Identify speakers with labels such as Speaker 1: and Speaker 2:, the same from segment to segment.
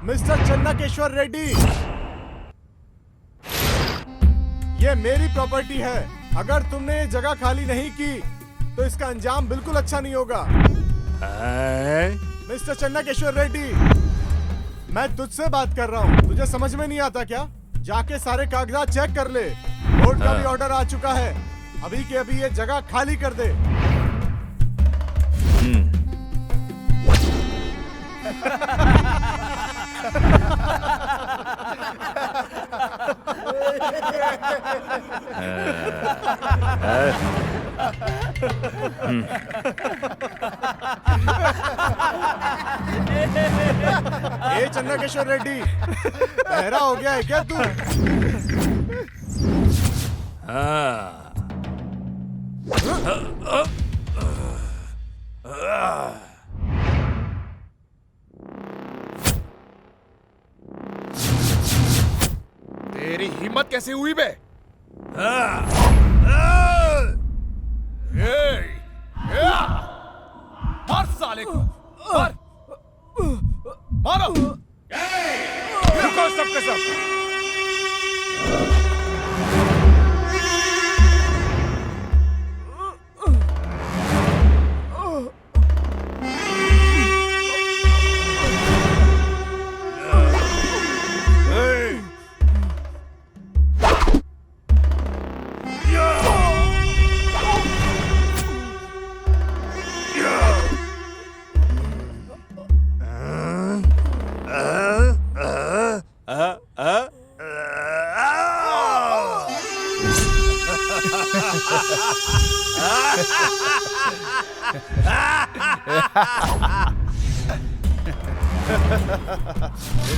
Speaker 1: Mister चन्नकेश्वर Reddy, ये मेरी property है। अगर तुमने ये जगह खाली नहीं की तो इसका अंजाम बिल्कुल अच्छा नहीं होगा। मिस्टर चन्नकेश्वर रेड्डी, मैं तुझसे बात कर रहा हूँ, तुझे समझ में नहीं आता क्या? जाके सारे कागजात चेक कर ले। कोर्ट का भी ऑर्डर आ चुका है, अभी के अभी ये जगह खाली कर दे। ए चन्नकेश्वर रेड्डी, बहरा हो गया है क्या तू?
Speaker 2: तेरी हिम्मत कैसे हुई बे? मार साले को, मार, मारो। रुको सब के सब।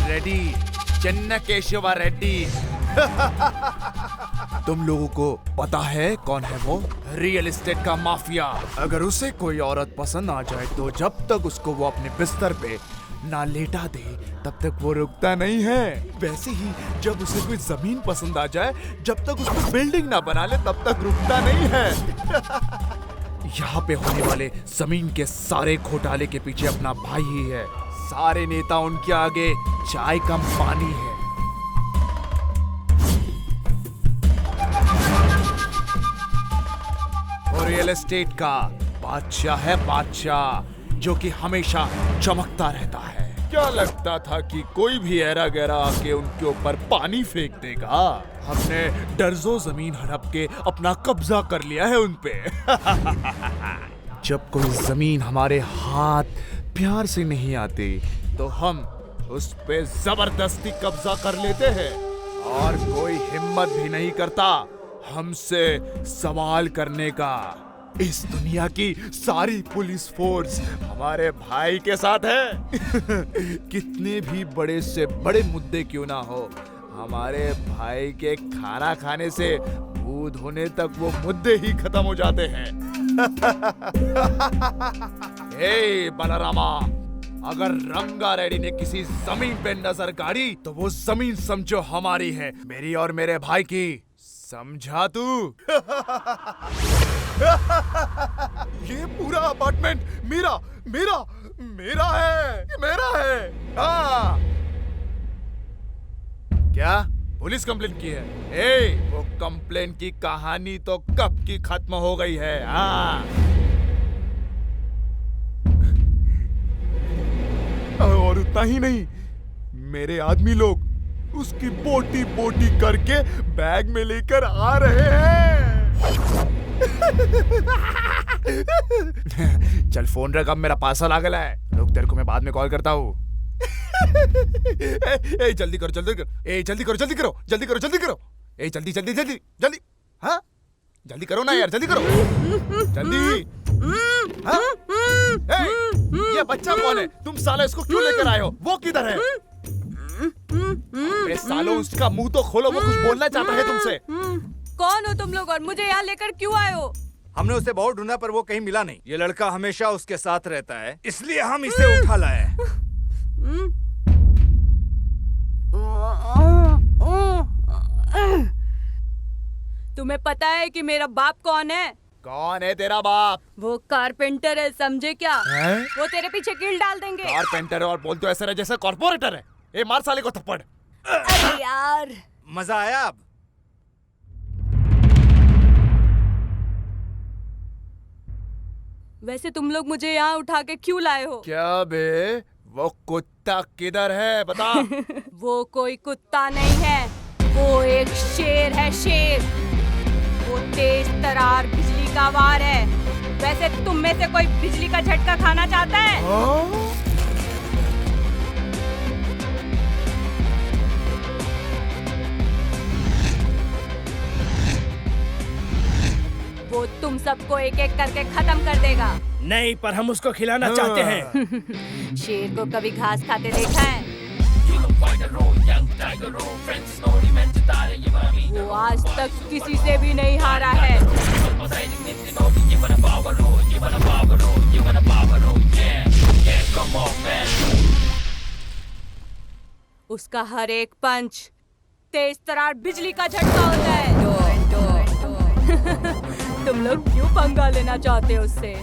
Speaker 2: रेड्डी, चन्नकेशव रेड्डी। तुम लोगों को पता है कौन है वो? रियल एस्टेट का माफिया। अगर उसे कोई औरत पसंद आ जाए तो जब तक उसको वो अपने बिस्तर पे ना लेटा दे तब तक वो रुकता नहीं है। वैसे ही जब उसे कोई जमीन पसंद आ जाए, जब तक उसको बिल्डिंग ना बना ले तब तक रुकता नहीं है। यहाँ पे होने वाले जमीन के सारे घोटाले के पीछे अपना भाई ही है। सारे नेता उनके आगे चाय कम पानी है। और रियल एस्टेट का बादशाह है, बादशाह, जो कि हमेशा चमकता रहता है। क्या लगता था कि कोई भी ऐरा गैरा आके उनके ऊपर पानी फेंक देगा? हमने दर्जों जमीन हड़प के अपना कब्जा कर लिया है उनपे। जब कोई जमीन हमारे हाथ प्यार से नहीं आती तो हम उस पे जबरदस्ती कब्जा कर लेते हैं और कोई हिम्मत भी नहीं करता हमसे सवाल करने का। इस दुनिया की सारी पुलिस फोर्स हमारे भाई के साथ है। कितने भी बड़े से बड़े मुद्दे क्यों ना हो, हमारे भाई के खाना खाने से मुंह धोने तक वो मुद्दे ही खत्म हो जाते हैं। हे बलरामा, अगर रंगा रेड्डी ने किसी जमीन पे नजर गाड़ी तो वो जमीन समझो हमारी है, मेरी और मेरे भाई की। समझा तू? ये पूरा अपार्टमेंट मेरा मेरा मेरा है, मेरा है। हाँ। क्या पुलिस कंप्लेंट की है? वो कंप्लेंट की कहानी तो कब की खत्म हो गई है। हाँ। और उतना ही नहीं, मेरे आदमी लोग उसकी बोटी बोटी करके बैग में लेकर आ रहे हैं। चल फोन रख, अब मेरा पार्सल आ गया है। रुक, तेरे को मैं बाद में कॉल करता हूँ। जल्दी करो, जल्दी करो, जल्दी करो, जल्दी करो, जल्दी करो, जल्दी करो, जल्दी जल्दी जल्दी जल्दी। हाँ, जल्दी करो ना यार, जल्दी करो, जल्दी। हाँ? ये बच्चा कौन है? तुम साला इसको क्यों लेकर आए हो? वो किधर है? अबे सालो, उसका मुंह तो खोलो, वो कुछ बोलना चाहता है तुमसे।
Speaker 3: कौन हो तुम लोग और मुझे यहाँ लेकर क्यों आए हो?
Speaker 4: हमने उसे बहुत ढूंढा पर वो कहीं मिला नहीं। ये लड़का हमेशा उसके साथ रहता है, इसलिए हम इसे उठा लाए।
Speaker 3: तुम्हें पता है कि मेरा बाप कौन है?
Speaker 2: कौन है तेरा बाप?
Speaker 3: वो कारपेंटर है, समझे क्या?
Speaker 2: है?
Speaker 3: वो तेरे पीछे कील डाल देंगे।
Speaker 2: कारपेंटर और बोलते हो ऐसा जैसे कॉर्पोरेटर है। ए मार साले को थप्पड़।
Speaker 3: अरे यार,
Speaker 4: मजा आया अब?
Speaker 3: वैसे तुम लोग मुझे यहाँ उठा के क्यों लाए हो?
Speaker 2: क्या बे, वो कुत्ता किधर है बता।
Speaker 3: वो कोई कुत्ता नहीं है, वो एक शेर है, शेर। वो तेज तरार बिजली का वार है। वैसे तुम में से कोई बिजली का झटका खाना चाहता है? वो तुम सबको एक एक करके खत्म कर देगा।
Speaker 5: नहीं, पर हम उसको खिलाना चाहते हैं।
Speaker 3: शेर को कभी घास खाते देखा है? वो आज तक किसी से भी नहीं हारा है। उसका हर एक पंच तेज तरार बिजली का झटका होता है। तुम लोग क्यों पंगा लेना चाहते हो उससे?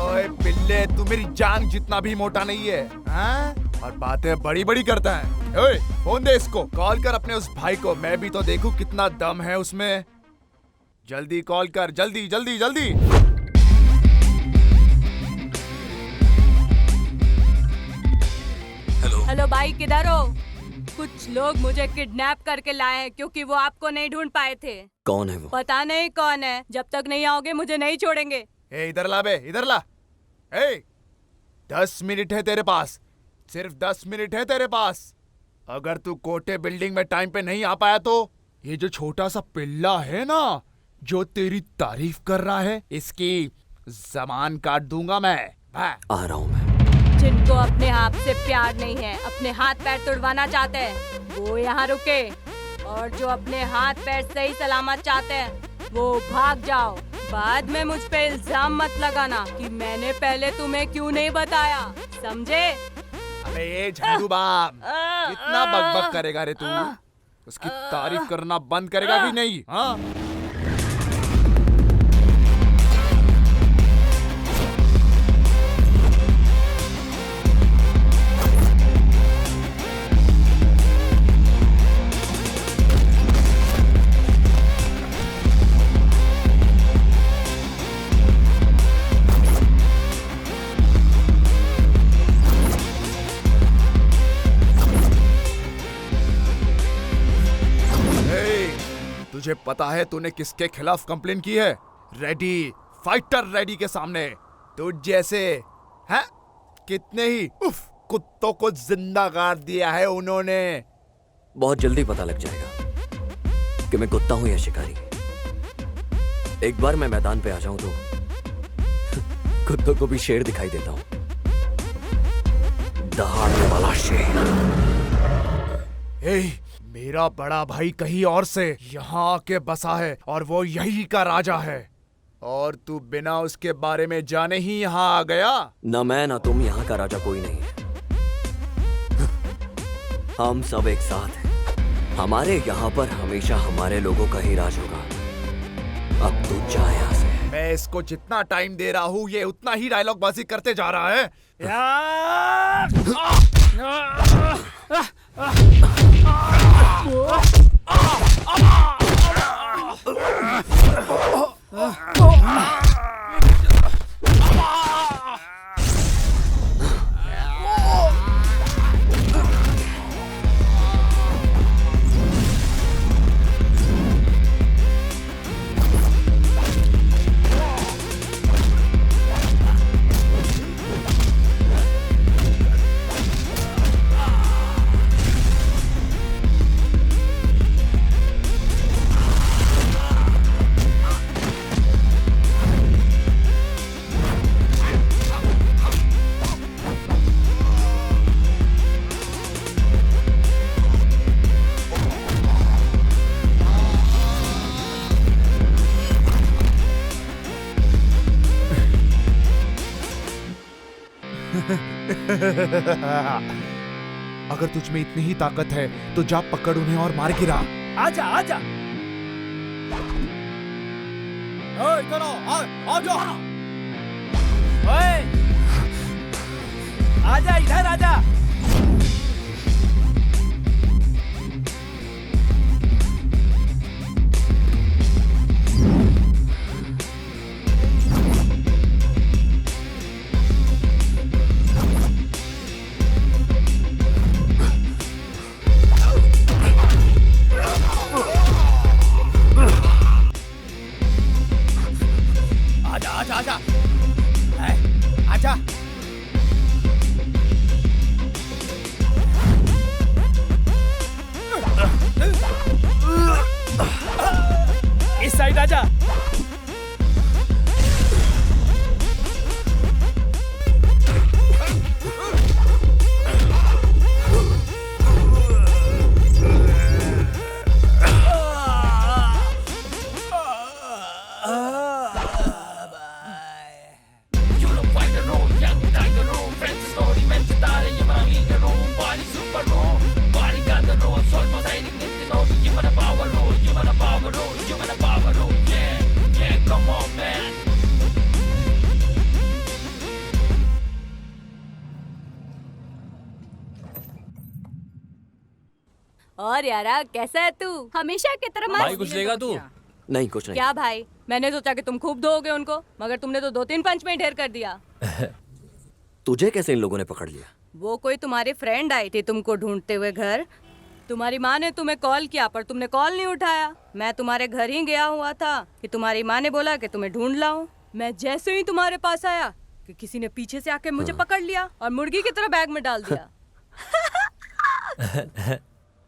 Speaker 2: ओए पिल्ले, तू मेरी जान जितना भी मोटा नहीं है, हाँ? और बातें बड़ी बड़ी करता है। ओए फोन दे इसको, कॉल कर अपने उस भाई को, मैं भी तो देखूं कितना दम है उसमें। जल्दी कॉल कर, जल्दी जल्दी जल्दी।
Speaker 3: हेलो भाई, किधर हो? कुछ लोग मुझे किडनैप करके लाए हैं क्योंकि वो आपको नहीं ढूंढ पाए थे।
Speaker 5: कौन है वो?
Speaker 3: पता नहीं कौन है। जब तक नहीं आओगे मुझे नहीं छोड़ेंगे।
Speaker 2: ए इधर ला बे, इधर ला। ए 10 मिनट है तेरे पास, सिर्फ 10 मिनट है तेरे पास। अगर तू कोटे बिल्डिंग में टाइम पे नहीं आ पाया तो ये जो छोटा सा पिल्ला है ना, जो तेरी तारीफ कर रहा है, इसकी जबान काट दूंगा मैं।
Speaker 5: आ रहा हूँ मैं।
Speaker 3: जिनको अपने आप से प्यार नहीं है, अपने हाथ पैर तुड़वाना चाहते हैं, वो यहाँ रुके। और जो अपने हाथ पैर सही सलामत चाहते हैं, वो भाग जाओ। बाद में मुझ पे इल्जाम मत लगाना कि मैंने पहले तुम्हें क्यों नहीं बताया, समझे?
Speaker 2: अबे ये झाड़ू बाम, कितना बकबक करेगा रे तू? उसकी तारीफ करना बंद करेगा कि नहीं? हाँ? तुझे पता है तूने किसके खिलाफ कंप्लेन की है? रेडी, फाइटर रेडी के सामने। तुझ जैसे हैं कितने ही कुत्तों को जिंदा गाड़ दिया है उन्होंने।
Speaker 5: बहुत जल्दी पता लग जाएगा कि मैं कुत्ता हूं या शिकारी। एक बार मैं मैदान पे आ जाऊं तो कुत्तों को भी शेर दिखाई देता हूं, दहाड़ने वाला शेर।
Speaker 2: मेरा बड़ा भाई कहीं और से यहाँ आके बसा है और वो यही का राजा है, और तू बिना उसके बारे में जाने ही यहाँ आ गया।
Speaker 5: न मैं न तुम यहाँ का राजा कोई नहीं है। हम सब एक साथ हैं। हमारे यहाँ पर हमेशा हमारे लोगों का ही राज होगा। अब तू जा यहाँ से।
Speaker 2: मैं इसको जितना टाइम दे रहा हूँ ये उतना ही डायलॉग बाजी करते जा रहा है। अगर तुझ में इतनी ही ताकत है तो जा पकड़ उन्हें और मार गिरा।
Speaker 5: आजा आजा।
Speaker 1: इधर आओ, आ जाओ।
Speaker 5: आजा इधर आजा।
Speaker 6: आजा आजा आजा आजा। इस साइड आजा।
Speaker 3: और यारा कैसा है तू? हमेशा की तरह
Speaker 6: भाई कुछ लेगा तू?
Speaker 5: नहीं कुछ नहीं।
Speaker 3: क्या भाई, मैंने सोचा कि तुम खूब दोगे उनको, मगर तुमने तो 2-3 पंच में ही ढेर कर दिया।
Speaker 5: तुझे कैसे इन लोगों ने पकड़ लिया?
Speaker 3: वो कोई तुम्हारी फ्रेंड आई थी तुमको ढूंढते हुए घर। तुम्हारी माँ ने तुम्हें कॉल किया पर तुमने कॉल नहीं उठाया। मैं तुम्हारे घर ही गया हुआ था कि तुम्हारी माँ ने बोला कि तुम्हें ढूंढ लाऊं। मैं जैसे ही तुम्हारे पास आया कि किसी ने पीछे से आके मुझे पकड़ लिया और मुर्गी की तरह बैग में डाल दिया।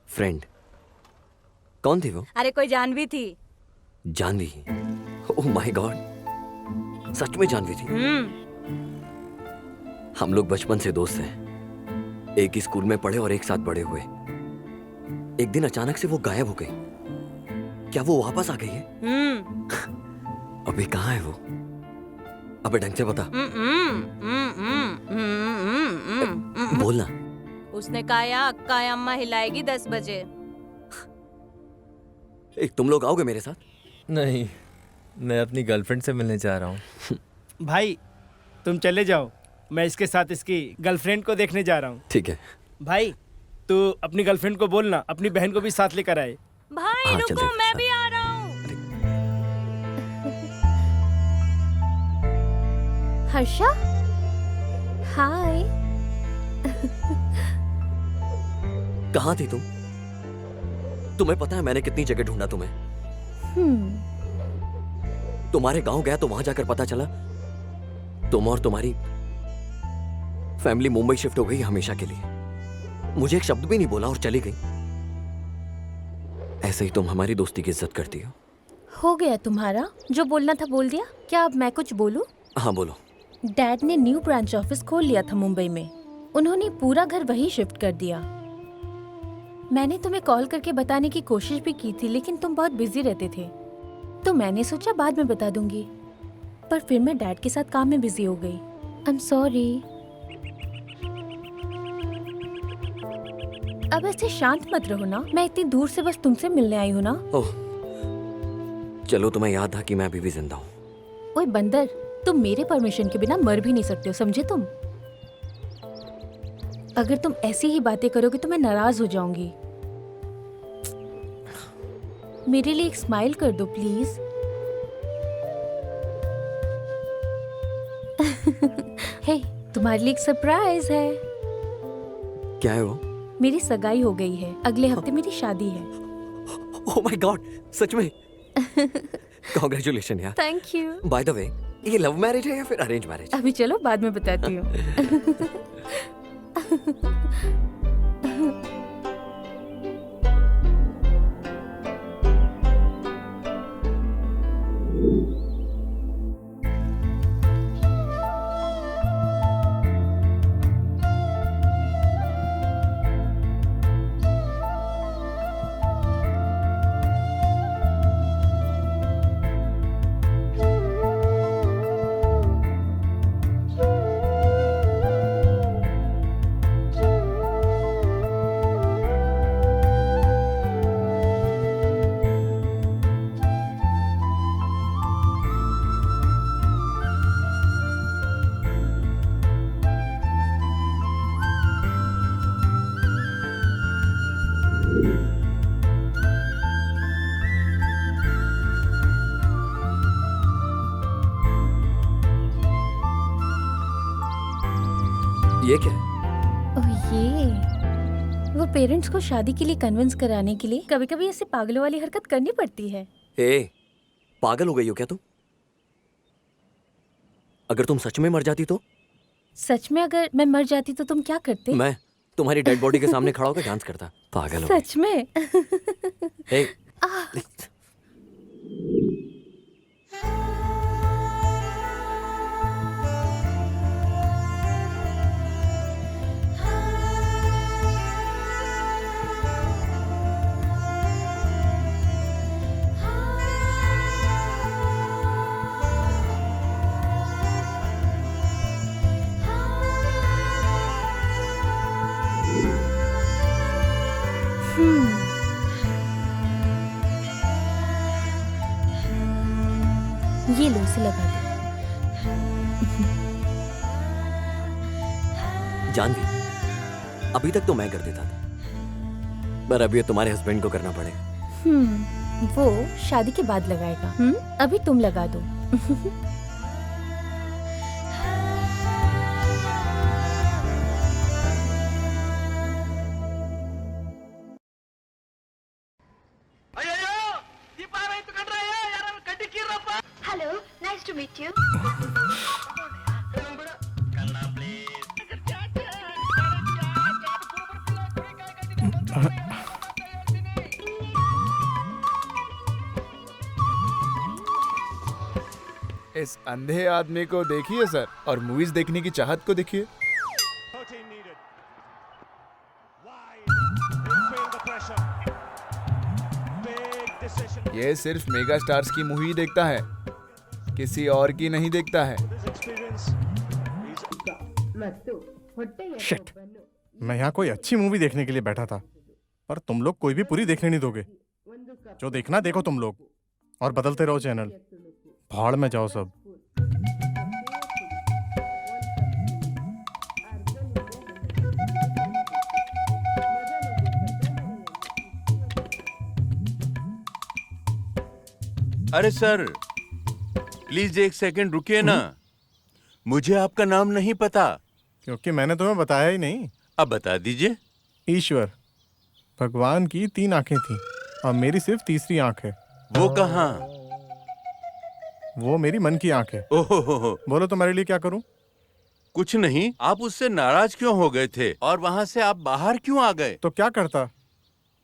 Speaker 5: फ्रेंड कौन थी वो?
Speaker 3: अरे कोई जानवी थी।
Speaker 5: जानवी? ओह माय गॉड, सच में जानवी थी? हम लोग बचपन से दोस्त हैं, एक ही स्कूल में पढ़े और एक साथ बड़े हुए। एक दिन अचानक से वो गायब हो गई। क्या वो वापस आ गई है? अभी कहाँ है वो? अबे ढंग से बता। बोलना।
Speaker 3: उसने कहा अक्का अम्मा हिलाएगी 10 बजे।
Speaker 5: तुम लोग आओगे मेरे साथ?
Speaker 7: नहीं, मैं अपनी गर्लफ्रेंड से मिलने जा रहा हूँ।
Speaker 8: भाई तुम चले जाओ, मैं इसके साथ इसकी गर्लफ्रेंड को देखने जा रहा हूँ।
Speaker 5: ठीक है।
Speaker 8: भाई तू अपनी गर्लफ्रेंड को बोलना अपनी बहन को भी साथ लेकर आए।
Speaker 3: भाई
Speaker 5: हाँ, चल
Speaker 3: रुको,
Speaker 5: रहे।
Speaker 3: मैं भी आ रहा हूँ।
Speaker 9: हर्षा, हाय।
Speaker 5: कहाँ थी तुम? तुम्हें पता है मैंने कितनी जगह ढूंढा तुम्हें? तुम्हारे गांव गया तो वहां जाकर पता चला तुम और तुम्हारी फैमिली मुंबई शिफ्ट हो गई हमेशा के लिए। मुझे एक शब्द भी नहीं बोला और चली गई। ऐसे ही तुम हमारी दोस्ती की इज्जत करती
Speaker 9: हो गया तुम्हारा, जो बोलना था बोल दिया। क्या अब मैं कुछ बोलूं?
Speaker 5: हाँ बोलो।
Speaker 9: डैड ने न्यू ब्रांच ऑफिस खोल लिया था मुंबई में। उन्होंने पूरा घर वहीं शिफ्ट कर दिया। मैंने तुम्हें कॉल करके बताने की कोशिश भी की थी, लेकिन तुम बहुत बिजी रहते थे, तो मैंने सोचा बाद में बता दूंगी। पर फिर मैं डैड के साथ काम में बिजी हो गई। I am sorry. अब ऐसे शांत मत रहो ना, मैं इतनी दूर से बस तुमसे मिलने आई हूँ ना।
Speaker 5: ओह, चलो तुम्हें याद था कि मैं अभी भी जिंदा हूँ।
Speaker 9: ओए बंदर, तुम मेरे परमिशन के बिना मर भी नहीं सकते हो, समझे तुम? अगर तुम ऐसी ही बातें करोगे तो मैं नाराज हो जाऊंगी। मेरे लिए एक स्माइल कर दो प्लीज। हे, तुम्हारे लिए एक सरप्राइज है।
Speaker 5: क्या है वो?
Speaker 9: मेरी सगाई हो गई है, अगले हफ्ते मेरी शादी है।
Speaker 5: ओह माय गॉड, सच में? कांग्रेचुलेशन यार।
Speaker 9: Thank you.
Speaker 5: By the way, ये लव मैरिज है या फिर अरेंज मैरिज?
Speaker 9: अभी चलो बाद में बताती हूँ।
Speaker 5: ये क्या है?
Speaker 9: ओह ये, वो पेरेंट्स को शादी के लिए कन्विंस कराने के लिए कभी कभी ऐसे पागलों वाली हरकत करनी पड़ती है।
Speaker 5: ए, पागल हो गई हो क्या तुम? अगर तुम सच में मर जाती तो?
Speaker 9: सच में अगर मैं मर जाती तो तुम क्या करते?
Speaker 5: मैं तुम्हारी डेड बॉडी के सामने खड़ा होकर डांस करता। पागल हो
Speaker 9: सच में?
Speaker 5: गई।
Speaker 9: ये लो, इसे लगा दो।
Speaker 5: जानवी, अभी तक तो मैं कर देता था, पर अब ये तुम्हारे हस्बैंड को करना पड़ेगा।
Speaker 9: वो शादी के बाद लगाएगा। अभी तुम लगा दो।
Speaker 10: Hello, nice to meet you.
Speaker 2: इस अंधे आदमी को देखिए सर, और मूवीज देखने की चाहत को देखिए। ये सिर्फ मेगा स्टार्स की मूवी देखता है, किसी और की नहीं देखता है।
Speaker 1: शिट, मैं यहाँ कोई अच्छी मूवी देखने के लिए बैठा था, पर तुम लोग कोई भी पूरी देखने नहीं दोगे। जो देखना देखो तुम लोग, और बदलते रहो चैनल। भाड़ में जाओ सब।
Speaker 11: अरे सर, प्लीज एक सेकंड रुकिए ना। मुझे आपका नाम नहीं पता।
Speaker 1: क्योंकि मैंने तुम्हें बताया ही नहीं।
Speaker 11: अब बता दीजिए।
Speaker 1: ईश्वर, भगवान की 3 आंखें थी और मेरी सिर्फ तीसरी आंख है।
Speaker 11: वो कहाँ?
Speaker 1: वो मेरी मन की आंख है।
Speaker 11: ओहो,
Speaker 1: बोलो तुम्हारे लिए क्या करूं?
Speaker 11: कुछ नहीं। आप उससे नाराज क्यों हो गए थे और वहां से आप बाहर क्यों आ गए?
Speaker 1: तो क्या करता,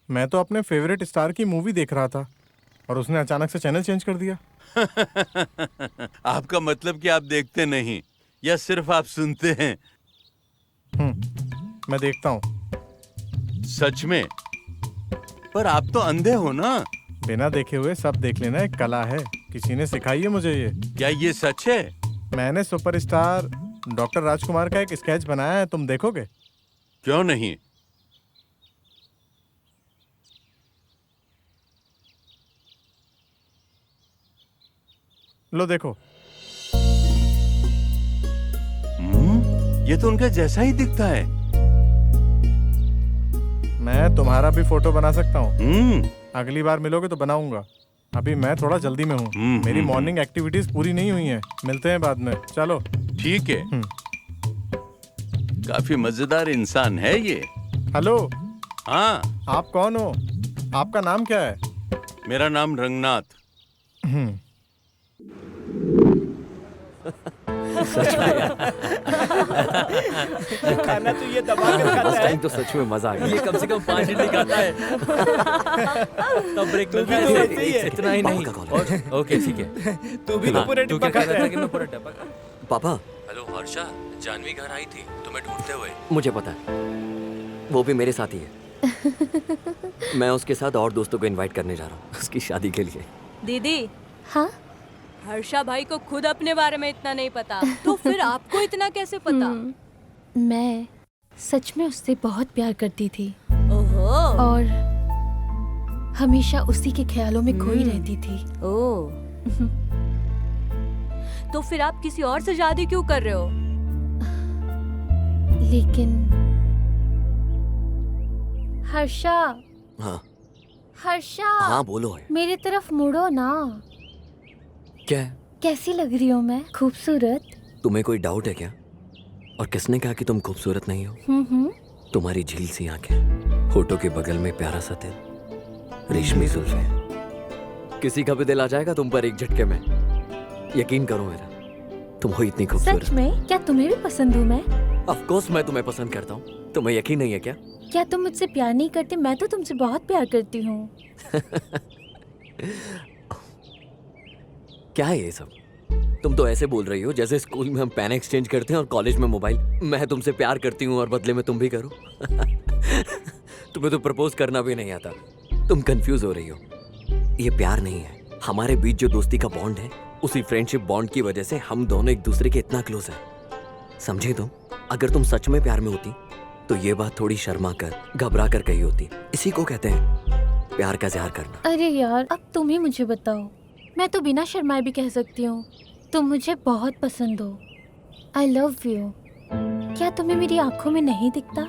Speaker 1: मैं तो अपने फेवरेट स्टार की मूवी देख रहा था और उसने अचानक से चैनल चेंज कर दिया।
Speaker 11: आपका मतलब कि आप देखते नहीं या सिर्फ आप सुनते हैं?
Speaker 1: मैं देखता हूँ।
Speaker 11: सच में? पर आप तो अंधे हो ना।
Speaker 1: बिना देखे हुए सब देख लेना एक कला है, किसी ने सिखाई है मुझे ये।
Speaker 11: क्या ये सच है?
Speaker 1: मैंने सुपरस्टार डॉक्टर राजकुमार का एक स्केच बनाया है, तुम देखोगे?
Speaker 11: क्यों नहीं?
Speaker 1: लो देखो।
Speaker 11: ये तो उनके जैसा ही दिखता है।
Speaker 1: मैं तुम्हारा भी फोटो बना सकता हूँ। अगली बार मिलोगे तो बनाऊंगा। अभी मैं थोड़ा जल्दी में हूँ, मेरी मॉर्निंग एक्टिविटीज पूरी नहीं हुई हैं। मिलते हैं बाद में, चलो।
Speaker 11: ठीक है। काफी मजेदार इंसान है ये।
Speaker 1: हेलो।
Speaker 11: हाँ।
Speaker 1: आप कौन हो? आपका नाम क्या है?
Speaker 11: मेरा नाम रंगनाथ।
Speaker 5: सच में
Speaker 8: खाना तो ये दबा कर खाता
Speaker 5: उस
Speaker 8: है।
Speaker 5: टाइम तो सच में मजा आ गया।
Speaker 7: ये कम से कम 5 इडली खाता है। तब ब्रेक मिलता
Speaker 8: भी तो
Speaker 7: है।
Speaker 8: ऐसे ही है।
Speaker 7: इतना ही नहीं। ओके ठीक है।
Speaker 8: तू भी तो पूरे
Speaker 7: तू
Speaker 8: डिब्बा
Speaker 7: क्या कह
Speaker 8: खाता
Speaker 7: रहा था
Speaker 8: है।
Speaker 7: कि मैं पूरा डब्बा खा?
Speaker 5: पापा,
Speaker 7: हेलो हर्षा, जानवी घर आई थी तुम्हें ढूंढते हुए।
Speaker 5: मुझे पता है, वो भी मेरे साथ ही है। मैं उसके साथ और दोस्तों को इनवाइट करने जा रहा हूँ उसकी शादी के लिए।
Speaker 3: दीदी,
Speaker 9: हाँ?
Speaker 3: हर्षा भाई को खुद अपने बारे में इतना नहीं पता, तो फिर आपको इतना कैसे पता?
Speaker 9: मैं सच में उससे बहुत प्यार करती थी।
Speaker 3: ओहो।
Speaker 9: और हमेशा उसी के ख्यालों में खोई रहती थी।
Speaker 3: ओह। तो फिर आप किसी और से शादी क्यों कर रहे हो?
Speaker 9: लेकिन हर्षा।
Speaker 5: हाँ।
Speaker 9: हर्षा।
Speaker 5: हाँ बोलो है।
Speaker 9: मेरी तरफ मुड़ो ना।
Speaker 5: क्या?
Speaker 9: कैसी लग रही हूँ मैं? खूबसूरत?
Speaker 5: तुम्हें कोई डाउट है क्या? और किसने कहा कि तुम खूबसूरत नहीं हो? तुम्हारी झील सी आंखें, होठों के बगल में प्यारा सा दिल, रेशमी जुल्फें। किसी का भी दिल आ जाएगा तुम पर एक झटके में, यकीन करो मेरा। तुम हो इतनी खूबसूरत।
Speaker 9: सच में? क्या तुम्हें भी पसंद हूँ मैं?
Speaker 5: ऑफ कोर्स मैं तुम्हें पसंद करता हूँ। तुम्हें यकीन नहीं है क्या?
Speaker 9: क्या तुम मुझसे प्यार नहीं करते? मैं तो तुमसे बहुत प्यार करती हूँ।
Speaker 5: क्या है ये सब? तुम तो ऐसे बोल रही हो जैसे स्कूल में हम पेन एक्सचेंज करते हैं और कॉलेज में मोबाइल। मैं तुमसे प्यार करती हूँ और बदले में तुम भी करो। तुम्हें तो प्रपोज करना भी नहीं आता। तुम कंफ्यूज हो रही हो। ये प्यार नहीं है। हमारे बीच जो दोस्ती का बॉन्ड है, उसी फ्रेंडशिप बॉन्ड की वजह से हम दोनों एक दूसरे के इतना क्लोज हैं। समझे तुम? अगर तुम सच में प्यार में होती तो ये बात थोड़ी शर्मा कर, घबरा कर कही होती। इसी को कहते हैं प्यार का इज़हार करना।
Speaker 9: अरे यार, अब तुम ही मुझे बताओ। मैं तो बिना शर्माए भी कह सकती हूँ तुम मुझे बहुत पसंद हो। आई लव यू। क्या तुम्हें मेरी आंखों में नहीं दिखता?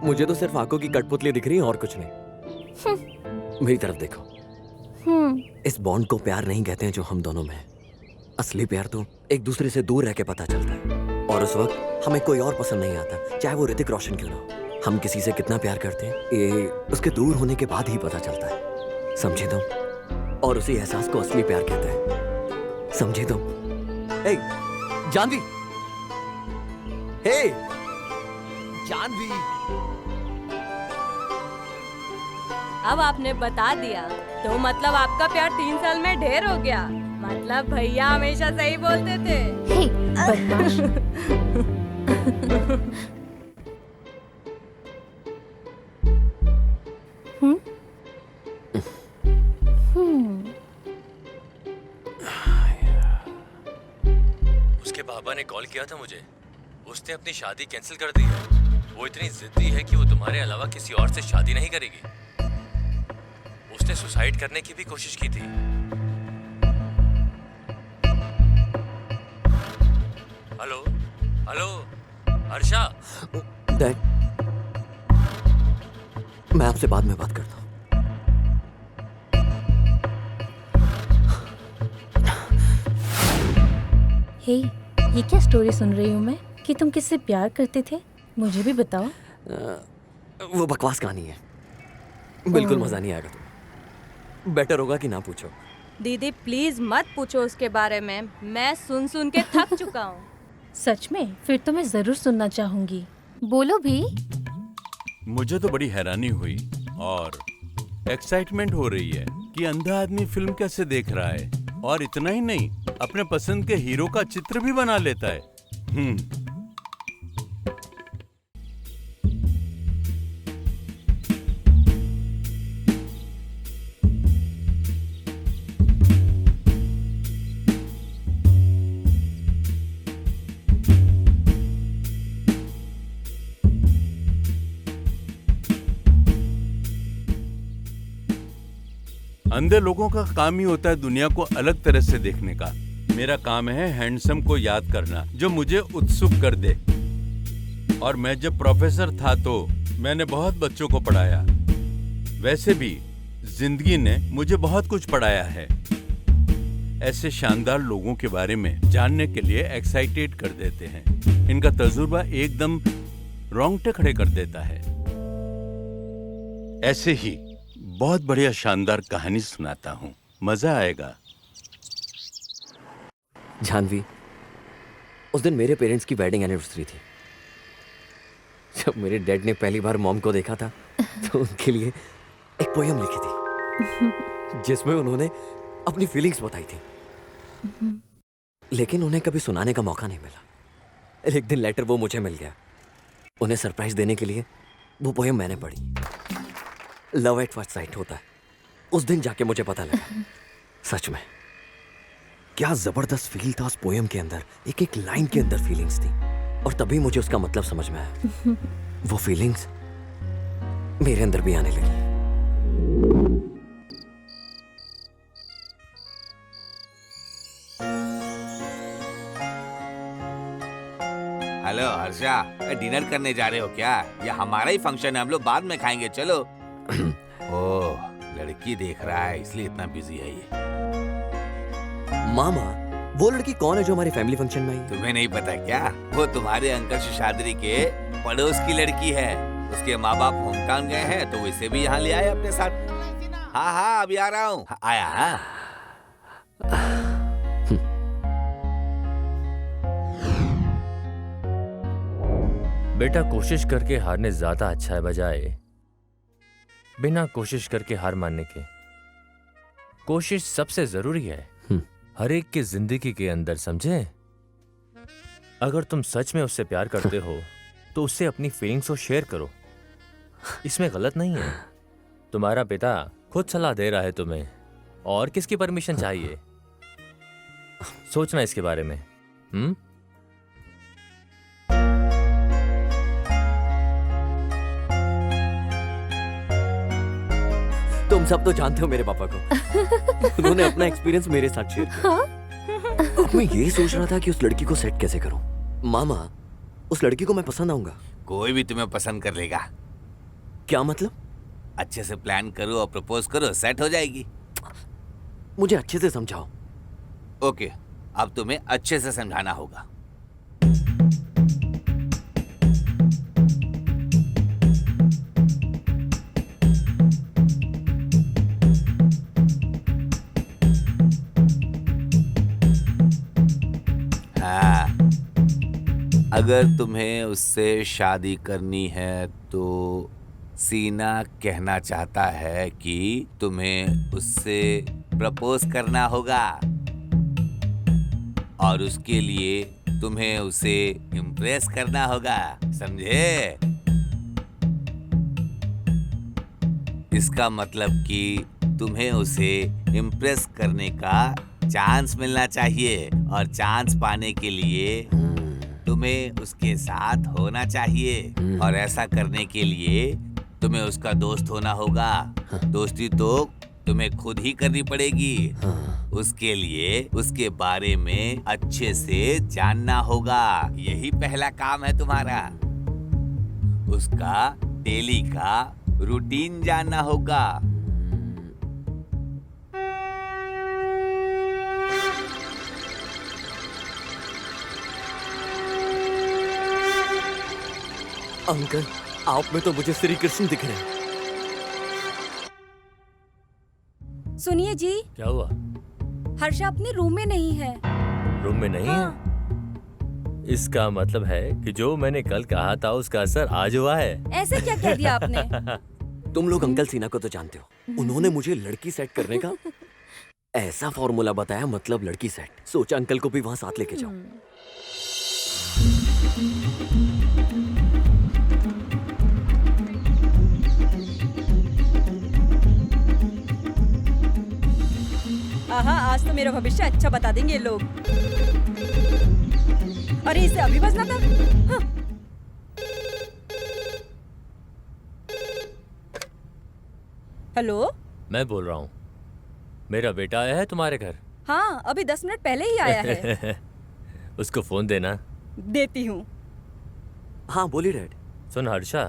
Speaker 5: मुझे तो सिर्फ आंखों की कठपुतली दिख रही है और कुछ नहीं। मेरी तरफ देखो। इस बॉन्ड को प्यार नहीं कहते हैं जो हम दोनों में है। असली प्यार तो एक दूसरे से दूर रह के पता चलता है, और उस वक्त हमें कोई और पसंद नहीं आता, चाहे वो ऋतिक रोशन क्यों ना हो। हम किसी से कितना प्यार करते हैं ये उसके दूर होने के बाद ही पता चलता है। समझे तुम? और उसी एहसास को असली प्यार कहते हैं। समझे तुम? हे जानवी, हे जानवी।
Speaker 3: अब आपने बता दिया तो मतलब आपका प्यार 3 साल में ढेर हो गया। मतलब भैया हमेशा सही बोलते थे।
Speaker 9: हे बदमाश।
Speaker 7: उसके पापा ने कॉल किया था मुझे। उसने अपनी शादी कैंसिल कर दी है। वो इतनी जिद्दी है कि वो तुम्हारे अलावा किसी और से शादी नहीं करेगी। उसने सुसाइड करने की भी कोशिश की थी। Hello hello Harsha.
Speaker 5: डैड, मैं आपसे बाद में बात करता हूँ।
Speaker 9: हे, ये क्या स्टोरी सुन रही हूँ मैं कि तुम किससे प्यार करते थे? मुझे भी बताओ।
Speaker 5: वो बकवास कहानी है। बिल्कुल मजा नहीं आएगा। तुम बेटर होगा कि ना पूछो।
Speaker 3: दीदी प्लीज मत पूछो उसके बारे में। मैं सुन सुन के थक चुका हूँ।
Speaker 9: सच में? फिर तो मैं जरूर सुनना चाहूंगी। बोलो भी।
Speaker 11: मुझे तो बड़ी हैरानी हुई और एक्साइटमेंट हो रही है कि अंधा आदमी फिल्म कैसे देख रहा है, और इतना ही नहीं, अपने पसंद के हीरो का चित्र भी बना लेता है। अंधे लोगों का काम ही होता है दुनिया को अलग तरह से देखने का। मेरा काम है हैंडसम को याद करना, जो मुझे उत्सुक कर दे। और मैं जब प्रोफेसर था तो मैंने बहुत बच्चों को पढ़ाया। वैसे भी जिंदगी ने मुझे बहुत कुछ पढ़ाया है। ऐसे शानदार लोगों के बारे में जानने के लिए एक्साइटेड कर देते हैं। इनका तजुर्बा एकदम रोंगटे खड़े कर देता है। ऐसे ही बहुत बढ़िया शानदार कहानी सुनाता हूँ, मजा आएगा।
Speaker 5: जानवी, उस दिन मेरे पेरेंट्स की वेडिंग एनिवर्सरी थी। जब मेरे डैड ने पहली बार मॉम को देखा था तो उनके लिए एक पोयम लिखी थी जिसमें उन्होंने अपनी फीलिंग्स बताई थी, लेकिन उन्हें कभी सुनाने का मौका नहीं मिला। एक दिन लेटर वो मुझे मिल गया। उन्हें सरप्राइज देने के लिए वो पोयम मैंने पढ़ी। लव एट फर्स्ट साइट होता है। उस दिन जाके मुझे पता लगा सच में क्या जबरदस्त फील था उस पोयम के अंदर। एक एक लाइन के अंदर फीलिंग्स थी, और तभी मुझे उसका मतलब समझ में आया। वो फीलिंग्स मेरे अंदर भी आने लगी।
Speaker 12: हेलो हर्षा, डिनर करने जा रहे हो क्या? ये हमारा ही फंक्शन है, हम लोग बाद में खाएंगे। चलो। ओह, लड़की देख रहा है इसलिए इतना बिजी है ये।
Speaker 5: मामा, वो लड़की कौन है जो हमारी फैमिली फंक्शन में आई?
Speaker 12: तुम्हें नहीं पता क्या? वो तुम्हारे अंकल शेषाद्री के पड़ोस की लड़की है। उसके माँ बाप होमटाउन गए हैं तो वो इसे भी यहाँ ले आए अपने साथ। हाँ हाँ अभी आ रहा हूँ। आया हाँ?
Speaker 7: बेटा कोशिश करके हारने ज्यादा अच्छा है बजाय बिना कोशिश करके हार मानने के। कोशिश सबसे जरूरी है हर एक की जिंदगी के अंदर, समझे? अगर तुम सच में उससे प्यार करते हो तो उससे अपनी फीलिंग्स को शेयर करो, इसमें गलत नहीं है। तुम्हारा पिता खुद सलाह दे रहा है तुम्हें, और किसकी परमिशन चाहिए? सोचना इसके बारे में।
Speaker 5: तुम सब तो जानते हो मेरे पापा को। उन्होंने अपना एक्सपीरियंस मेरे साथ शेयर किया। अब मैं ये सोच रहा था कि उस लड़की को सेट कैसे करूं। मामा, उस लड़की को मैं पसंद आऊंगा?
Speaker 12: कोई भी तुम्हें पसंद कर लेगा।
Speaker 5: क्या मतलब?
Speaker 12: अच्छे से प्लान करो और प्रपोज करो, सेट हो जाएगी।
Speaker 5: मुझे अच्छे से समझाओ।
Speaker 12: ओके, अब तुम्हें अच्छे से समझाना होगा। हाँ, अगर तुम्हें उससे शादी करनी है तो सीना कहना चाहता है कि तुम्हें उससे प्रपोज करना होगा, और उसके लिए तुम्हें उसे इम्प्रेस करना होगा, समझे? इसका मतलब कि तुम्हें उसे इम्प्रेस करने का चांस मिलना चाहिए, और चांस पाने के लिए तुम्हें उसके साथ होना चाहिए, और ऐसा करने के लिए तुम्हें उसका दोस्त होना होगा। दोस्ती तो तुम्हें खुद ही करनी पड़ेगी। उसके लिए उसके बारे में अच्छे से जानना होगा। यही पहला काम है तुम्हारा। उसका डेली का रूटीन जानना होगा।
Speaker 5: अंकल, आप में तो मुझे श्री कृष्ण दिख रहे हैं।
Speaker 3: सुनिए जी।
Speaker 7: क्या हुआ?
Speaker 3: हर्षा अपने रूम में नहीं है।
Speaker 7: रूम में नहीं है? इसका मतलब है कि जो मैंने कल कहा था उसका असर आज हुआ है।
Speaker 3: ऐसे क्या कह दिया आपने?
Speaker 5: तुम लोग अंकल सिन्हा को तो जानते हो। उन्होंने मुझे लड़की सेट करने का ऐसा फॉर्मूला बताया, मतलब लड़की सेट। सोचा अंकल को भी वहां साथ लेके जाओ।
Speaker 3: आहा, आज तो मेरा भविष्य अच्छा बता देंगे ये लोग। अरे इसे अभी बजना था। हाँ। हेलो,
Speaker 7: मैं बोल रहा हूँ। मेरा बेटा आया है तुम्हारे घर?
Speaker 3: हाँ, अभी 10 मिनट पहले ही आया है।
Speaker 7: उसको फोन देना।
Speaker 3: देती हूँ।
Speaker 5: हाँ बोली डैड।
Speaker 7: सुन हर्षा,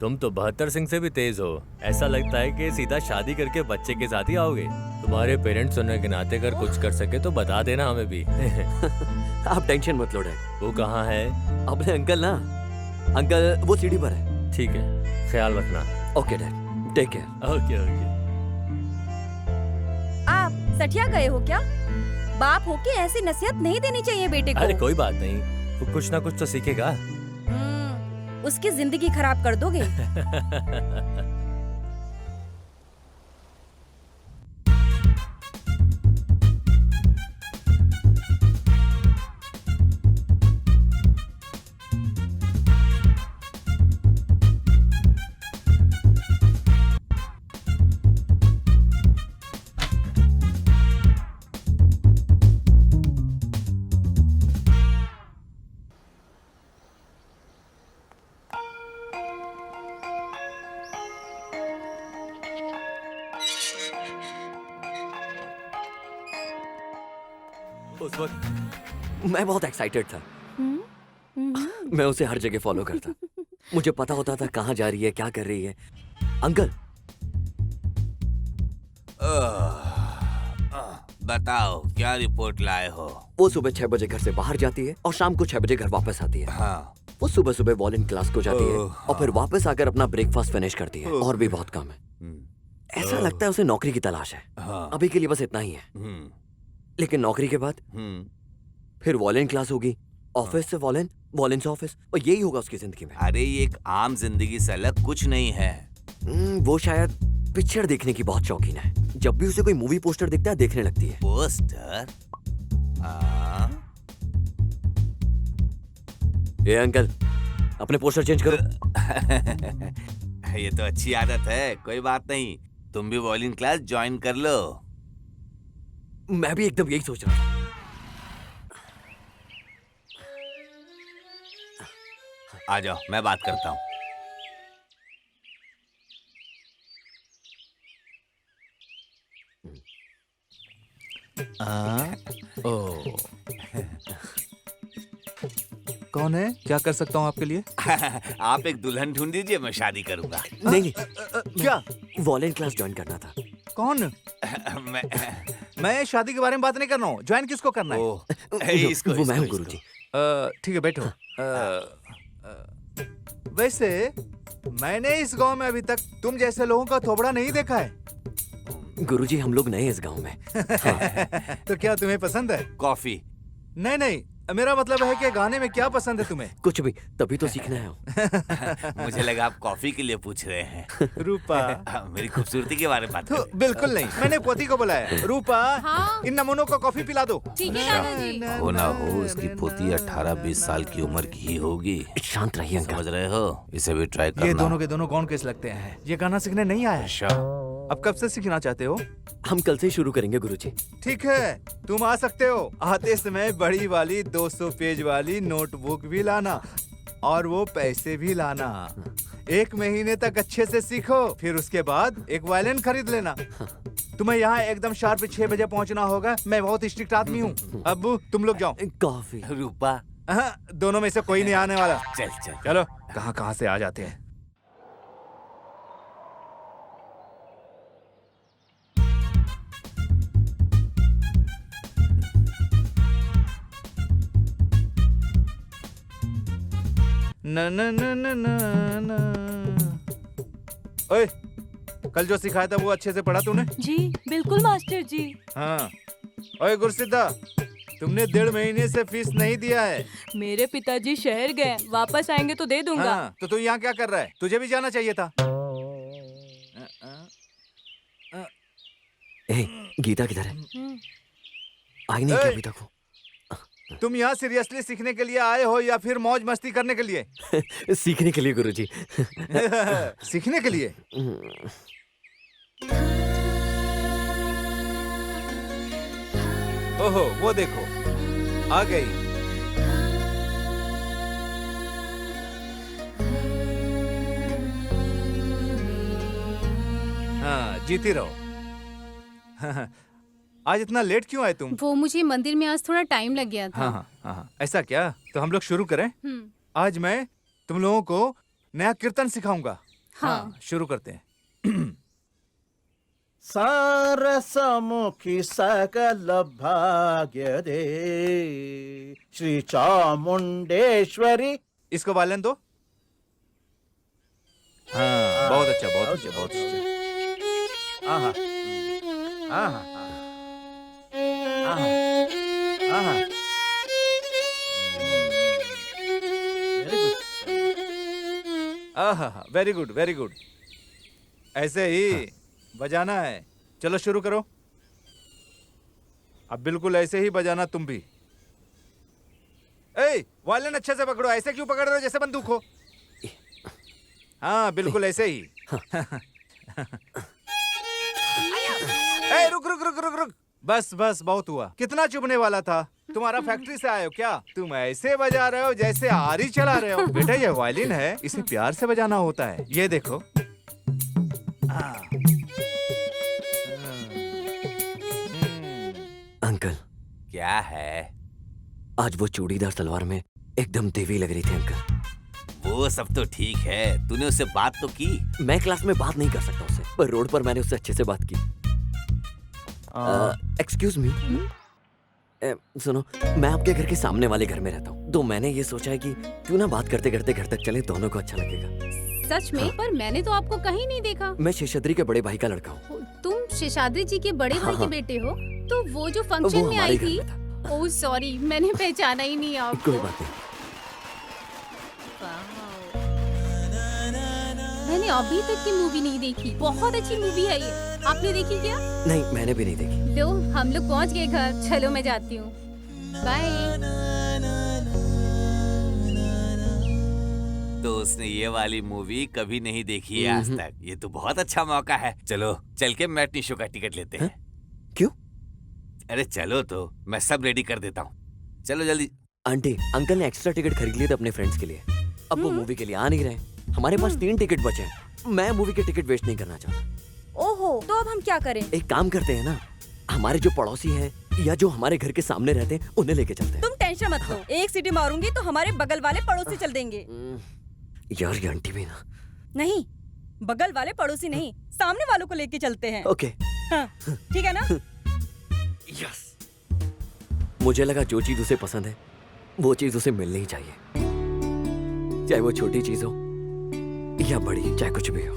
Speaker 7: तुम तो 72 सिंह से भी तेज हो। ऐसा लगता है कि सीधा शादी करके बच्चे के साथ ही आओगे। तुम्हारे पेरेंट्स होने के नाते अगर कुछ कर सके तो बता देना हमें भी।
Speaker 5: आप टेंशन मत लो डैड।
Speaker 7: वो कहाँ है?
Speaker 5: अपने अंकल ना, अंकल वो सीढ़ी पर है।
Speaker 7: ठीक है, ख्याल रखना।
Speaker 5: Okay dad, take care.
Speaker 7: Okay okay.
Speaker 3: आप सठिया गए हो क्या? बाप होके ऐसी नसीहत नहीं देनी चाहिए बेटे को।
Speaker 7: अरे कोई बात नहीं, वो कुछ ना कुछ तो सीखेगा।
Speaker 3: उसकी जिंदगी खराब कर दोगे।
Speaker 5: उस वक्त मैं बहुत एक्साइटेड था। मैं उसे हर जगह फॉलो करता। मुझे पता होता था कहाँ जा रही है, क्या कर रही है। अंकल
Speaker 12: बताओ क्या रिपोर्ट लाए हो?
Speaker 5: वो सुबह 6 बजे घर से बाहर जाती है और शाम को 6 बजे घर वापस आती है।
Speaker 12: हाँ।
Speaker 5: वो सुबह सुबह वॉलिन क्लास को जाती है और फिर वापस आकर अपना ब्रेकफास्ट फिनिश करती है। और भी बहुत काम है। ऐसा लगता है उसे नौकरी की तलाश है।
Speaker 12: हाँ।
Speaker 5: अभी के लिए बस इतना ही है। लेकिन नौकरी के बाद फिर वॉलेन क्लास होगी, ऑफिस से वॉलेन, वॉलेन से ऑफिस, और यही होगा उसकी जिंदगी में।
Speaker 12: अरे ये एक आम जिंदगी से अलग कुछ नहीं है।
Speaker 5: वो शायद पिक्चर देखने की बहुत शौकीन है। जब भी उसे कोई मूवी पोस्टर दिखता है देखने लगती है।
Speaker 12: पोस्टर?
Speaker 5: ए अंकल, अपने पोस्टर चेंज करो।
Speaker 12: ये तो अच्छी आदत है, कोई बात नहीं। तुम भी वॉलिन क्लास ज्वाइन कर लो।
Speaker 5: मैं भी एकदम यही सोच रहा था।
Speaker 12: आ जाओ, मैं बात करता हूँ।
Speaker 4: कौन है? क्या कर सकता हूँ आपके लिए?
Speaker 12: आप एक दुल्हन ढूंढ दीजिए, मैं शादी करूंगा।
Speaker 5: नहीं,
Speaker 4: क्या?
Speaker 5: वॉलेन क्लास ज्वाइन करना था।
Speaker 4: कौन? मैं शादी के बारे में बात नहीं कर रहा हूँ। ज्वाइन किसको करना है?
Speaker 5: वो मैं हूँ गुरुजी।
Speaker 4: ठीक है, बैठो। वैसे मैंने इस गांव में अभी तक तुम जैसे लोगों का थोबड़ा नहीं देखा है।
Speaker 5: गुरुजी, हम लोग नए इस गांव में।
Speaker 4: तो क्या तुम्हें पसंद है?
Speaker 12: कॉफी?
Speaker 4: नहीं नहीं, मेरा मतलब है कि गाने में क्या पसंद है तुम्हें?
Speaker 5: कुछ भी, तभी तो सीखना है।
Speaker 12: मुझे लगा आप कॉफी के लिए पूछ रहे हैं।
Speaker 4: रूपा,
Speaker 12: मेरी खूबसूरती के बारे में बात कर रहे हैं।
Speaker 4: बिल्कुल नहीं, मैंने पोती को बुलाया। रूपा, इन नमूनों को कॉफी पिला दो।
Speaker 3: ठीक है दादाजी।
Speaker 12: हो ना हो, इसकी पोती 18-20 साल की उम्र की ही होगी।
Speaker 5: शांत रहिए अंकल।
Speaker 12: समझ रहे हो? इसे भी ट्राई करना।
Speaker 4: ये दोनों के दोनों कौन केस लगते हैं? ये गाना सीखने नहीं आया। अब कब से सीखना चाहते हो?
Speaker 5: हम कल से ही शुरू करेंगे गुरुजी।
Speaker 4: ठीक है, तुम आ सकते हो। आते समय बड़ी वाली 200 पेज वाली नोटबुक भी लाना, और वो पैसे भी लाना। 1 महीने तक अच्छे से सीखो, फिर उसके बाद एक वायलिन खरीद लेना। तुम्हें यहाँ एकदम शार्प 6 बजे पहुँचना होगा। मैं बहुत स्ट्रिक्ट आदमी हूँ। अब तुम लोग जाओ।
Speaker 5: कॉफी?
Speaker 12: रूपा,
Speaker 4: दोनों में से कोई नहीं आने वाला।
Speaker 12: चल।
Speaker 4: चलो, कहाँ से आ जाते हैं। न न न न न न। ओए, कल जो सिखाया था वो अच्छे से पढ़ा तूने?
Speaker 3: जी बिल्कुल मास्टर जी।
Speaker 4: हाँ। ओए गुरसिद्धा, तुमने 1.5 महीने से फीस नहीं दिया है।
Speaker 3: मेरे पिताजी शहर गए, वापस आएंगे तो दे दूंगा।
Speaker 4: हाँ, तो तू यहाँ क्या कर रहा है? तुझे भी जाना चाहिए था।
Speaker 5: गीता किधर है? आई नहीं क्या अभी तक वो?
Speaker 4: तुम यहाँ सीरियसली सीखने के लिए आए हो या फिर मौज मस्ती करने के लिए?
Speaker 5: सीखने के लिए गुरुजी।
Speaker 4: सीखने के लिए? ओहो, वो देखो, आ गई। हाँ, जीती रहो। आज इतना लेट क्यों आए तुम?
Speaker 13: वो मुझे मंदिर में आज थोड़ा टाइम लग गया था।
Speaker 4: हाँ, ऐसा क्या? तो हम लोग शुरू करें? आज मैं तुम लोगों को नया कीर्तन सिखाऊंगा। हाँ, शुरू करते हैं।
Speaker 14: सारसमुखी सकल भाग्य दे श्री चामुंडेश्वरी।
Speaker 4: इसको वालन दो। हाँ, बहुत अच्छा, बहुत अच्छा, बहुत अच्छा। आहा, आहा, आहा, आहा। आहा, वेरी गुड, वेरी गुड। ऐसे ही बजाना है। चलो शुरू करो। अब बिल्कुल ऐसे ही बजाना तुम भी। ए, वायलिन अच्छे से पकड़ो। ऐसे क्यों पकड़ रहे हो जैसे बंदूक हो? हाँ, बिल्कुल ऐसे ही। ए, रुक रुक रुक रुक रुक। बस बस, बहुत हुआ। कितना चुभने वाला था? तुम्हारा फैक्ट्री से आए हो क्या? तुम ऐसे बजा रहे हो जैसे आरी चला रहे हो। बेटा, ये वायलिन है, इसे प्यार से बजाना होता है। ये देखो।
Speaker 5: अंकल,
Speaker 12: क्या है?
Speaker 5: आज वो चूड़ीदार सलवार में एकदम देवी लग रही थी अंकल।
Speaker 12: वो सब तो ठीक है, तूने उससे बात तो की?
Speaker 5: मैं क्लास में बात नहीं कर सकता उससे, पर रोड पर मैंने उससे अच्छे से बात की। एक्सक्यूज मी, सुनो, मैं आपके घर के सामने वाले घर में रहता हूँ, तो मैंने ये सोचा है कि क्यों ना बात करते करते घर तक चले, दोनों को अच्छा लगेगा।
Speaker 13: सच में? पर मैंने तो आपको कहीं नहीं देखा।
Speaker 5: मैं शेषाद्री के बड़े भाई का लड़का हूँ।
Speaker 13: तुम शेषाद्री जी के बड़े भाई के बेटे हो? तो वो जो फंक्शन में आई थी। ओह सॉरी, मैंने पहचाना ही नहीं आपको।
Speaker 5: कोई बात नहीं।
Speaker 13: मैंने अभी तक की मूवी नहीं देखी। बहुत अच्छी मूवी है ये। आपने देखी क्या?
Speaker 5: नहीं, मैंने भी नहीं देखी।
Speaker 13: लो, हम लोग पहुंच गए घर। चलो मैं जाती हूँ। बाय।
Speaker 12: तो उसने ये वाली मूवी कभी नहीं देखी है आज तक। ये तो बहुत अच्छा मौका है। चलो चल के मैटनी शो का टिकट लेते हैं।
Speaker 5: क्यों?
Speaker 12: अरे चलो तो, मैं सब रेडी कर देता हूँ। चलो जल्दी।
Speaker 5: आंटी, अंकल ने एक्स्ट्रा टिकट खरीद लिए थे अपने फ्रेंड्स के लिए। अब वो मूवी के लिए आ नहीं रहे। हमारे पास 3 टिकट बचे हैं। मैं मूवी के टिकट वेस्ट नहीं करना चाहता।
Speaker 3: ओहो, तो अब हम क्या करें?
Speaker 5: एक काम करते हैं ना, हमारे जो पड़ोसी हैं या जो हमारे घर के सामने रहते हैं उन्हें लेके चलते हैं।
Speaker 3: तुम टेंशन मत लो। एक सीटी मारूंगी तो हमारे बगल वाले पड़ोसी चल देंगे।
Speaker 5: यार ये आंटी भी ना।
Speaker 3: नहीं, बगल वाले पड़ोसी नहीं, सामने वालों को लेके चलते हैं।
Speaker 5: ओके।
Speaker 3: हाँ, ठीक है ना?
Speaker 5: यस। मुझे लगा जो चीज उसे पसंद है वो चीज उसे मिलनी ही चाहिए, चाहे वो छोटी चीज हो या बड़ी, चाहे कुछ भी हो।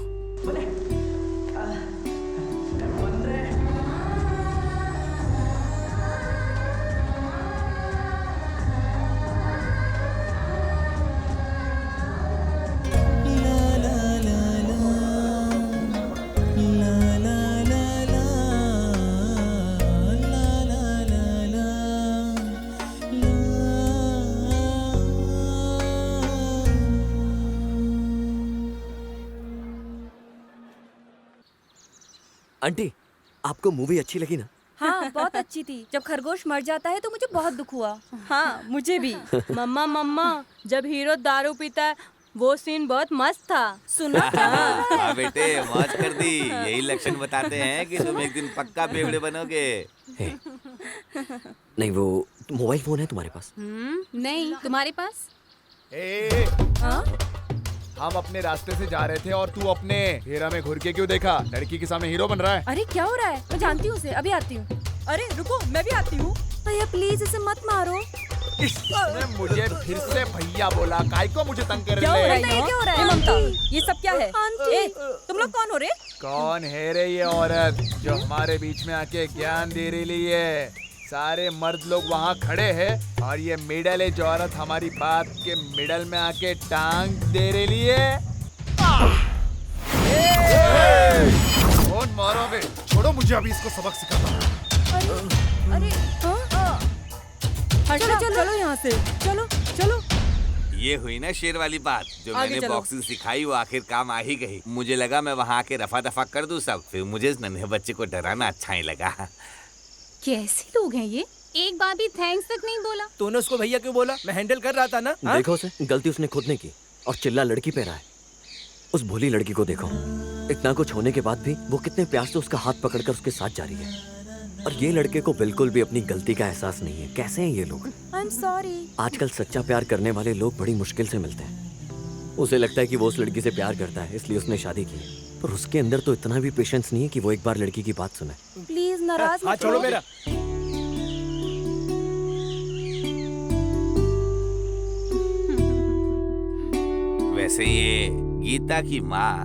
Speaker 5: आंटी, आपको मूवी अच्छी लगी ना?
Speaker 3: हाँ, बहुत अच्छी थी। जब खरगोश मर जाता है तो मुझे बहुत दुख हुआ। हाँ, मुझे भी। मम्मा मम्मा, जब हीरो दारू पीता है वो सीन बहुत मस्त था। सुना?
Speaker 12: हाँ बेटे, मौज कर दी। यही लक्षण बताते हैं कि तुम एक दिन पक्का बेवड़े बनोगे।
Speaker 5: नहीं, वो मोबाइल फोन है तुम्हारे पास?
Speaker 13: नहीं, तुम्हारे पास?
Speaker 2: हम अपने रास्ते से जा रहे थे और तू अपने हेरा में घुर के क्यों देखा? लड़की के सामने हीरो बन रहा है।
Speaker 3: अरे क्या हो रहा है? मैं जानती हूँ उसे, अभी आती हूँ। अरे रुको, मैं भी आती हूँ। भैया प्लीज इसे मत मारो।
Speaker 2: इसने मुझे फिर से भैया बोला। काय को मुझे तंग कर
Speaker 3: क्या हो रहा है? क्या हो रहा है? ममता, ये सब क्या है? ए, तुम लोग कौन हो रे?
Speaker 2: कौन है रे ये औरत जो हमारे बीच में आके ज्ञान दे रही है? सारे मर्द लोग वहाँ खड़े हैं और ये मिडल एज औरत हमारी बात के मिडल में आके टांग दे रही है। कौन मारोगे? छोड़ो मुझे, अभी इसको सबक सिखाता।
Speaker 3: अरे चलो चलो चलो यहाँ से, चलो चलो।
Speaker 12: ये हुई ना शेर वाली बात। जो मैंने बॉक्सिंग सिखाई वो आखिर काम आ ही गई। मुझे लगा मैं वहाँ आके रफा दफा कर दूं सब, फिर मुझे इस नन्हे बच्चे को डराना अच्छा ही लगा।
Speaker 13: कैसे लोग हैं ये? एक बार भी थैंक्स तक नहीं बोला।
Speaker 6: तूने उसको भैया क्यों बोला? मैं हैंडल कर रहा था ना।
Speaker 5: देखो उसे, गलती उसने खुद ने की और चिल्ला लड़की पे रहा है। उस भोली लड़की को देखो, इतना कुछ होने के बाद भी वो कितने प्यार से उसका हाथ पकड़कर उसके साथ जा रही है। और ये लड़के को बिल्कुल भी अपनी गलती का एहसास नहीं है। कैसे हैं ये लोग?
Speaker 3: I'm sorry।
Speaker 5: आजकल सच्चा प्यार करने वाले लोग बड़ी मुश्किल से मिलते हैं। उसे लगता है कि वो उस लड़की से प्यार करता है, इसलिए उसने शादी की, पर उसके अंदर तो इतना भी पेशेंस नहीं है कि वो एक बार लड़की की बात सुने।
Speaker 3: प्लीज नाराज मत
Speaker 6: छोड़ो मेरा।
Speaker 12: वैसे ये गीता की माँ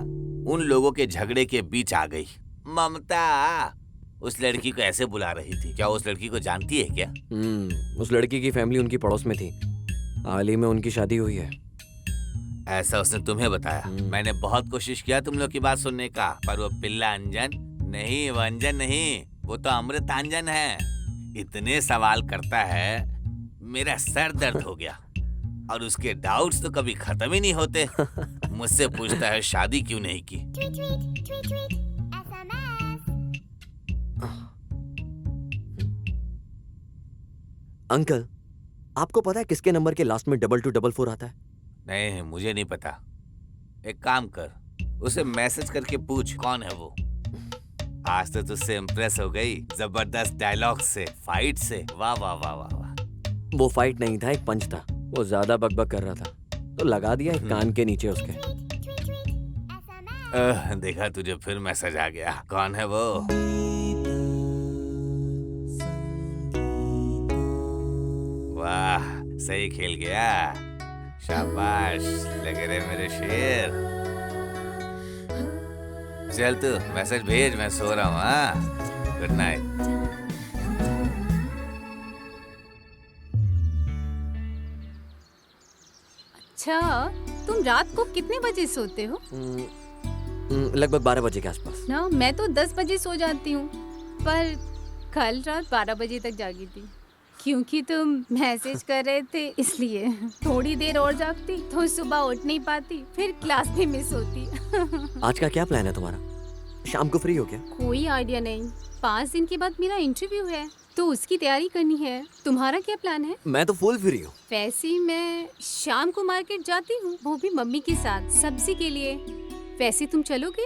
Speaker 12: उन लोगों के झगड़े के बीच आ गई। ममता उस लड़की को ऐसे बुला रही थी। क्या उस लड़की को जानती है क्या?
Speaker 5: उस लड़की की फैमिली उनकी पड़ोस में थी। हाल ही में उनकी शादी हुई है।
Speaker 12: ऐसा उसने तुम्हें बताया? मैंने बहुत कोशिश किया तुम लोग की बात सुनने का, पर वो पिल्ला अंजन नहीं, वो अंजन नहीं, वो तो अमृत अंजन है। इतने सवाल करता है, मेरा सर दर्द हो गया। और उसके डाउट्स तो कभी खत्म ही नहीं होते। मुझसे पूछता है शादी क्यों नहीं की।
Speaker 5: अंकल, आपको पता है किसके नंबर के लास्ट में 2244 आता है?
Speaker 12: नहीं, मुझे नहीं पता। एक काम कर, उसे मैसेज करके पूछ कौन है वो। आज तो तुझसे इम्प्रेस हो गई, जबरदस्त डायलॉग से, फाइट से। वाह वाह वाह वाह वाह।
Speaker 5: वो फाइट नहीं था, एक पंच था। वो ज्यादा बकबक कर रहा था तो लगा दिया एक कान के नीचे उसके।
Speaker 12: देखा, तुझे फिर मैसेज आ गया। कौन है वो? वाह, सही खेल गया। शाबाश, लगे रहे मेरे शेर। चल तू मैसेज भेज, मैं सो रहा हूँ। हाँ, गुड नाइट।
Speaker 13: अच्छा, तुम रात को कितने बजे सोते हो?
Speaker 5: लगभग 12 बजे के आसपास।
Speaker 13: ना, मैं तो 10 बजे सो जाती हूँ, पर कल रात 12 बजे तक जागी थी क्योंकि तुम मैसेज कर रहे थे, इसलिए थोड़ी देर और जागती तो सुबह उठ नहीं पाती, फिर क्लास भी मिस होती।
Speaker 5: आज का क्या प्लान है तुम्हारा? शाम को फ्री हो क्या?
Speaker 13: कोई आइडिया नहीं। 5 दिन के बाद मेरा इंटरव्यू है तो उसकी तैयारी करनी है। तुम्हारा क्या प्लान है?
Speaker 5: मैं तो फुल फ्री हूँ।
Speaker 13: वैसे मैं शाम को मार्केट जाती हूँ, वो भी मम्मी के साथ, सब्जी के लिए। वैसे तुम चलोगे?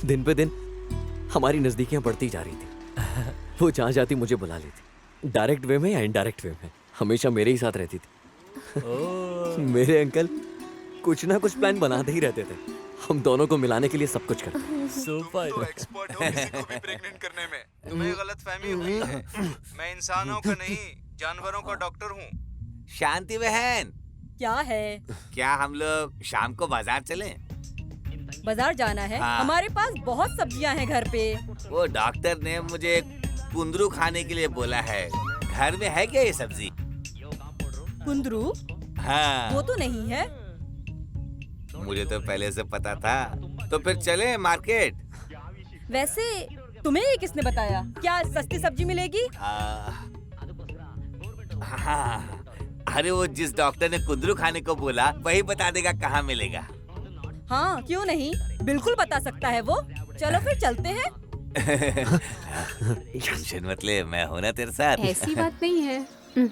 Speaker 5: दिन पे दिन हमारी नजदीकियां बढ़ती जा रही थी। वो जहाँ जाती मुझे बुला लेती, डायरेक्ट वे में या इनडायरेक्ट वे में, हमेशा मेरे ही साथ रहती थी। मेरे अंकल कुछ ना कुछ प्लान बनाते ही रहते थे। हम दोनों को मिलाने के लिए सब कुछ करते।
Speaker 4: तो एक्सपर्ट हो किसी को भी प्रेग्नेंट करने में। तुम्हें गलतफहमी हुई है। मैं इंसानों का नहीं, जानवरों का डॉक्टर हूँ।
Speaker 12: शांति बहन,
Speaker 3: क्या है?
Speaker 12: क्या हम लोग शाम को बाजार चलें?
Speaker 3: बाजार जाना है?
Speaker 12: हाँ।
Speaker 3: हमारे पास बहुत सब्जियां हैं घर पे।
Speaker 12: वो डॉक्टर ने मुझे कुंदरू खाने के लिए बोला है। घर में है क्या ये सब्जी?
Speaker 3: कुंदरू?
Speaker 12: हाँ।
Speaker 3: वो तो नहीं है।
Speaker 12: मुझे तो पहले से पता था। तो फिर चले मार्केट।
Speaker 3: वैसे तुम्हें ये किसने बताया? क्या सस्ती सब्जी मिलेगी?
Speaker 12: हाँ, अरे वो जिस डॉक्टर ने कुंदरू खाने को बोला वही बता देगा कहाँ मिलेगा।
Speaker 3: हाँ, क्यों नहीं, बिल्कुल बता सकता है वो। चलो फिर चलते हैं।
Speaker 12: टेंशन मत ले, मैं हूँ ना तेरे साथ।
Speaker 13: ऐसी बात नहीं है।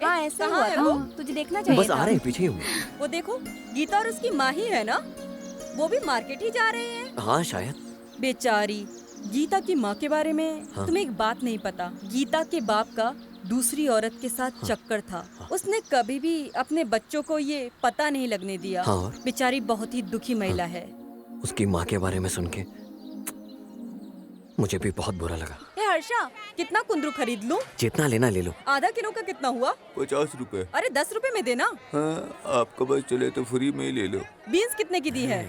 Speaker 3: हाँ, ऐसा हुआ था। तुझे देखना चाहिए
Speaker 5: बस आ रहे हैं, पीछे ही हूँ।
Speaker 3: वो देखो, गीता और उसकी माँ ही है ना, वो भी मार्केट ही जा रहे हैं।
Speaker 5: हाँ शायद।
Speaker 3: बेचारी गीता की माँ के बारे में
Speaker 5: हाँ।
Speaker 3: तुम्हें एक बात नहीं पता। गीता के बाप का दूसरी औरत के साथ चक्कर था। उसने कभी भी अपने बच्चों को ये पता नहीं लगने दिया।
Speaker 5: हाँ।
Speaker 3: बेचारी बहुत ही दुखी महिला है।
Speaker 5: उसकी माँ के बारे में सुन के मुझे भी बहुत बुरा लगा।
Speaker 3: हर्षा, कितना कुंदरू खरीद लूं?
Speaker 5: जितना लेना ले लो।
Speaker 3: आधा किलो का कितना हुआ?
Speaker 4: 50 रुपए।
Speaker 3: अरे 10 रुपए में देना।
Speaker 4: हाँ, आपको बस चले तो फ्री में ही ले लो।
Speaker 3: बीन्स कितने की दी है?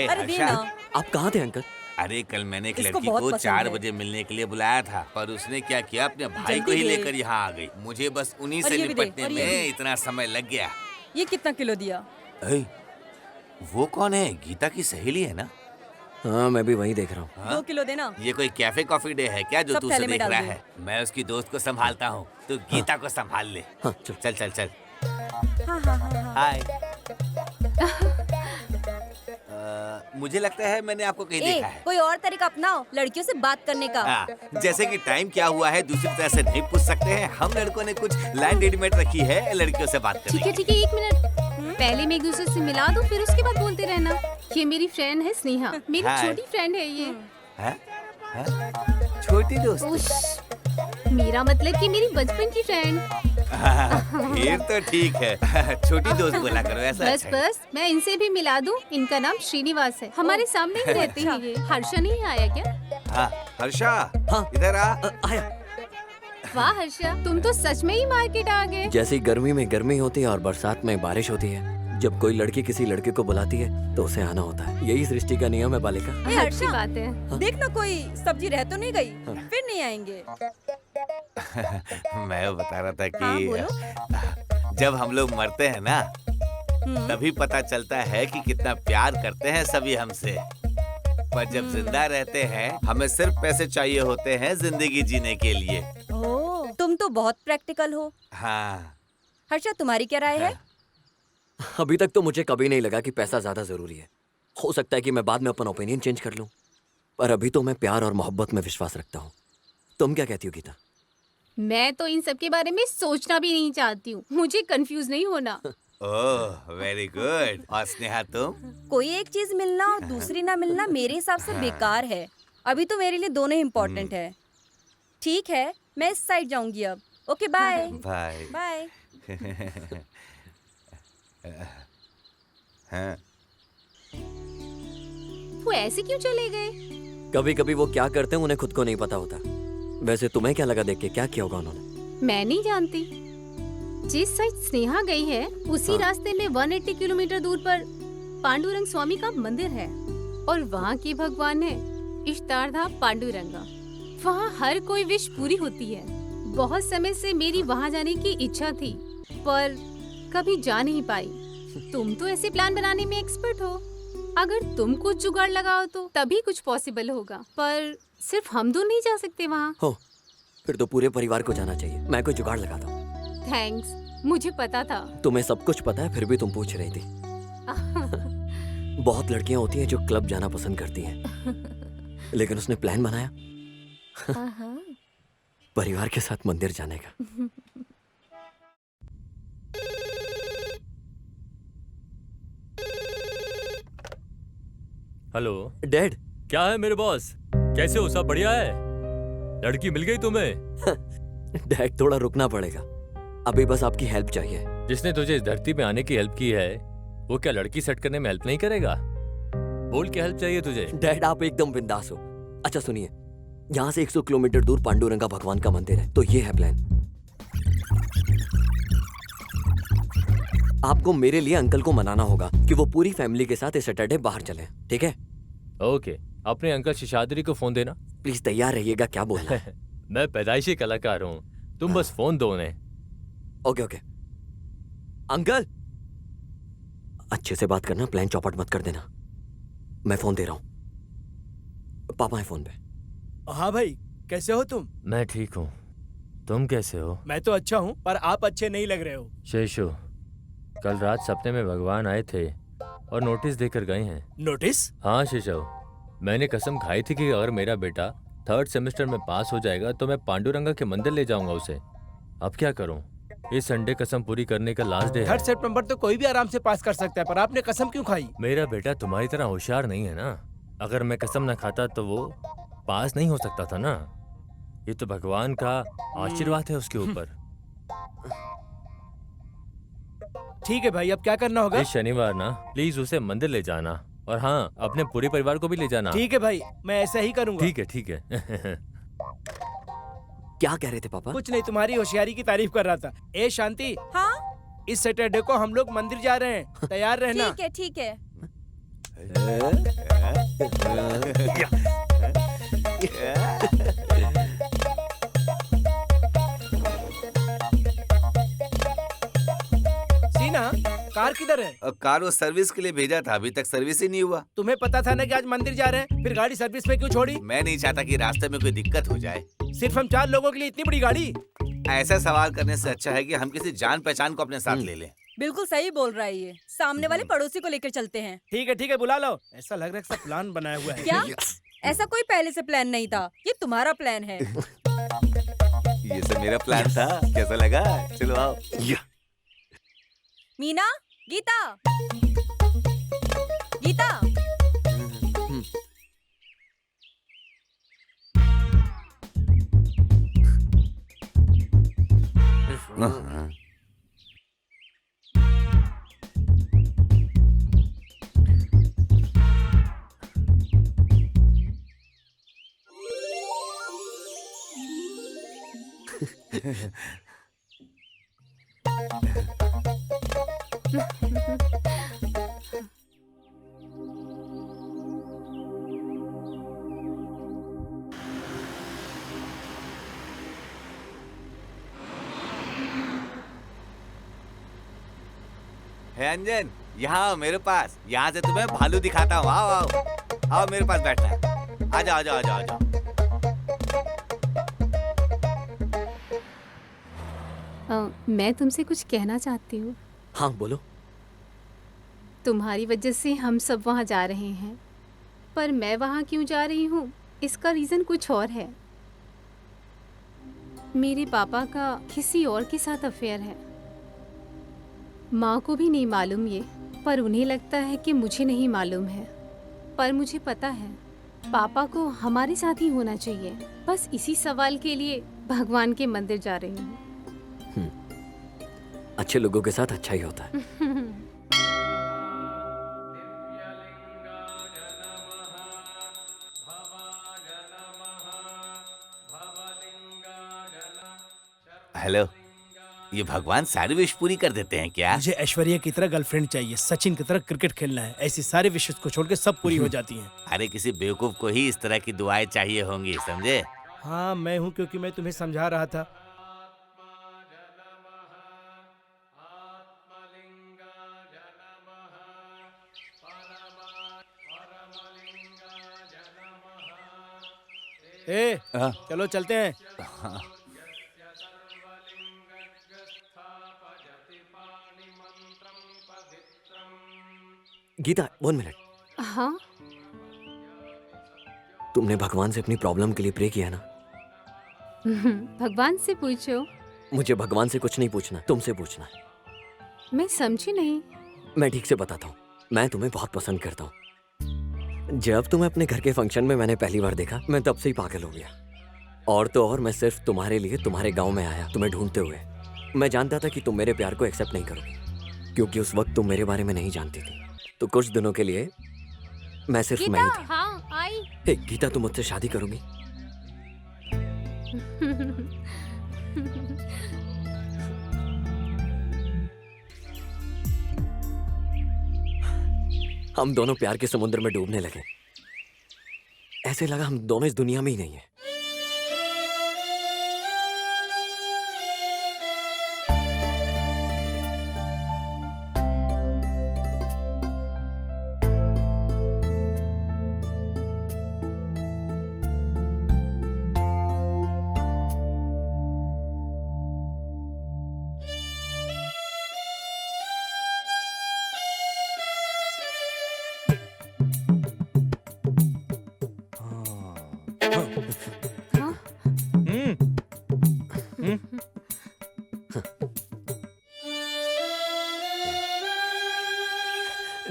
Speaker 3: अरे देना।
Speaker 5: आप कहाँ थे अंकल?
Speaker 12: अरे कल मैंने एक
Speaker 3: इसको
Speaker 12: लड़की
Speaker 3: बहुत
Speaker 12: को
Speaker 3: पसंद
Speaker 12: 4
Speaker 3: है।
Speaker 12: बजे मिलने के लिए बुलाया था, पर उसने क्या किया, अपने भाई को
Speaker 3: जल्दी
Speaker 12: ही
Speaker 3: दे।
Speaker 12: लेकर यहाँ आ गई। मुझे बस उन्हीं
Speaker 3: और
Speaker 12: से
Speaker 3: ये भी दे,
Speaker 12: निपटने
Speaker 3: और ये
Speaker 12: में
Speaker 3: भी।
Speaker 12: इतना समय लग गया।
Speaker 3: ये कितना किलो दिया?
Speaker 12: वो कौन है? गीता की सहेली है ना?
Speaker 5: हाँ, मैं भी वही देख रहा हूँ।
Speaker 12: हाँ?
Speaker 3: 2 किलो देना।
Speaker 12: ये कोई कैफे कॉफी डे है क्या जो
Speaker 3: सब
Speaker 12: तू
Speaker 3: थैले
Speaker 12: उसे
Speaker 3: में
Speaker 12: देख
Speaker 3: डाल
Speaker 12: रहा
Speaker 3: दे।
Speaker 12: है? मैं उसकी दोस्त को संभालता हूँ, तू गीता को संभाल ले।
Speaker 5: हाँ,
Speaker 12: चल चल चल।
Speaker 3: हाँ।
Speaker 12: हाय। मुझे लगता है मैंने आपको कहीं देखा है।
Speaker 3: कोई और तरीका अपनाओ लड़कियों से बात करने का।
Speaker 12: जैसे कि टाइम क्या हुआ है दूसरी तरह से नहीं पूछ सकते हैं। हम लड़कों ने कुछ लाइन रेडीमेड रखी है लड़कियों से बात करने की।
Speaker 13: ठीक है, 1 मिनट। पहले मैं एक दूसरे से मिला दूं, फिर उसके बाद बोलते रहना। ये मेरी फ्रेंड है स्नेहा, मेरी
Speaker 12: हाय।
Speaker 13: छोटी फ्रेंड है ये।
Speaker 12: हैं? हैं? छोटी दोस्त।
Speaker 13: उश, मेरा मतलब कि मेरी बचपन की फ्रेंड।
Speaker 12: फिर तो ठीक है। छोटी दोस्त बोला करो ऐसा।
Speaker 13: बस
Speaker 12: अच्छा है।
Speaker 13: बस, मैं इनसे भी मिला दूं। इनका नाम श्रीनिवास है, हमारे सामने ही रहते हैं ये। हर्षा नहीं आया क्या?
Speaker 12: हाँ, हर्षा, इधर आ।
Speaker 5: आया।
Speaker 13: वाह हर्षा, तुम तो सच में ही मार्केट आ गए।
Speaker 5: जैसे गर्मी में गर्मी होती है और बरसात में बारिश होती है, जब कोई लड़की किसी लड़के को बुलाती है तो उसे आना होता है। यही सृष्टि का नियम है बालिका।
Speaker 13: अच्छी बात है।
Speaker 3: देखना कोई सब्जी रह तो नहीं गई, फिर नहीं आएंगे।
Speaker 12: मैं वो बता रहा था
Speaker 3: हाँ,
Speaker 12: कि जब हम लोग मरते हैं ना, तभी पता चलता है कि कितना प्यार करते हैं सभी हमसे। पर जब जिंदा रहते हैं हमें सिर्फ पैसे चाहिए होते हैं जिंदगी जीने के लिए।
Speaker 3: ओह, तुम तो बहुत प्रैक्टिकल हो।
Speaker 12: हाँ।
Speaker 3: हर्षा, तुम्हारी क्या राय है?
Speaker 5: अभी तक तो मुझे कभी नहीं लगा कि पैसा ज्यादा जरूरी है। हो सकता है कि मैं बाद में अपना ओपिनियन चेंज कर लूं, पर अभी तो मैं प्यार और मोहब्बत में विश्वास रखता हूँ। तुम क्या कहती हो गीता?
Speaker 13: मैं तो इन सब के बारे में सोचना भी नहीं चाहती हूँ, मुझे कंफ्यूज नहीं होना।
Speaker 12: ओह, वेरी गुड। और स्नेहा तुम?
Speaker 3: कोई एक चीज मिलना और दूसरी ना मिलना मेरे हिसाब से बेकार है। अभी तो मेरे लिए दोनों इम्पोर्टेंट है। ठीक है, मैं इस साइड जाऊंगी अब। Okay, bye
Speaker 12: bye
Speaker 3: bye.
Speaker 12: हाँ।
Speaker 13: वो ऐसे क्यों चले गए?
Speaker 5: कभी कभी वो क्या करते हैं उन्हें खुद को नहीं पता होता। वैसे तुम्हें क्या लगा देख के, क्या किया होगा उन्होंने?
Speaker 13: मैं नहीं जानती। जिस साइड स्नेहा गई है उसी रास्ते में 180 किलोमीटर दूर पर पांडुरंग स्वामी का मंदिर है। और वहाँ की भगवान है इष्टार्धा पांडुरंगा। वहाँ हर कोई विश पूरी होती है। बहुत समय से मेरी वहाँ जाने की इच्छा थी पर कभी जा नहीं पाई। तुम तो ऐसे प्लान बनाने में एक्सपर्ट हो। अगर तुम कुछ जुगाड़ लगाओ तो तभी कुछ पॉसिबल होगा, पर सिर्फ हम दो नहीं जा सकते वहाँ।
Speaker 5: हो फिर तो पूरे परिवार को जाना चाहिए। मैं कोई जुगाड़ लगाता हूँ।
Speaker 13: थैंक्स, मुझे पता था।
Speaker 5: तुम्हें सब कुछ पता है फिर भी तुम पूछ रही थी। बहुत लड़कियां होती हैं जो क्लब जाना पसंद करती हैं, लेकिन उसने प्लान बनाया परिवार के साथ मंदिर जाने का।
Speaker 7: Hello
Speaker 5: dad.
Speaker 7: क्या है मेरे बॉस, कैसे हो? सब बढ़िया है? लड़की मिल गई तुम्हें?
Speaker 5: डैड थोड़ा रुकना पड़ेगा, अभी बस आपकी हेल्प चाहिए।
Speaker 7: जिसने तुझे इस धरती पे आने की हेल्प की है वो क्या लड़की सेट करने में हेल्प नहीं करेगा? बोल क्या हेल्प चाहिए तुझे?
Speaker 5: डैड आप एकदम बिंदास हो। अच्छा सुनिए, यहाँ से 100 किलोमीटर दूर पांडुरंगा भगवान का मंदिर है, तो ये है प्लान। आपको मेरे लिए अंकल को मनाना होगा कि वो पूरी फैमिली के साथ इस सैटरडे बाहर चलें, ठीक है?
Speaker 7: ओके, अपने अंकल शिशाद्री को फोन देना।
Speaker 5: प्लीज तैयार रहिएगा, क्या बोलना है?
Speaker 7: मैं पैदाइशी कलाकार हूँ, तुम बस फोन दो उन्हें।
Speaker 5: Okay okay. अंकल अच्छे से बात करना, प्लान चौपट मत कर देना। मैं फोन दे रहा हूँ, पापा है फोन पे।
Speaker 8: हाँ भाई, कैसे हो तुम?
Speaker 7: मैं ठीक हूँ, तुम कैसे हो?
Speaker 8: मैं तो अच्छा हूँ, पर आप अच्छे नहीं लग रहे हो।
Speaker 7: शेषु, कल रात सपने में भगवान आए थे और नोटिस देकर गए हैं।
Speaker 8: नोटिस?
Speaker 7: हाँ शेषव, मैंने कसम खाई थी कि अगर मेरा बेटा 3rd सेमेस्टर में पास हो जाएगा तो मैं पांडुरंगा के मंदिर ले जाऊंगा उसे। अब क्या करूं? इस संडे कसम पूरी करने का लास्ट डे है।
Speaker 8: 3 सितंबर तो कोई भी आराम से पास कर सकता है, पर आपने कसम क्यों खाई?
Speaker 7: मेरा बेटा तुम्हारी तरह होशियार नहीं है ना। अगर मैं कसम न खाता तो वो पास नहीं हो सकता था ना। ये तो भगवान का आशीर्वाद है उसके ऊपर।
Speaker 8: ठीक है भाई, अब क्या करना होगा?
Speaker 7: इस शनिवार ना प्लीज उसे मंदिर ले जाना, और हाँ अपने पूरे परिवार को भी ले जाना।
Speaker 8: ठीक है भाई, मैं ऐसा ही करूंगा।
Speaker 7: ठीक है ठीक है।
Speaker 5: क्या कह रहे थे पापा?
Speaker 8: कुछ नहीं, तुम्हारी होशियारी की तारीफ कर रहा था। ए शांति।
Speaker 3: हाँ?
Speaker 8: इस सैटरडे को हम लोग मंदिर जा रहे हैं, तैयार रहना।
Speaker 3: ठीक है ठीक है।
Speaker 8: सीना, कार किधर है?
Speaker 12: कार वो सर्विस के लिए भेजा था, अभी तक सर्विस ही नहीं हुआ।
Speaker 8: तुम्हें पता था ना कि आज मंदिर जा रहे हैं, फिर गाड़ी सर्विस में क्यों छोड़ी?
Speaker 12: मैं नहीं चाहता कि रास्ते में कोई दिक्कत हो जाए।
Speaker 8: सिर्फ हम 4 लोगों के लिए इतनी बड़ी गाड़ी?
Speaker 12: ऐसा सवाल करने से अच्छा है कि हम किसी जान पहचान को अपने साथ ले लें।
Speaker 3: बिल्कुल सही बोल रहा है ये। सामने वाले पड़ोसी को लेकर चलते हैं।
Speaker 8: ठीक है, बुला लो। ऐसा लग रहा है सब प्लान बनाया हुआ है।
Speaker 3: क्या? ऐसा कोई पहले से प्लान नहीं था, ये तुम्हारा प्लान है।
Speaker 12: ये सब मेरा प्लान था, कैसा लगा? चलो आओ।
Speaker 3: मीना, गीता, गीता।
Speaker 12: है अंजन, यहाँ आओ मेरे पास। यहाँ से तुम्हें भालू दिखाता हूँ। आओ आओ आओ मेरे पास बैठना। आ जाओ आ जाओ आ जाओ आ जाओ।
Speaker 13: मैं तुमसे कुछ कहना चाहती हूँ।
Speaker 5: हाँ बोलो।
Speaker 13: तुम्हारी वजह से हम सब वहाँ जा रहे हैं, पर मैं वहाँ क्यों जा रही हूँ इसका रीज़न कुछ और है। मेरे पापा का किसी और के साथ अफेयर है। माँ को भी नहीं मालूम ये, पर उन्हें लगता है कि मुझे नहीं मालूम है। पर मुझे पता है पापा को हमारे साथ ही होना चाहिए। बस इसी सवाल के लिए भगवान के मंदिर जा रही हूँ।
Speaker 5: अच्छे लोगों के साथ अच्छा ही होता है।
Speaker 12: हेलो, ये भगवान सारी विश पूरी कर देते हैं क्या?
Speaker 8: मुझे ऐश्वर्या की तरह गर्लफ्रेंड चाहिए, सचिन की तरह क्रिकेट खेलना है, ऐसी सारी विशेष को छोड़ के सब पूरी हो जाती हैं।
Speaker 12: अरे किसी बेवकूफ को ही इस तरह की दुआएं चाहिए होंगी, समझे?
Speaker 8: हाँ मैं हूँ, क्योंकि मैं तुम्हें समझा रहा था। चलो चलते हैं।
Speaker 5: गीता 1 मिनट।
Speaker 13: हाँ
Speaker 5: तुमने भगवान से अपनी प्रॉब्लम के लिए प्रे किया ना?
Speaker 13: भगवान से पूछो।
Speaker 5: मुझे भगवान से कुछ नहीं पूछना, तुमसे पूछना है।
Speaker 13: मैं समझी नहीं।
Speaker 5: मैं ठीक से बताता हूँ, मैं तुम्हें बहुत पसंद करता हूँ। जब तुम्हें अपने घर के फंक्शन में मैंने पहली बार देखा, मैं तब से ही पागल हो गया। और तो और मैं सिर्फ तुम्हारे लिए तुम्हारे गांव में आया, तुम्हें ढूंढते हुए। मैं जानता था कि तुम मेरे प्यार को एक्सेप्ट नहीं करोगी, क्योंकि उस वक्त तुम मेरे बारे में नहीं जानती थी। तो कुछ दिनों के लिए मैं सिर्फ मैं ही था।
Speaker 13: हाँ आई।
Speaker 5: हे गीता, तुम मुझसे शादी करोगी? हम दोनों प्यार के समुद्र में डूबने लगे। ऐसे लगा हम दोनों इस दुनिया में ही नहीं है।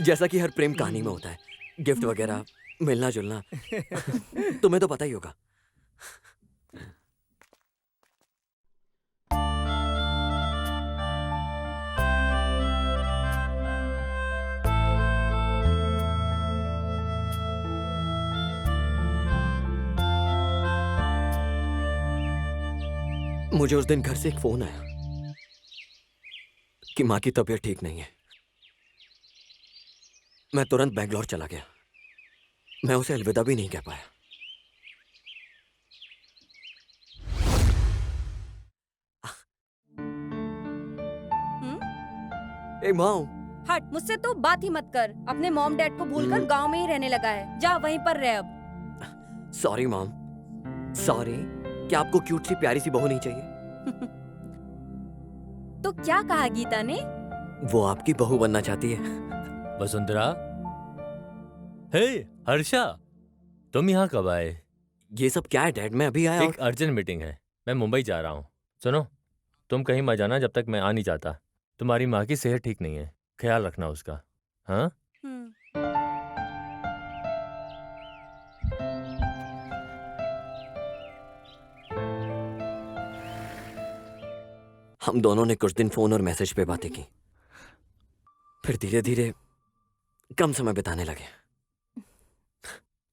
Speaker 5: जैसा कि हर प्रेम कहानी में होता है, गिफ्ट वगैरह, मिलना जुलना। तुम्हें तो पता ही होगा। मुझे उस दिन घर से एक फोन आया कि माँ की तबीयत ठीक नहीं है। मैं तुरंत बेंगलोर चला गया। मैं उसे अलविदा भी नहीं कह पाया। ए माँ,
Speaker 3: हट, मुझसे तो बात ही मत कर। अपने मॉम डैड को भूलकर गांव में ही रहने लगा है। जा वहीं पर रह अब।
Speaker 5: Sorry mom, sorry. क्या आपको क्यूट सी प्यारी सी बहू नहीं चाहिए?
Speaker 3: तो क्या कहा गीता ने?
Speaker 5: वो आपकी बहू बनना चाहती है।
Speaker 7: वसुंधरा, हे हर्षा, तुम यहाँ कब आए?
Speaker 5: ये सब क्या है डैड? मैं अभी आया।
Speaker 7: एक अर्जेंट मीटिंग है, मैं मुंबई जा रहा हूँ। सुनो, तुम कहीं मत जाना जब तक मैं आ नहीं जाता। तुम्हारी माँ की सेहत ठीक नहीं है, ख्याल रखना उसका। हाँ?
Speaker 5: हम दोनों ने कुछ दिन फोन और मैसेज पे बातें की, फिर धीरे धीरे कम समय बिताने लगे।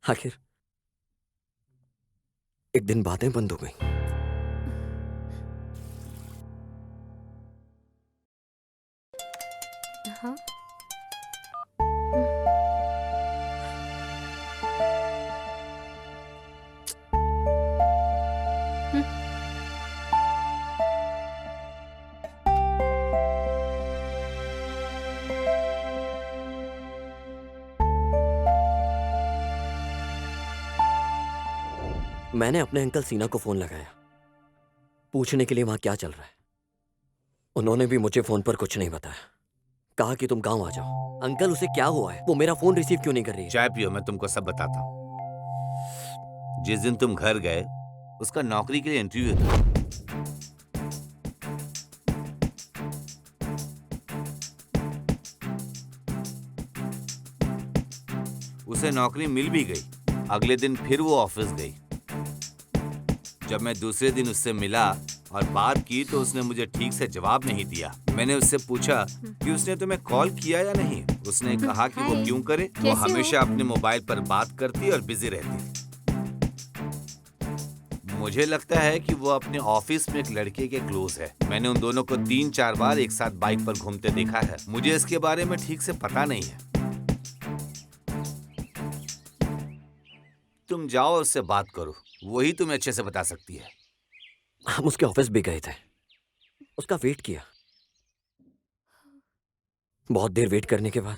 Speaker 5: आखिर एक दिन बातें बंद हो गई।
Speaker 13: हाँ?
Speaker 5: मैंने अपने अंकल सीना को फोन लगाया, पूछने के लिए वहां क्या चल रहा है। उन्होंने भी मुझे फोन पर कुछ नहीं बताया। कहा कि तुम गांव आ जाओ। अंकल, उसे क्या हुआ है? वो मेरा फोन रिसीव क्यों नहीं कर रही है?
Speaker 12: चाय पियो, मैं तुमको सब बताता हूँ। जिस दिन तुम घर गए, उसका नौकरी के लिए इंटरव्यू था। उसे नौकरी मिल भी गई। अगले दिन फिर वो ऑफिस गई। जब मैं दूसरे दिन उससे मिला और बात की तो उसने मुझे ठीक से जवाब नहीं दिया। मैंने उससे पूछा कि उसने तुम्हें कॉल किया या नहीं। उसने कहा कि वो क्यों करे, वो हमेशा अपने मोबाइल पर बात करती और बिजी रहती। मुझे लगता है कि वो अपने ऑफिस में एक लड़के के क्लोज है। मैंने उन दोनों को 3-4 बार एक साथ बाइक पर घूमते देखा है। मुझे इसके बारे में ठीक से पता नहीं है। तुम जाओ और उससे बात करो, वही तुम्हें अच्छे से बता सकती है।
Speaker 5: हम उसके ऑफिस भी गए थे, उसका वेट किया। बहुत देर वेट करने के बाद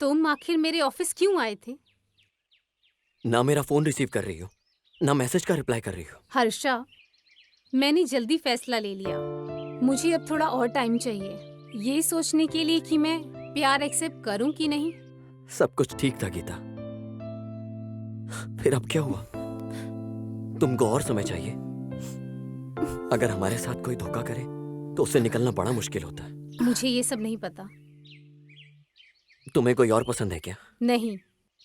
Speaker 13: तुम आखिर मेरे ऑफिस क्यों आए थे?
Speaker 5: ना मेरा फोन रिसीव कर रही हो, ना मैसेज का रिप्लाई कर रही हो।
Speaker 13: हर्षा, मैंने जल्दी फैसला ले लिया। मुझे अब थोड़ा और टाइम चाहिए, ये सोचने के लिए कि मैं प्यार एक्सेप्ट करूं कि नहीं।
Speaker 5: सब कुछ ठीक था गीता, फिर अब क्या हुआ? तुमको और समय चाहिए। अगर हमारे साथ कोई धोखा करे तो उससे निकलना बड़ा मुश्किल होता है।
Speaker 13: मुझे ये सब नहीं पता।
Speaker 5: तुम्हें कोई और पसंद है क्या?
Speaker 13: नहीं,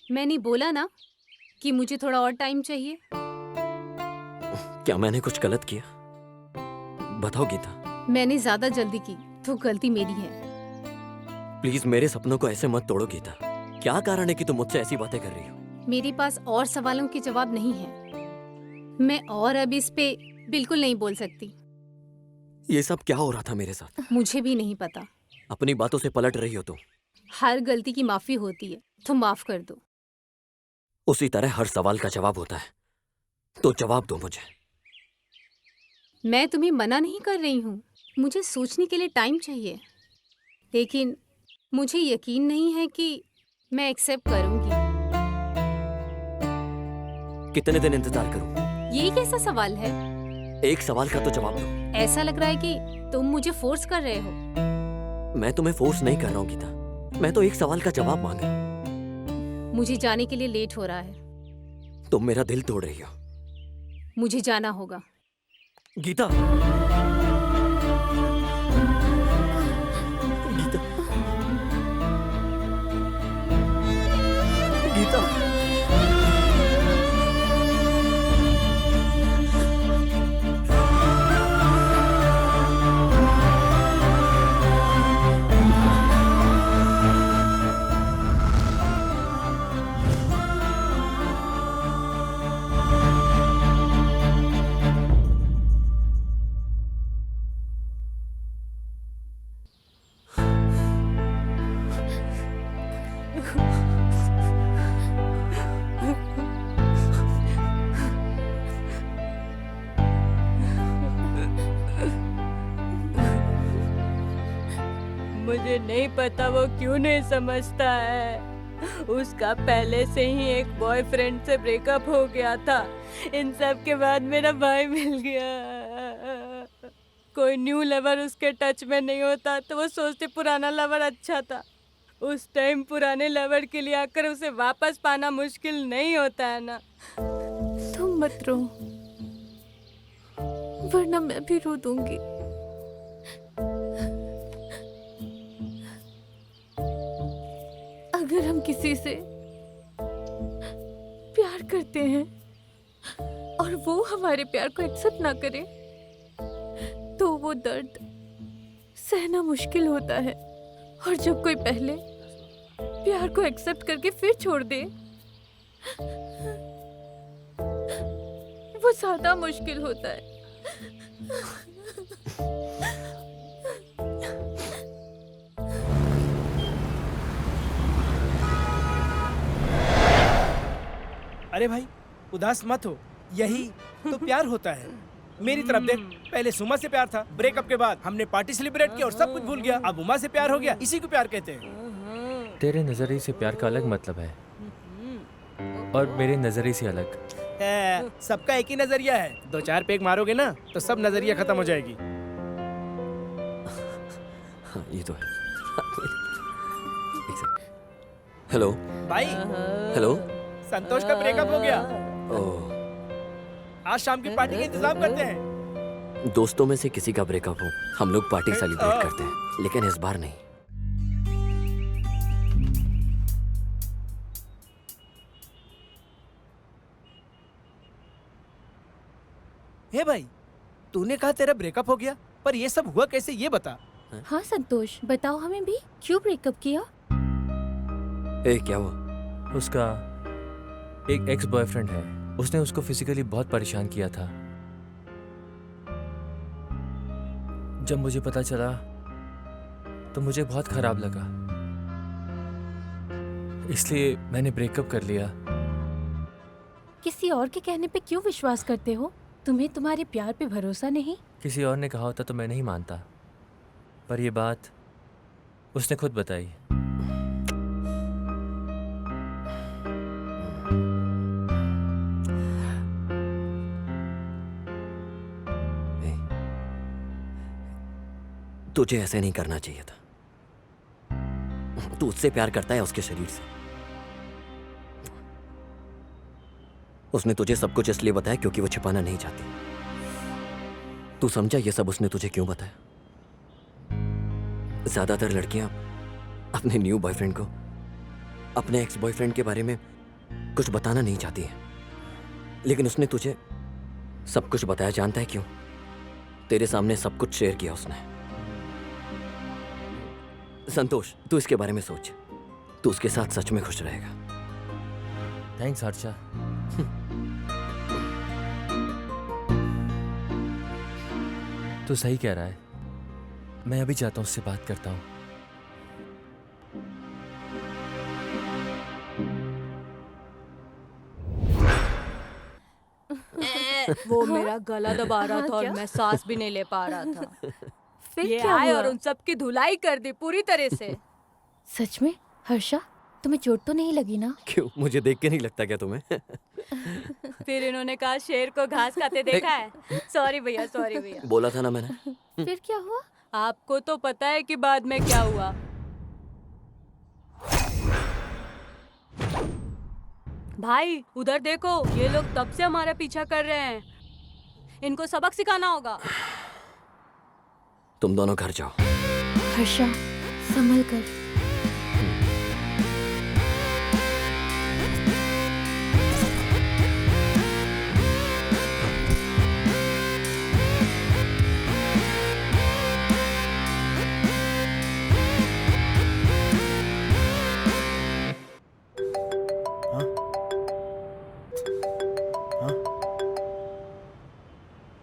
Speaker 13: मैंने बोला ना कि मुझे थोड़ा और टाइम चाहिए।
Speaker 5: क्या मैंने कुछ गलत किया? बताओ गीता।
Speaker 13: मैंने ज्यादा जल्दी की तो गलती मेरी है।
Speaker 5: प्लीज मेरे सपनों को ऐसे मत तोड़ो गीता। क्या कारण है कि तुम मुझसे ऐसी बातें कर रही हो?
Speaker 13: मेरे पास और सवालों के जवाब नहीं है। मैं और अब इस पे बिल्कुल नहीं बोल सकती।
Speaker 5: ये सब क्या हो रहा था मेरे साथ?
Speaker 13: मुझे भी नहीं पता।
Speaker 5: अपनी बातों से पलट रही हो तुम।
Speaker 13: हर गलती की माफी होती है, तो माफ कर दो।
Speaker 5: उसी तरह हर सवाल का जवाब होता है, तो जवाब दो मुझे।
Speaker 13: मैं तुम्हें मना नहीं कर रही हूँ, मुझे सोचने के लिए टाइम चाहिए, लेकिन मुझे यकीन नहीं है कि मैं एक्सेप्ट करूंगी।
Speaker 5: कितने दिन इंतजार करूं?
Speaker 13: ये कैसा सवाल है?
Speaker 5: एक सवाल का तो जवाब दो।
Speaker 13: ऐसा लग रहा है कि तुम मुझे फोर्स कर रहे हो।
Speaker 5: मैं तुम्हें फोर्स नहीं कर रहा हूँ गीता, मैं तो एक सवाल का जवाब मांग रहा हूँ।
Speaker 13: मुझे जाने के लिए लेट हो रहा है।
Speaker 5: तुम मेरा दिल तोड़ रही हो।
Speaker 13: मुझे जाना होगा।
Speaker 5: गीता, गीता, गीता।
Speaker 3: मुझे नहीं पता वो क्यों नहीं समझता है। उसका पहले से ही एक बॉयफ्रेंड से ब्रेकअप हो गया था। इन सब के बाद मेरा भाई मिल गया। कोई न्यू लवर उसके टच में नहीं होता तो वो सोचते पुराना लवर अच्छा था। उस टाइम पुराने लवर के लिए आकर उसे वापस पाना मुश्किल नहीं होता है ना।
Speaker 9: तुम मत रो, वरना मैं भी रो दूंगी। अगर हम किसी से प्यार करते हैं और वो हमारे प्यार को एक्सेप्ट ना करे तो वो दर्द सहना मुश्किल होता है। और जब कोई पहले प्यार को एक्सेप्ट करके फिर छोड़ दे वो ज्यादा मुश्किल होता है।
Speaker 6: अरे भाई उदास मत हो, यही तो प्यार होता है। मेरी तरफ देख, पहले सुमा से प्यार था, ब्रेकअप के बाद हमने पार्टी सेलिब्रेट की और सब कुछ भूल गया। अब उमा से प्यार हो गया, इसी को प्यार कहते हैं।
Speaker 7: तेरे नजरिए से प्यार का अलग मतलब है और मेरे नजरिए से अलग।
Speaker 6: सबका एक ही नजरिया है। 2-4 पेग मारोगे ना तो सब नजरिया खत्म हो जाएगी।
Speaker 5: हाँ, ये तो है। हेलो
Speaker 6: भाई,
Speaker 5: हेलो।
Speaker 6: संतोष का ब्रेकअप हो गया।
Speaker 5: ओह,
Speaker 6: आज शाम की पार्टी का इंतजाम करते हैं।
Speaker 5: दोस्तों में से किसी का ब्रेकअप हो, हम लोग पार्टी सेलिब्रेट करते हैं, लेकिन इस बार नहीं।
Speaker 6: हे भाई, तूने कहा तेरा ब्रेकअप हो गया, पर ये सब हुआ कैसे, ये बता।
Speaker 9: हाँ संतोष, बताओ हमें भी, क्यों ब्रेकअप किया?
Speaker 5: क्या हुआ?
Speaker 7: उसका एक एक्स बॉयफ्रेंड है, उसने उसको फिजिकली बहुत परेशान किया था। जब मुझे पता चला तो मुझे बहुत खराब लगा, इसलिए मैंने ब्रेकअप कर लिया।
Speaker 9: किसी और के कहने पे क्यों विश्वास करते हो? तुम्हें तुम्हारे प्यार पे भरोसा नहीं?
Speaker 7: किसी और ने कहा होता तो मैं नहीं मानता, पर ये बात उसने खुद बताई।
Speaker 5: तुझे ऐसे नहीं करना चाहिए था। तू उससे प्यार करता है, उसके शरीर से। उसने तुझे सब कुछ इसलिए बताया क्योंकि वो छिपाना नहीं चाहती। तू समझा ये सब उसने तुझे क्यों बताया? ज्यादातर लड़कियां अपने न्यू बॉयफ्रेंड को अपने एक्स बॉयफ्रेंड के बारे में कुछ बताना नहीं चाहती है, लेकिन उसने तुझे सब कुछ बताया। जानता है क्यों? तेरे सामने सब कुछ शेयर किया उसने। संतोष, तू इसके बारे में सोच। तू उसके साथ सच में खुश रहेगा।
Speaker 7: थैंक्स हर्षा। तू सही कह रहा है, मैं अभी जाता हूँ, उससे बात करता हूँ।
Speaker 3: वो मेरा गला दबा रहा था और
Speaker 9: क्या?
Speaker 3: मैं सांस भी नहीं ले पा रहा था।
Speaker 9: फिर
Speaker 3: ये
Speaker 9: क्या
Speaker 3: आए
Speaker 9: हुआ?
Speaker 3: और उन सब की धुलाई कर दी पूरी तरह से।
Speaker 9: सच में? हर्षा, तुम्हें चोट तो नहीं लगी ना?
Speaker 5: क्यों? मुझे देख के नहीं लगता क्या तुम्हें?
Speaker 3: फिर इन्होंने कहा शेर को घास खाते देखा है। सॉरी भैया, सॉरी भैया।
Speaker 5: बोला था ना मैंने।
Speaker 9: फिर क्या हुआ?
Speaker 3: आपको तो पता है कि बाद में क्या हुआ। भाई उधर देखो, ये लोग तब से हमारा पीछा कर रहे हैं। इनको सबक सिखाना होगा।
Speaker 5: तुम दोनों घर जाओ।
Speaker 9: हर्षा, संभल कर।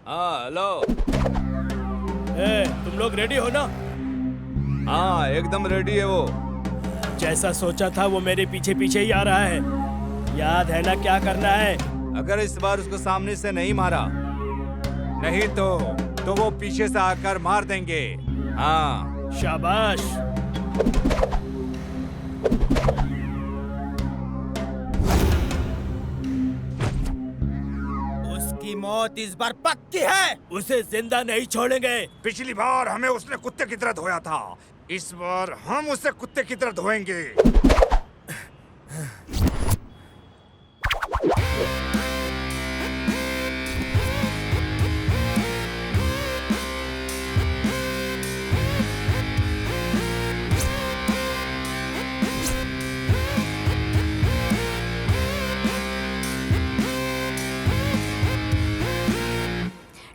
Speaker 4: हाँ हेलो।
Speaker 6: तुम लोग रेडी हो ना?
Speaker 4: हाँ एकदम रेडी है वो।
Speaker 6: जैसा सोचा था वो मेरे पीछे पीछे ही आ रहा है। याद है ना क्या करना है?
Speaker 4: अगर इस बार उसको सामने से नहीं मारा, नहीं तो वो पीछे से आकर मार देंगे। हाँ
Speaker 6: शाबाश। उसकी मौत इस बार पक्की है। उसे जिंदा नहीं छोड़ेंगे।
Speaker 15: पिछली बार हमें उसने कुत्ते की तरह धोया था, इस बार हम उसे कुत्ते की तरह धोएंगे।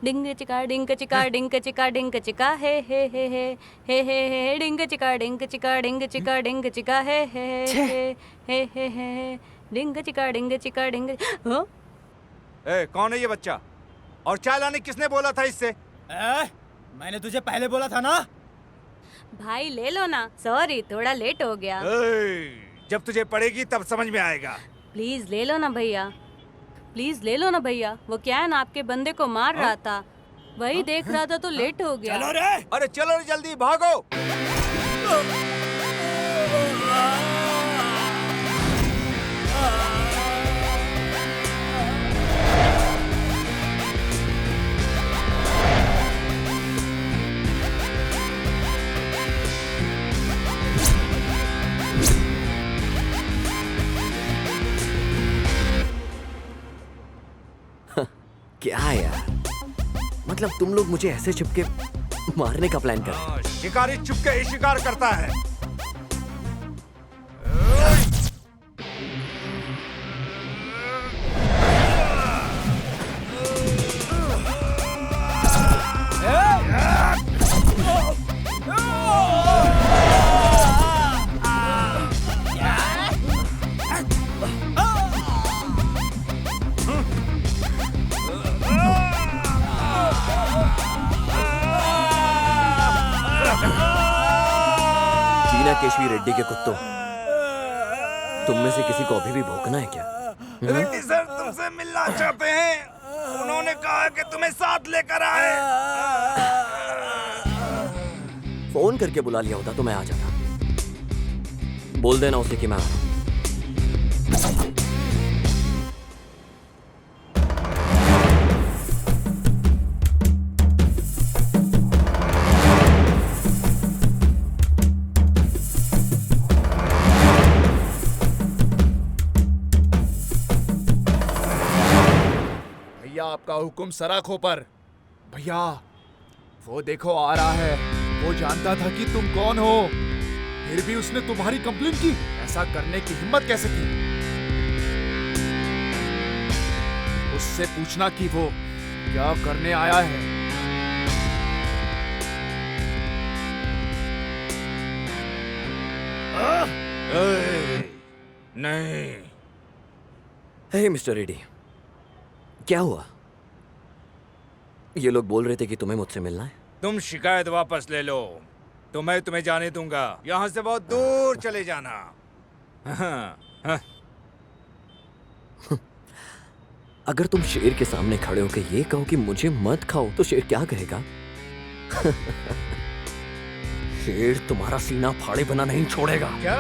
Speaker 3: डिंग चिका डिंग चिका डिंग चिका डिंग चिका हे हे हे हे हे हे हे डिंग चिका डिंग चिका डिंग चिका डिंग चिका हे हे हे हे हे डिंग चिका डिंग चिका डिंग।
Speaker 4: ए, कौन है ये बच्चा? और चाय लाने किसने बोला था इससे?
Speaker 6: मैंने तुझे पहले बोला था ना।
Speaker 3: भाई ले लो ना। सॉरी, थोड़ा लेट हो गया।
Speaker 15: जब तुझे पड़ेगी तब समझ में आएगा।
Speaker 3: प्लीज ले लो ना भैया, प्लीज ले लो ना भैया। वो क्या है ना, आपके बंदे को मार रहा था, वही देख रहा था तो लेट हो गया।
Speaker 4: चलो रे! अरे चलो रे, जल्दी भागो।
Speaker 5: क्या यार, मतलब तुम लोग मुझे ऐसे चिपके मारने का प्लान कर?
Speaker 15: शिकारी चुपके ही शिकार करता है।
Speaker 5: केशवी रेड्डी के कुत्तों, तुम में से किसी को अभी भी भौंकना है क्या?
Speaker 15: रेड्डी सर तुमसे मिलना चाहते हैं। उन्होंने कहा कि तुम्हें साथ लेकर आए।
Speaker 5: फोन करके बुला लिया होता तो मैं आ जाता। बोल देना उसे कि मैं आ रहा हूं।
Speaker 2: आपका हुक्म सराखों पर। भैया वो देखो आ रहा है। वो जानता था कि तुम कौन हो, फिर भी उसने तुम्हारी कंप्लेंट की। ऐसा करने की हिम्मत कैसे की? उससे पूछना कि वो क्या करने आया है।
Speaker 15: नहीं।
Speaker 5: हे मिस्टर रेड्डी, क्या हुआ? ये लोग बोल रहे थे कि तुम्हें मुझसे मिलना है।
Speaker 15: तुम शिकायत वापस ले लो तो मैं तुम्हें जाने दूंगा। यहाँ से बहुत दूर चले जाना।
Speaker 5: अगर तुम शेर के सामने खड़े होकर ये कहो कि मुझे मत खाओ तो शेर क्या कहेगा? शेर तुम्हारा सीना फाड़े बना नहीं छोड़ेगा।
Speaker 15: क्या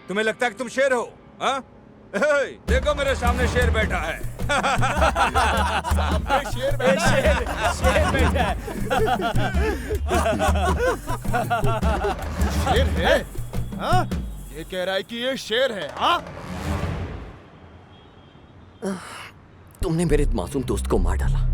Speaker 15: तुम्हें लगता है कि तुम शेर हो? हाँ? देखो मेरे सामने शेर बैठा है।
Speaker 6: शेर बैठा है।
Speaker 2: शेर है? हाँ? ये कह रहा है कि ये शेर है। हाँ?
Speaker 5: तुमने मेरे मासूम दोस्त को मार डाला।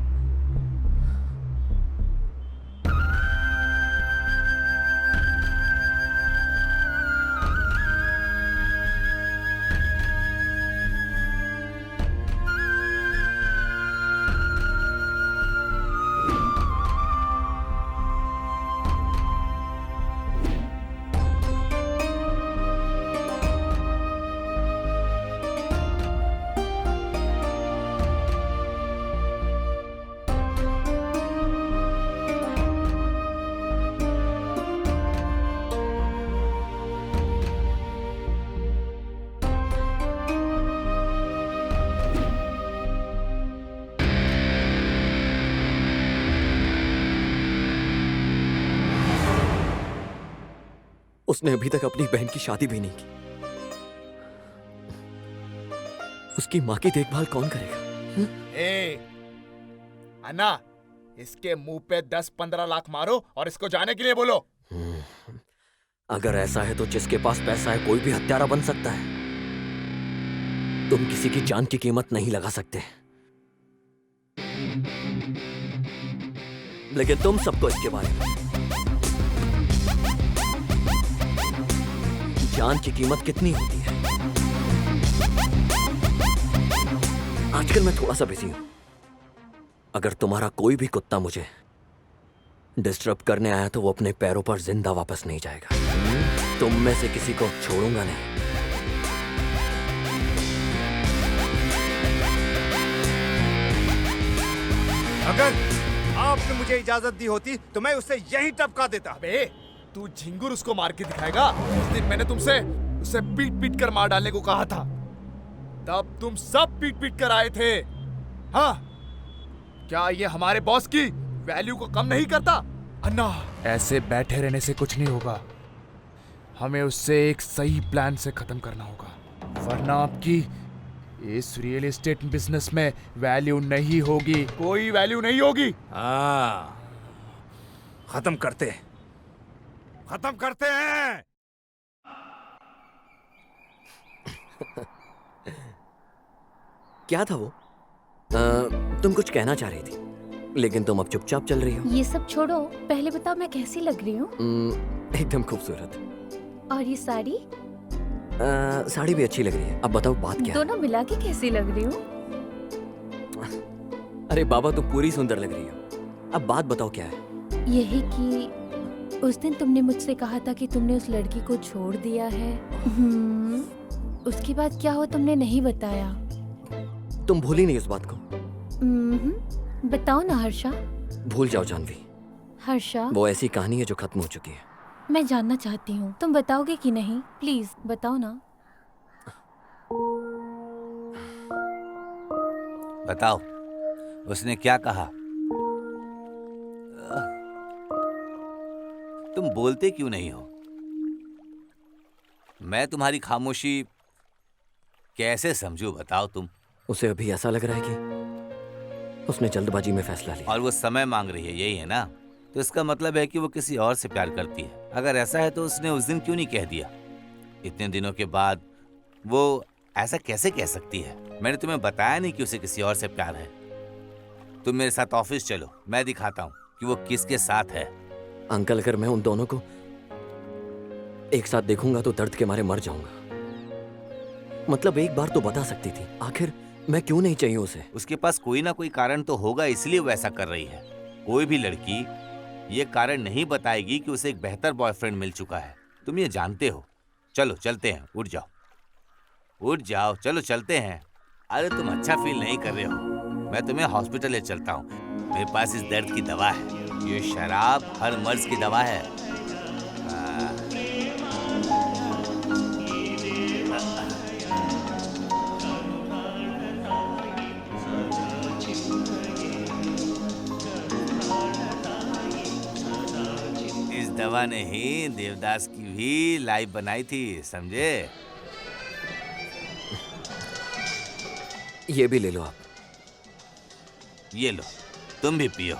Speaker 5: उसने अभी तक अपनी बहन की शादी भी नहीं की। उसकी मां की देखभाल कौन करेगा?
Speaker 2: ए, अन्ना, इसके मुंह पे 10-15 लाख मारो और इसको जाने के लिए बोलो।
Speaker 5: अगर ऐसा है तो जिसके पास पैसा है कोई भी हत्यारा बन सकता है। तुम किसी की जान की कीमत नहीं लगा सकते, लेकिन तुम सबको इसके बारे में जान की कीमत कितनी होती है। आजकल मैं थोड़ा सा बिजी हूं। अगर तुम्हारा कोई भी कुत्ता मुझे डिस्टर्ब करने आया तो वो अपने पैरों पर जिंदा वापस नहीं जाएगा। तुम में से किसी को छोड़ूंगा नहीं।
Speaker 15: अगर आपने मुझे इजाजत दी होती तो मैं उसे यहीं टपका देता।
Speaker 2: अबे, तू झिंगुर उसको मार के दिखाएगा? उस दिन मैंने तुमसे उसे पीट पीट कर मार डालने को कहा था, तब तुम सब पीट पीट कर आए थे। हाँ, क्या ये हमारे बॉस की वैल्यू को कम नहीं करता? अन्ना, ऐसे बैठे रहने से कुछ नहीं होगा। हमें उससे एक सही प्लान से खत्म करना होगा, वरना आपकी इस रियल एस्टेट बिजनेस में वैल्यू नहीं होगी। कोई वैल्यू नहीं होगी।
Speaker 15: हाँ, खत्म करते हैं।
Speaker 5: क्या था वो? तुम कुछ कहना चाह रही थी। लेकिन तुम अब चुपचाप चल रही हो।
Speaker 9: ये सब छोड़ो, पहले बताओ मैं कैसी लग रही हूँ?
Speaker 5: एकदम खूबसूरत।
Speaker 9: और ये साड़ी?
Speaker 5: साड़ी भी अच्छी लग रही है। अब बताओ बात क्या है?
Speaker 9: दोनों मिला के कैसी लग रही हूँ?
Speaker 5: अरे बाबा, तुम पूरी सुंदर लग रही हो। अब बात बताओ क्या है?
Speaker 9: यही कि उस दिन तुमने मुझसे कहा था कि तुमने उस लड़की को छोड़ दिया है। उसके बाद क्या हुआ तुमने नहीं बताया।
Speaker 5: तुम भूली नहीं उस बात को?
Speaker 9: बताओ ना हर्षा।
Speaker 5: भूल जाओ जानवी।
Speaker 9: हर्षा,
Speaker 5: वो ऐसी कहानी है जो खत्म हो चुकी है।
Speaker 9: मैं जानना चाहती हूँ, तुम बताओगे कि नहीं? प्लीज बताओ ना।
Speaker 12: बताओ, उसने क्या कहा? तुम बोलते क्यों नहीं हो? मैं तुम्हारी खामोशी कैसे समझूं, बताओ तुम।
Speaker 5: उसे अभी ऐसा लग रहा है कि उसने जल्दबाजी में फैसला लिया।
Speaker 12: और वो समय मांग रही है, यही है ना? तो इसका मतलब है कि वो किसी और से प्यार करती है। अगर ऐसा है तो उसने उस दिन क्यों नहीं कह दिया? इतने दिनों के बाद वो ऐसा कैसे कह सकती है? मैंने तुम्हें बताया नहीं कि उसे किसी और से प्यार है। तुम मेरे साथ ऑफिस चलो, मैं दिखाता हूँ कि वो किसके साथ है।
Speaker 5: अंकल, अगर मैं उन दोनों को एक साथ देखूंगा तो दर्द के मारे मर जाऊंगा। मतलब एक बार तो बता सकती थी। आखिर मैं क्यों नहीं चाहिए उसे?
Speaker 12: उसके पास कोई ना कोई कारण तो होगा, इसलिए वो ऐसा कर रही है। कोई भी लड़की ये कारण नहीं बताएगी कि उसे एक बेहतर बॉयफ्रेंड मिल चुका है। तुम ये जानते हो। चलो चलते हैं, उठ जाओ, उठ जाओ, चलो चलते हैं। अरे तुम अच्छा फील नहीं कर रहे हो, मैं तुम्हें हॉस्पिटल ले चलता हूँ। मेरे पास इस दर्द की दवा है। ये शराब हर मर्ज की दवा है। इस दवा ने ही देवदास की भी लाइफ बनाई थी, समझे?
Speaker 5: ये भी ले लो आप।
Speaker 12: ये लो, तुम भी पियो।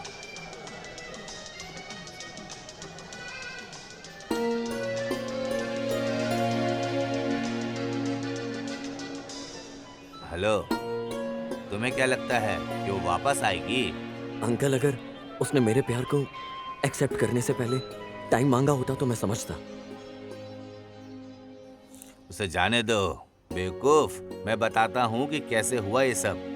Speaker 12: हेलो, तुम्हें क्या लगता है कि वो वापस आएगी?
Speaker 5: अंकल, अगर उसने मेरे प्यार को एक्सेप्ट करने से पहले टाइम मांगा होता तो मैं समझता।
Speaker 12: उसे जाने दो बेवकूफ। मैं बताता हूँ कि कैसे हुआ ये सब।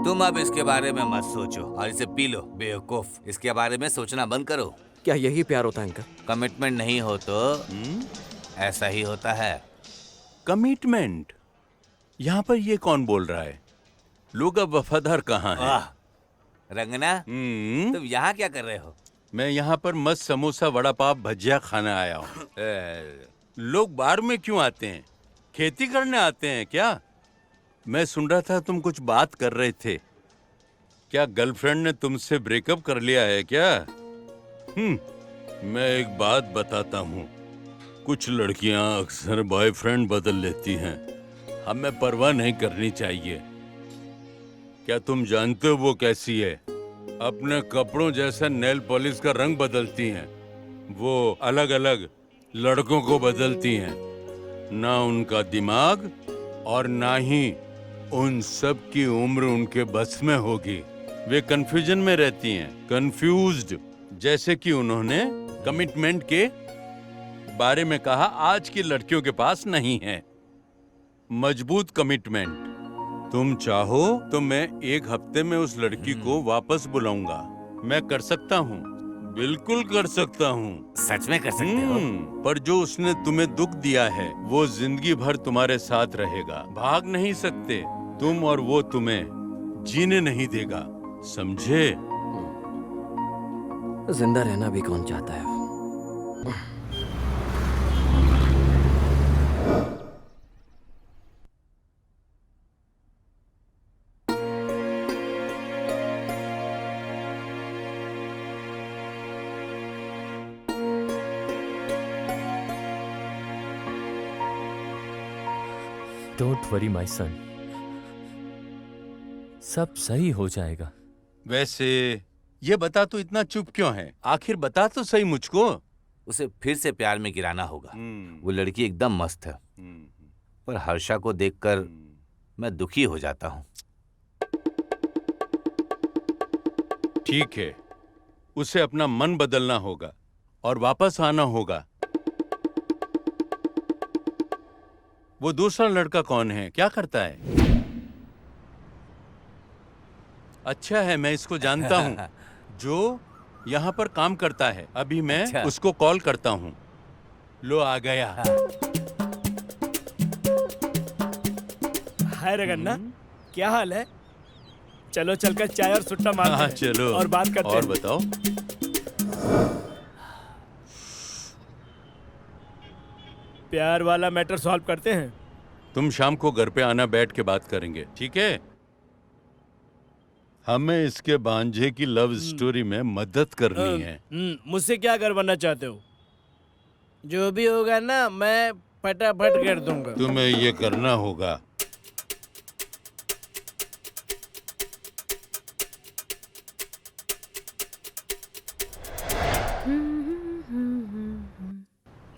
Speaker 12: तुम अब इसके बारे में मत सोचो और इसे पी लो बेवकूफ। इसके बारे में सोचना बंद करो।
Speaker 5: क्या यही प्यार होता है अंकल?
Speaker 12: कमिटमेंट नहीं हो तो ऐसा ही होता है।
Speaker 11: कमिटमेंट? यहाँ पर ये कौन बोल रहा है? लोग अब वफादार कहाँ हैं?
Speaker 12: रंगना, तुम यहाँ क्या कर रहे हो?
Speaker 11: मैं यहाँ पर मस्त समोसा, वड़ा पाव, भजिया खाने आया हूँ। लोग बार में क्यों आते हैं? खेती करने आते हैं क्या? मैं सुन रहा था तुम कुछ बात कर रहे थे। क्या गर्लफ्रेंड ने तुमसे ब्रेकअप कर लिया है क्या? मैं एक बात बताता हूँ, कुछ लड़कियाँ अक्सर बॉयफ्रेंड बदल लेती हैं। हमें परवाह नहीं करनी चाहिए। क्या तुम जानते हो वो कैसी है? अपने कपड़ों जैसा नेल पॉलिश का रंग बदलती हैं। वो अलग अलग लड़कों को बदलती हैं। ना उनका दिमाग और ना ही उन सब की उम्र उनके बस में होगी। वे कंफ्यूजन में रहती हैं, कंफ्यूज्ड। जैसे कि उन्होंने कमिटमेंट के बारे में कहा, आज की लड़कियों के पास नहीं है मजबूत कमिटमेंट। तुम चाहो तो मैं एक हफ्ते में उस लड़की को वापस बुलाऊंगा। मैं कर सकता हूँ, बिल्कुल कर सकता हूँ।
Speaker 12: सच में कर सकते हो?
Speaker 11: पर जो उसने तुम्हें दुख दिया है वो जिंदगी भर तुम्हारे साथ रहेगा। भाग नहीं सकते तुम और वो तुम्हें जीने नहीं देगा, समझे?
Speaker 5: जिंदा रहना भी कौन चाहता है?
Speaker 7: डोंट वरी माय सन, सब सही हो जाएगा।
Speaker 11: वैसे ये बता, तू इतना चुप क्यों है? आखिर बता तो सही मुझको।
Speaker 12: उसे फिर से प्यार में गिराना होगा। वो लड़की एकदम मस्त है, पर हर्षा को देखकर मैं दुखी हो जाता हूँ।
Speaker 11: ठीक है, उसे अपना मन बदलना होगा और वापस आना होगा। वो दूसरा लड़का कौन है, क्या करता है? अच्छा है, मैं इसको जानता हूँ, जो यहाँ पर काम करता है। अभी मैं उसको कॉल करता हूँ। लो आ गया।
Speaker 6: हाय रगन्ना, क्या हाल है? चलो चलकर चाय और सुट्टा मारते हैं।
Speaker 11: चलो
Speaker 6: और बात करते हैं।
Speaker 11: और बताओ।
Speaker 6: प्यार वाला मैटर सॉल्व करते हैं।
Speaker 11: तुम शाम को घर पे आना, बैठ के बात करेंगे, ठीक है? हमें इसके भांजे की लव स्टोरी में मदद करनी है।
Speaker 6: मुझसे क्या करवाना चाहते हो? जो भी होगा ना, मैं फटाफट कर दूंगा।
Speaker 11: तुम्हें ये करना होगा।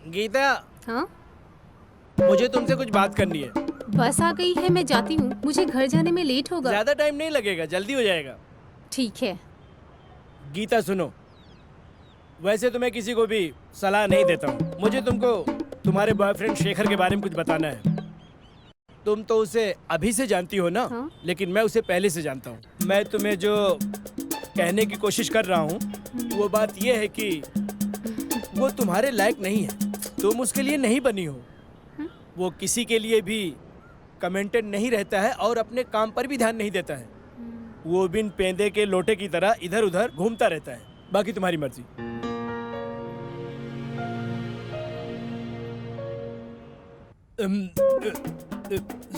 Speaker 6: गीता,
Speaker 13: हाँ?
Speaker 6: मुझे तुमसे कुछ बात करनी है।
Speaker 13: बस आ गई है, मैं जाती हूँ। मुझे घर जाने में लेट होगा।
Speaker 6: ज्यादा टाइम नहीं लगेगा, जल्दी हो जाएगा।
Speaker 13: ठीक है।
Speaker 6: गीता सुनो, वैसे तो मैं किसी को भी सलाह नहीं देता हूँ। मुझे तुमको तुम्हारे बॉयफ्रेंड शेखर के बारे में कुछ बताना है। तुम तो उसे अभी से जानती हो ना?
Speaker 13: हाँ?
Speaker 6: लेकिन मैं उसे पहले से जानता हूँ। मैं तुम्हें जो कहने की कोशिश कर रहा हूँ वो बात यह है कि वो तुम्हारे लायक नहीं है। तुम उसके लिए नहीं बनी हो। वो किसी के लिए भी कमेंटेड नहीं रहता है और अपने काम पर भी ध्यान नहीं देता है। वो बिन पेंदे के लोटे की तरह इधर उधर घूमता रहता है। बाकी तुम्हारी मर्जी।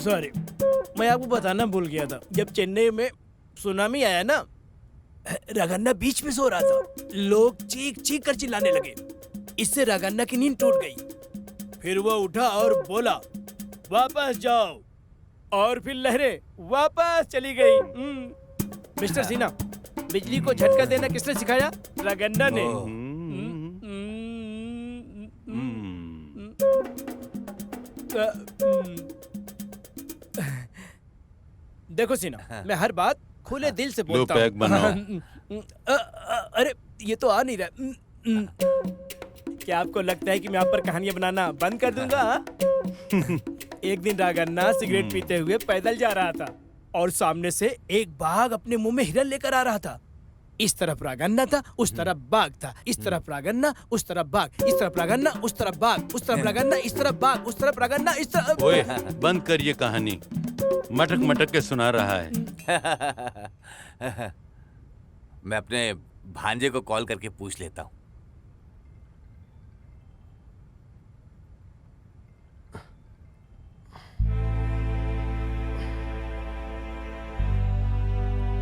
Speaker 6: सॉरी, मैं आपको बताना भूल गया था। जब चेन्नई में सुनामी आया ना, रागन्ना बीच में सो रहा था। लोग चीख चीख कर चिल्लाने लगे। इससे रागन्ना की नींद टूट गई। फिर वो उठा और बोला, वापस जाओ। और फिर लहरें वापस चली गई। मिस्टर सिन्हा, बिजली को झटका देना किसने सिखाया? रागन्ना ने। देखो सिन्हा, मैं हर बात खुले दिल से बोलता हूँ।
Speaker 11: पैक बनाओ।
Speaker 6: अरे ये तो आ नहीं रहा। क्या आपको लगता है कि मैं आप पर कहानियां बनाना बंद कर दूंगा? एक दिन रागन्ना सिगरेट पीते हुए पैदल जा रहा था और सामने से एक बाघ अपने मुंह में हिरन लेकर आ रहा था। इस तरफ रागन्ना था, उस तरफ बाघ था। इस तरफ रागन्ना, उस तरफ बाघ। इस तरफ रागन्ना, उस तरफ बाघ। उस तरफ रागन्ना, इस तरफ बाघ। उस तरफ रागन्ना, इस तरफ।
Speaker 11: ओए, बंद कर ये कहानी। मटक मटक के सुना रहा है।
Speaker 12: मैं अपने भांजे को कॉल करके पूछ लेता हूँ।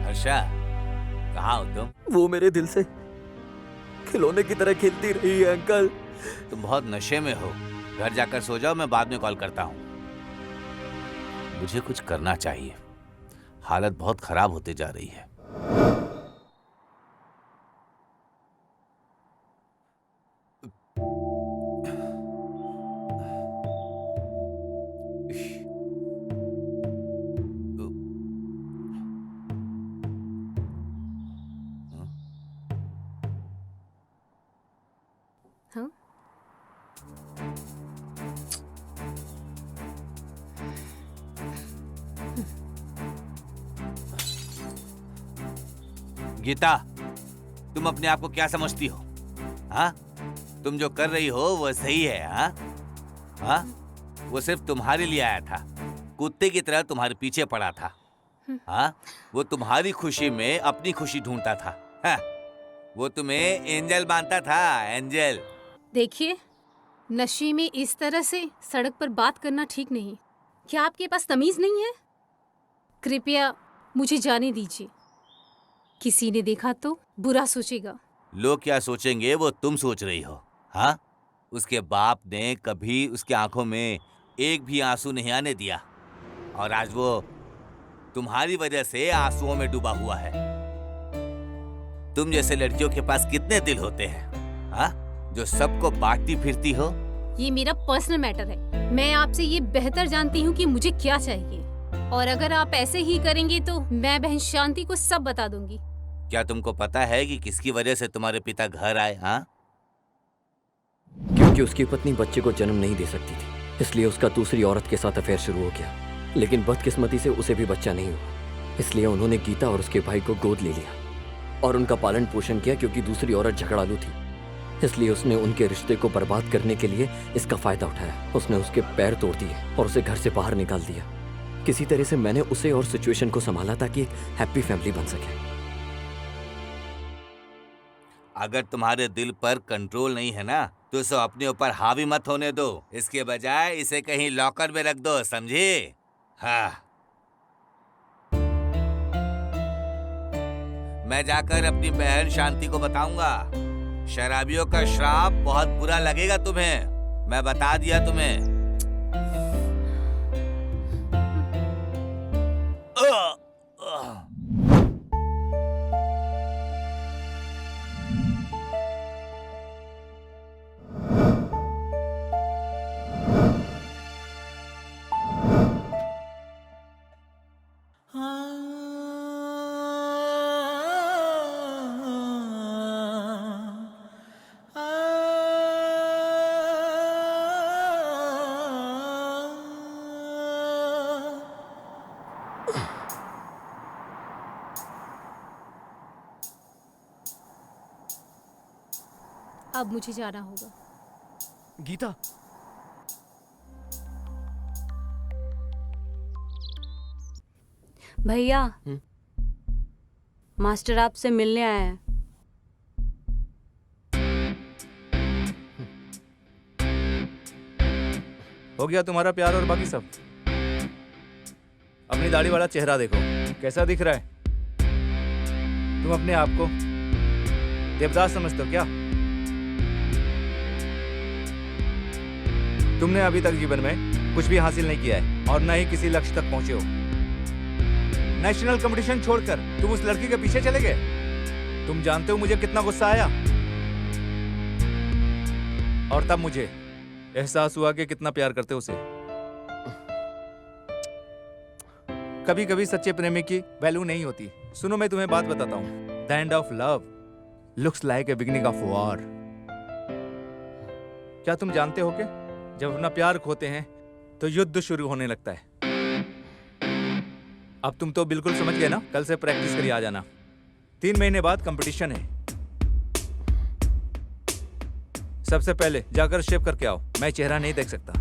Speaker 12: हर्षा, कहाँ हो तुम?
Speaker 5: वो मेरे दिल से खिलौने की तरह खेलती रही है अंकल।
Speaker 12: तुम बहुत नशे में हो। घर जाकर सो जाओ, मैं बाद में कॉल करता हूँ। मुझे कुछ करना चाहिए। हालत बहुत खराब होते जा रही है।
Speaker 13: हाँ?
Speaker 12: गीता, तुम अपने आप को क्या समझती हो? हाँ? तुम जो कर रही हो वो सही है? हाँ? हाँ? वो सिर्फ तुम्हारे लिए आया था। कुत्ते की तरह तुम्हारे पीछे पड़ा था। हाँ? वो तुम्हारी खुशी में अपनी खुशी ढूंढता था। हाँ? वो तुम्हें एंजल मानता था, एंजल।
Speaker 13: देखिए, नशे में इस तरह से सड़क पर बात करना ठीक नहीं। क्या आपके पास तमीज नहीं है? कृपया मुझे जाने दीजिए। किसी ने देखा तो बुरा सोचेगा।
Speaker 12: लोग क्या सोचेंगे वो तुम सोच रही हो? हाँ, उसके बाप ने कभी उसके आंखों में एक भी आंसू नहीं आने दिया, और आज वो तुम्हारी वजह से आंसुओं में डूबा हुआ है। तुम जैसे लड़कियों के पास कितने दिल होते हैं, हाँ, जो सबको बांटती फिरती हो।
Speaker 13: ये मेरा पर्सनल मैटर है। मैं आपसे ये बेहतर जानती हूँ कि मुझे क्या चाहिए, और अगर आप ऐसे ही करेंगे तो मैं बहन शांति को सब बता दूंगी।
Speaker 12: क्या तुमको पता है कि किसकी वजह से तुम्हारे पिता घर आए? हाँ,
Speaker 5: क्योंकि उसकी पत्नी बच्चे को जन्म नहीं दे सकती थी, इसलिए उसका दूसरी औरत के साथ अफेयर शुरू हो गया। लेकिन बदकिस्मती से उसे भी बच्चा नहीं हुआ, इसलिए उन्होंने गीता और उसके भाई को गोद ले लिया और उनका पालन पोषण किया। क्योंकि दूसरी औरत झगड़ालू थी, इसलिए उसने उनके रिश्ते को बर्बाद करने के लिए इसका फायदा उठाया। उसने उसके पैर तोड़ दिए और उसे घर से बाहर निकाल दिया। किसी तरह से मैंने उसे और सिचुएशन को संभाला ताकि एक हैप्पी फैमिली बन सके।
Speaker 12: अगर तुम्हारे दिल पर कंट्रोल नहीं है ना, तो इसे अपने ऊपर हावी मत होने दो। इसके बजाय इसे कहीं लॉकर में रख दो, समझे? हाँ, मैं जाकर अपनी बहन शांति को बताऊंगा। शराबियों का श्राप बहुत बुरा लगेगा तुम्हें, मैं बता दिया तुम्हें।
Speaker 13: अब मुझे जाना होगा।
Speaker 2: गीता,
Speaker 3: भैया, मास्टर आपसे मिलने आया है।
Speaker 4: हो गया तुम्हारा प्यार और बाकी सब? अपनी दाढ़ी वाला चेहरा देखो, कैसा दिख रहा है? तुम अपने आप को देवदास समझते हो क्या? तुमने अभी तक जीवन में कुछ भी हासिल नहीं किया है और न ही किसी लक्ष्य तक पहुंचे हो। नेशनल कंपटीशन छोड़कर तुम उस लड़की के पीछे चले गए। तुम जानते हो मुझे कितना गुस्सा आया, और तब मुझे एहसास हुआ कि कितना प्यार करते हो उसे। कभी कभी सच्चे प्रेमी की वैल्यू नहीं होती। सुनो, मैं तुम्हें बात बताता हूँ। The end of love looks like a beginning of war. क्या तुम जानते हो कि जब अपना प्यार खोते हैं तो युद्ध शुरू होने लगता है। अब तुम तो बिल्कुल समझ गए ना? कल से प्रैक्टिस करिए आ जाना। 3 महीने बाद कंपटीशन है। सबसे पहले जाकर शेव करके आओ, मैं चेहरा नहीं देख सकता।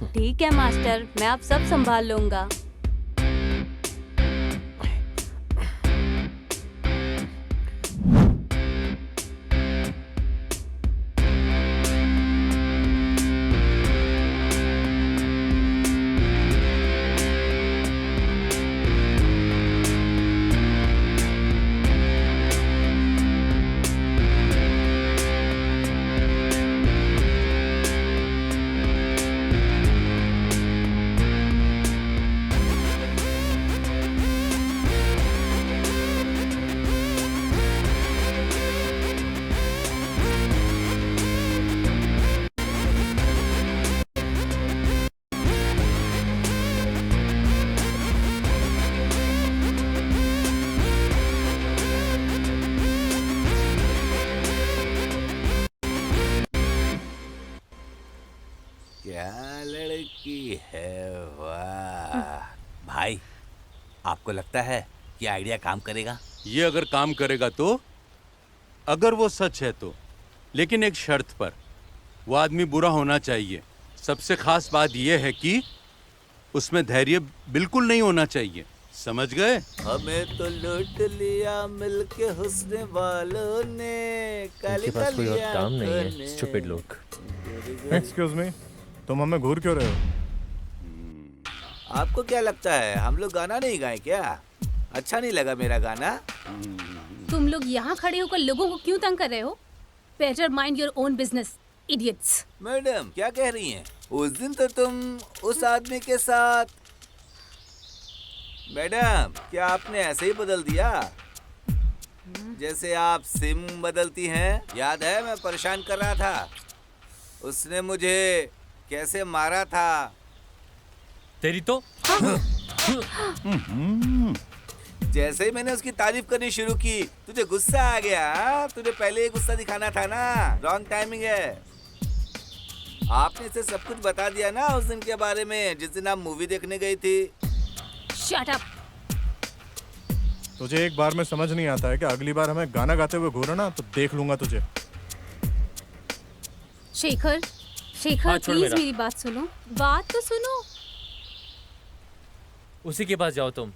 Speaker 3: ठीक है मास्टर, मैं आप सब संभाल लूंगा।
Speaker 12: क्या लड़की है, वाह। भाई, आपको लगता है कि आइडिया काम करेगा?
Speaker 11: ये अगर काम करेगा तो, अगर वो सच है तो, लेकिन एक शर्त पर। वो आदमी बुरा होना चाहिए। सबसे खास बात यह है कि उसमें धैर्य बिल्कुल नहीं होना चाहिए। समझ गए?
Speaker 12: हमें तो लूट लिया मिलके हुस्न वालों ने,
Speaker 7: इनके पास कोई और काम नहीं है, स्टूपिड लोग।
Speaker 1: एक्सक्यूज मी, तुम हमें घूर क्यों रहे हो?
Speaker 12: आपको क्या लगता है हम लोग गाना नहीं गाए क्या? अच्छा नहीं लगा मेरा गाना?
Speaker 13: तुम लोग यहाँ खड़े होकर लोगों को क्यों तंग कर रहे हो? Better mind your own business, idiots.
Speaker 12: Madam क्या कह रही हैं? उस दिन तो तुम उस आदमी के साथ। मैडम क्या आपने ऐसे ही बदल दिया जैसे आप सिम बदलती हैं? याद है मैं परेशान कर रहा था, उसने मुझे कैसे मारा था।
Speaker 7: तेरी तो
Speaker 12: जैसे ही मैंने उसकी तारीफ करनी शुरू की तुझे गुस्सा आ गया। तुझे पहले ही गुस्सा दिखाना था ना, रॉन्ग टाइमिंग है। आपने इसे सब कुछ बता दिया ना उस दिन के बारे में जिस दिन आप मूवी देखने गई थी।
Speaker 13: Shut up.
Speaker 1: तुझे एक बार में समझ नहीं आता है कि अगली बार हमें गाना गाते हुए घूरो ना तो देख लूंगा तुझे।
Speaker 13: शेखर, शेखर
Speaker 7: हाँ, छोड़
Speaker 13: प्लीज
Speaker 7: मेरा।
Speaker 13: मेरी बात सुनो, बात तो सुनो।
Speaker 7: उसी के पास जाओ तुम।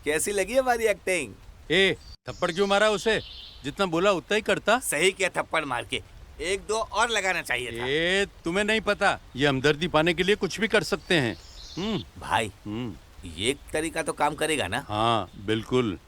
Speaker 12: कैसी लगी हमारी एक्टिंग?
Speaker 11: ए, थप्पड़ क्यों मारा उसे? जितना बोला उतना ही करता।
Speaker 12: सही किया थप्पड़ मार के, एक दो और लगाना चाहिए था।
Speaker 11: ए, तुम्हें नहीं पता ये हमदर्दी पाने के लिए कुछ भी कर सकते हैं।
Speaker 12: भाई ये तरीका तो काम करेगा ना?
Speaker 11: हाँ बिल्कुल।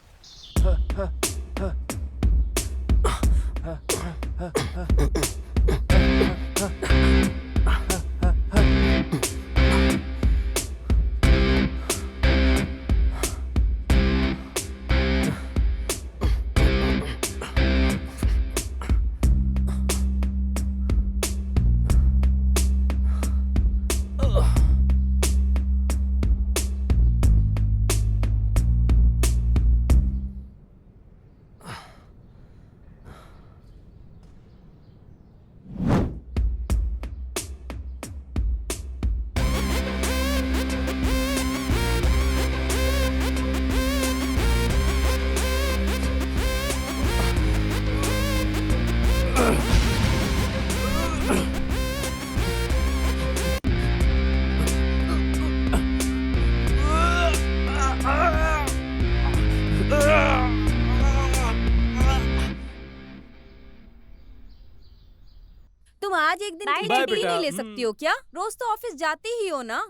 Speaker 16: तुम आज एक दिन की छुट्टी ही नहीं ले सकती हो क्या? रोज तो ऑफिस जाती ही हो ना।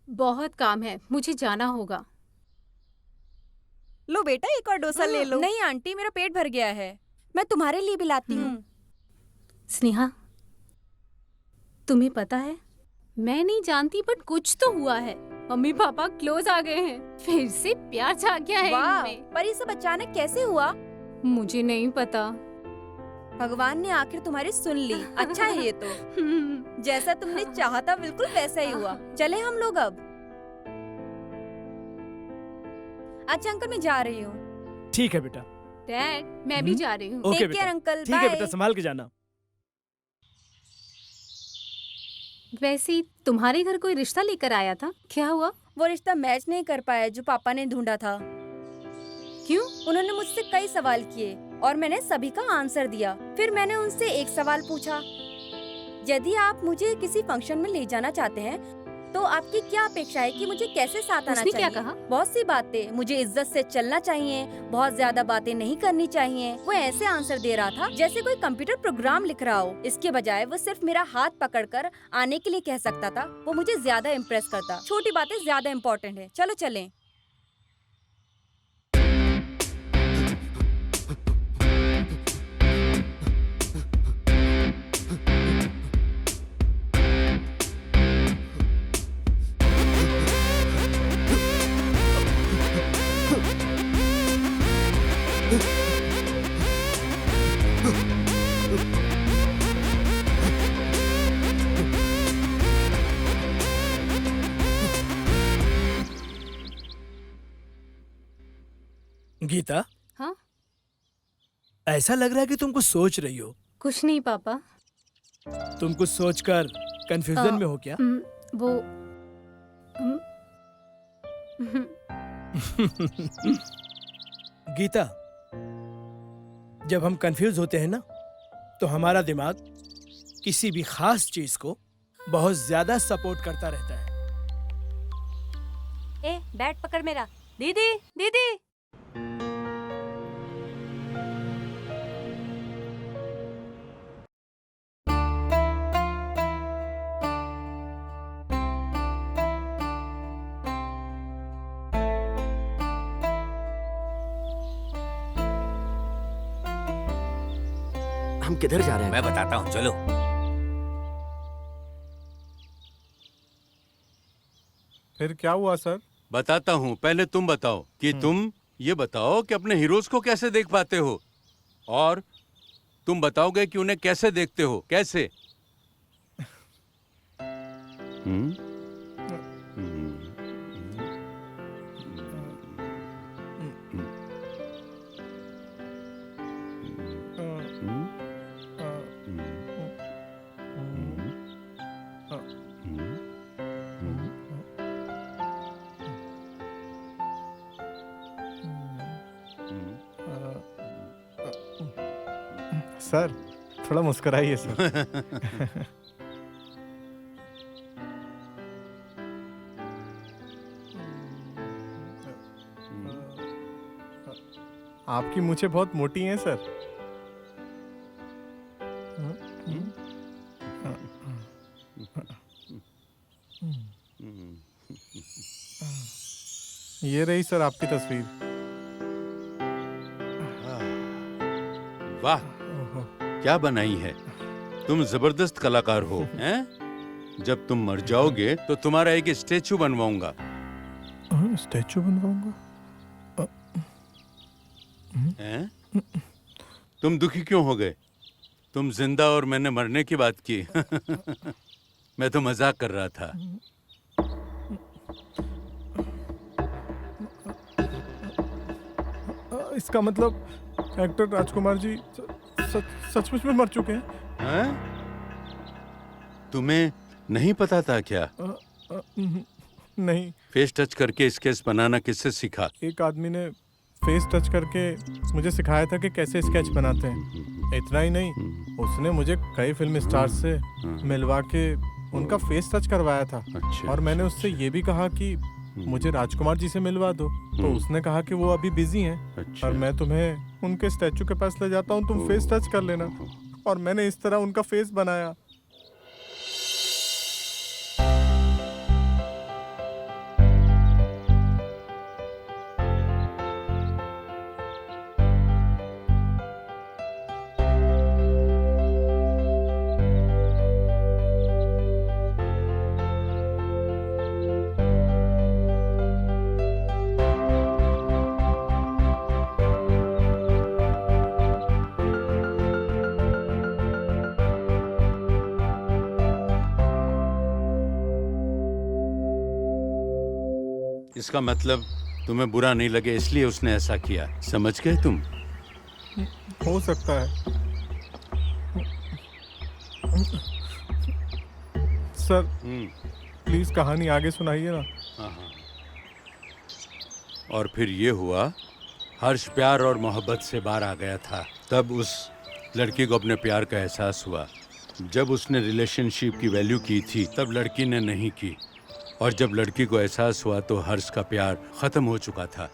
Speaker 13: बहुत काम है, मुझे जाना होगा।
Speaker 16: लो बेटा एक और डोसा ले लो। नहीं आंटी मेरा पेट भर गया है, मैं तुम्हारे लिए भी लाती हूँ।
Speaker 13: स्नेहा, तुम्हें पता है मैं नहीं जानती बट कुछ तो हुआ है। मम्मी पापा क्लोज आ गए हैं, फिर से प्यार जाग गया है इनमें।
Speaker 16: पर ये सब अचानक कैसे हुआ?
Speaker 13: मुझे नहीं पता।
Speaker 16: भगवान ने आखिर तुम्हारी सुन ली। अच्छा है ये तो। जैसा तुमने चाहा था बिल्कुल वैसा ही हुआ। चले हम लोग अब। अच्छा अंकल मैं जा रही हूँ।
Speaker 8: ठीक है बेटा।
Speaker 13: डैड मैं भी जा रही हूँ।
Speaker 8: ओके
Speaker 16: टेक केयर अंकल,
Speaker 8: ठीक है बेटा, संभाल के जाना।
Speaker 13: वैसे तुम्हारे घर कोई रिश्ता लेकर आया था, क्या हुआ?
Speaker 16: वो रिश्ता मैच नहीं कर पाया जो पापा ने ढूंढा था।
Speaker 13: क्यों?
Speaker 16: उन्होंने मुझसे कई सवाल किए और मैंने सभी का आंसर दिया। फिर मैंने उनसे एक सवाल पूछा, यदि आप मुझे किसी फंक्शन में ले जाना चाहते हैं तो आपकी क्या अपेक्षा है कि मुझे कैसे साथ आना चाहिए?
Speaker 13: क्या कहा?
Speaker 16: बहुत सी बातें। मुझे इज्जत से चलना चाहिए, बहुत ज्यादा बातें नहीं करनी चाहिए। वो ऐसे आंसर दे रहा था जैसे कोई कंप्यूटर प्रोग्राम लिख रहा हो। इसके बजाय वो सिर्फ मेरा हाथ पकड़कर आने के लिए कह सकता था। वो मुझे ज्यादा इम्प्रेस करता। छोटी बातें ज्यादा इम्पोर्टेंट है। चलो चलें।
Speaker 8: गीता,
Speaker 13: हाँ?
Speaker 8: ऐसा लग रहा है कि तुम कुछ सोच रही हो।
Speaker 13: कुछ नहीं पापा।
Speaker 8: तुम कुछ सोचकर कंफ्यूजन में हो क्या?
Speaker 13: वो
Speaker 8: गीता, जब हम कंफ्यूज होते हैं ना तो हमारा दिमाग किसी भी खास चीज को बहुत ज्यादा सपोर्ट करता रहता है।
Speaker 3: ए बैट पकड़ मेरा। दीदी दीदी।
Speaker 5: हम किधर जा रहे हैं?
Speaker 12: मैं बताता हूँ, चलो।
Speaker 1: फिर क्या हुआ सर?
Speaker 11: बताता हूँ, पहले तुम बताओ कि तुम ये बताओ कि अपने हीरोज को कैसे देख पाते हो, और तुम बताओगे कि उन्हें कैसे देखते हो, कैसे?
Speaker 1: सर थोड़ा मुस्कुराइए सर। आपकी मूंछें बहुत मोटी हैं सर। ये रही सर आपकी तस्वीर।
Speaker 11: वाह, क्या बनाई है! तुम जबरदस्त कलाकार हो, हैं? जब तुम मर जाओगे तो तुम्हारा एक स्टैचू बनवाऊंगा।
Speaker 1: स्टैचू बनवाऊंगा?
Speaker 11: हैं? तुम दुखी क्यों हो गए? तुम जिंदा और मैंने मरने की बात की। मैं तो मजाक कर रहा था।
Speaker 1: इसका मतलब एक्टर राजकुमार जी सचमुच में मर चुके हैं?
Speaker 11: हैं? तुम्हें नहीं पता था क्या?
Speaker 1: नहीं।
Speaker 11: फेस टच करके स्केच बनाना किससे सीखा?
Speaker 1: एक आदमी ने फेस टच करके मुझे सिखाया था कि कैसे स्केच बनाते हैं। इतना ही नहीं, उसने मुझे कई फिल्म स्टार्स से मिलवा के उनका फेस टच करवाया था। और मैंने उससे ये भी कहा कि मुझे राजकुमार जी से मिलवा दो, तो उसने कहा कि वो अभी बिजी हैं और मैं तुम्हें उनके स्टैचू के पास ले जाता हूँ, तुम फेस टच कर लेना। और मैंने इस तरह उनका फेस बनाया।
Speaker 11: इसका मतलब तुम्हें बुरा नहीं लगे इसलिए उसने ऐसा किया, समझ गए तुम?
Speaker 1: हो सकता है। सर प्लीज कहानी आगे सुनाइए ना।
Speaker 11: हाँ। और फिर ये हुआ, हर्ष प्यार और मोहब्बत से बाहर आ गया था। तब उस लड़की को अपने प्यार का एहसास हुआ। जब उसने रिलेशनशिप की वैल्यू की थी, तब लड़की ने नहीं की। और जब लड़की को एहसास हुआ तो हर्ष का प्यार खत्म हो चुका था।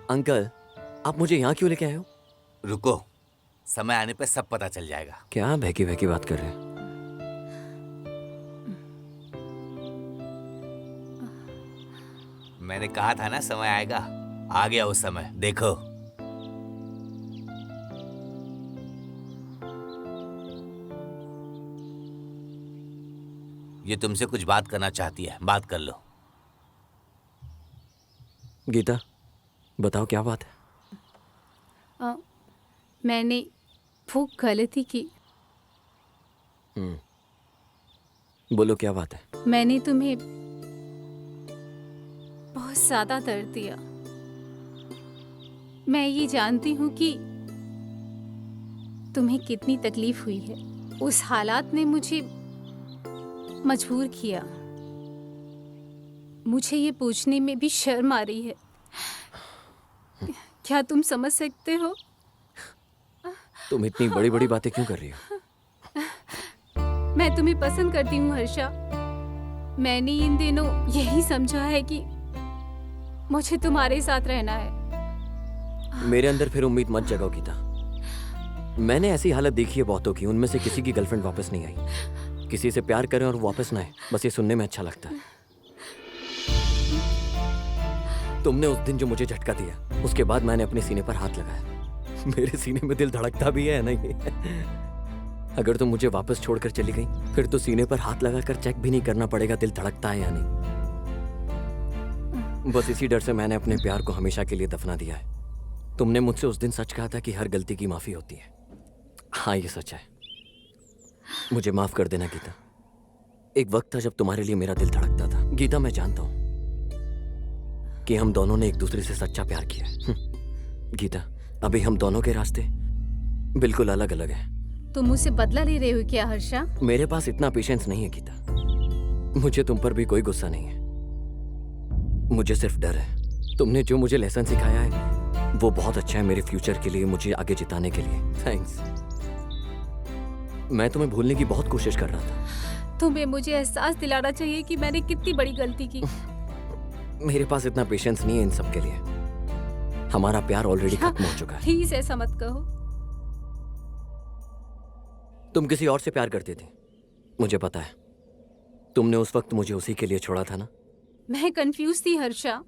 Speaker 5: अंकल, आप मुझे यहाँ क्यों लेके आए हो?
Speaker 12: रुको, समय आने पे सब पता चल जाएगा।
Speaker 5: क्या बहकी बहकी बात कर रहे हैं?
Speaker 12: मैंने कहा था ना समय आएगा, आ गया वो समय, देखो। ये तुमसे कुछ बात करना चाहती है, बात कर लो।
Speaker 5: गीता, बताओ क्या बात है?
Speaker 13: मैंने वो गलती की।
Speaker 5: बोलो क्या बात है?
Speaker 13: मैंने तुम्हें बहुत ज्यादा दर्द दिया। मैं ये जानती हूँ कि तुम्हें कितनी तकलीफ हुई है। उस हालात ने मुझे मजबूर किया। मुझे ये पूछने में भी शर्म आ रही है। क्या तुम समझ सकते हो?
Speaker 5: तुम इतनी बड़ी बड़ी बातें क्यों कर रही हो?
Speaker 13: मैं तुम्हें पसंद करती हूँ हर्षा। मैंने इन दिनों यही समझा है कि मुझे तुम्हारे साथ रहना है।
Speaker 5: मेरे अंदर फिर उम्मीद मत जगाओ गीता। मैंने ऐसी हालत देखी है बहुतों की, उनमें से किसी की गर्लफ्रेंड वापस नहीं आई। किसी से प्यार करें और वापस ना आए, बस ये सुनने में अच्छा लगता है। तुमने उस दिन जो मुझे झटका दिया, उसके बाद मैंने अपने सीने पर हाथ लगाया। मेरे सीने में दिल धड़कता भी है नहीं? अगर तुम मुझे वापस छोड़कर चली गई, फिर तो सीने पर हाथ लगाकर चेक भी नहीं करना पड़ेगा दिल धड़कता है या नहीं। बस इसी डर से मैंने अपने प्यार को हमेशा के लिए दफना दिया है। तुमने मुझसे उस दिन सच कहा था कि हर गलती की माफी होती है। हाँ, ये सच है। मुझे माफ कर देना गीता। एक वक्त था जब तुम्हारे लिए मेरा दिल धड़कता था। गीता, मैं जानता हूं कि हम दोनों ने एक दूसरे से सच्चा प्यार किया है। गीता, अभी हम दोनों के रास्ते बिल्कुल अलग अलग हैं।
Speaker 13: तुम मुझसे बदला ले रहे हो क्या हर्षा?
Speaker 5: मेरे पास इतना पेशेंस नहीं है गीता। मुझे तुम पर भी कोई गुस्सा नहीं है, मुझे सिर्फ डर है। तुमने जो मुझे लेसन सिखाया है वो बहुत अच्छा है मेरे फ्यूचर के लिए, मुझे आगे जिताने के लिए। थैंक्स। मैं तुम्हें भूलने की बहुत कोशिश कर रहा था।
Speaker 13: तुम्हें मुझे एहसास दिलाना चाहिए कि मैंने कितनी बड़ी गलती की।
Speaker 5: मेरे पास इतना पेशेंस नहीं है इन सब के लिए। हमारा प्यार ऑलरेडी खत्म हो चुका है।
Speaker 13: प्लीज ऐसा मत कहो।
Speaker 5: तुम किसी और से प्यार करती थी, मुझे पता है। तुमने उस वक्त मुझे उसी के लिए छोड़ा था ना?
Speaker 13: मैं कंफ्यूज थी हर्षा।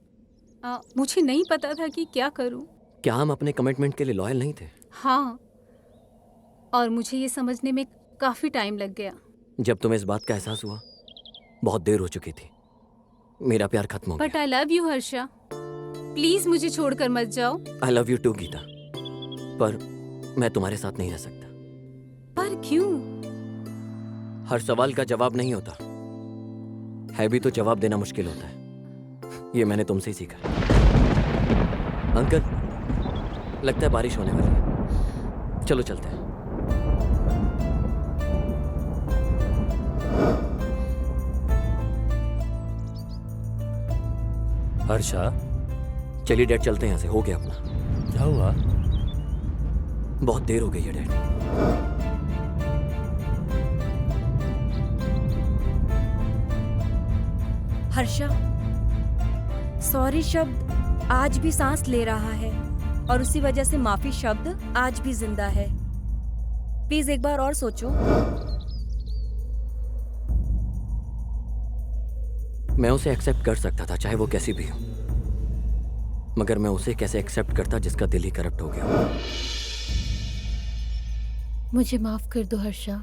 Speaker 13: मुझे नहीं पता था कि क्या करूं।
Speaker 5: क्या हम अपने कमिटमेंट के लिए लॉयल नहीं थे?
Speaker 13: हाँ, और मुझे ये समझने में काफी टाइम लग गया।
Speaker 5: जब तुम्हें इस बात का एहसास हुआ, बहुत देर हो चुकी थी। मेरा प्यार खत्म हो गया।
Speaker 13: But I love you Harsha, please मुझे छोड़कर मत जाओ।
Speaker 5: I love you too Geeta, पर मैं तुम्हारे साथ नहीं रह सकता।
Speaker 13: पर क्यों?
Speaker 5: हर सवाल का जवाब नहीं होता है, भी तो जवाब देना मुश्किल होता है। ये मैंने तुमसे ही सीखा। अंकल, लगता है बारिश होने वाली है, चलो चलते हैं।
Speaker 7: हर्षा,
Speaker 5: चलिए डैड, चलते हैं यहाँ से। हो गया अपना।
Speaker 7: क्या हुआ?
Speaker 5: बहुत देर हो गई है डैड।
Speaker 16: हर्षा, सॉरी शब्द आज भी सांस ले रहा है और उसी वजह से माफी शब्द आज भी जिंदा है। प्लीज एक बार और सोचो।
Speaker 5: मैं उसे एक्सेप्ट कर सकता था, चाहे वो कैसी भी हो, मगर मैं उसे कैसे एक्सेप्ट करता जिसका दिल ही करप्ट हो गया।
Speaker 9: मुझे माफ कर दो हर्षा।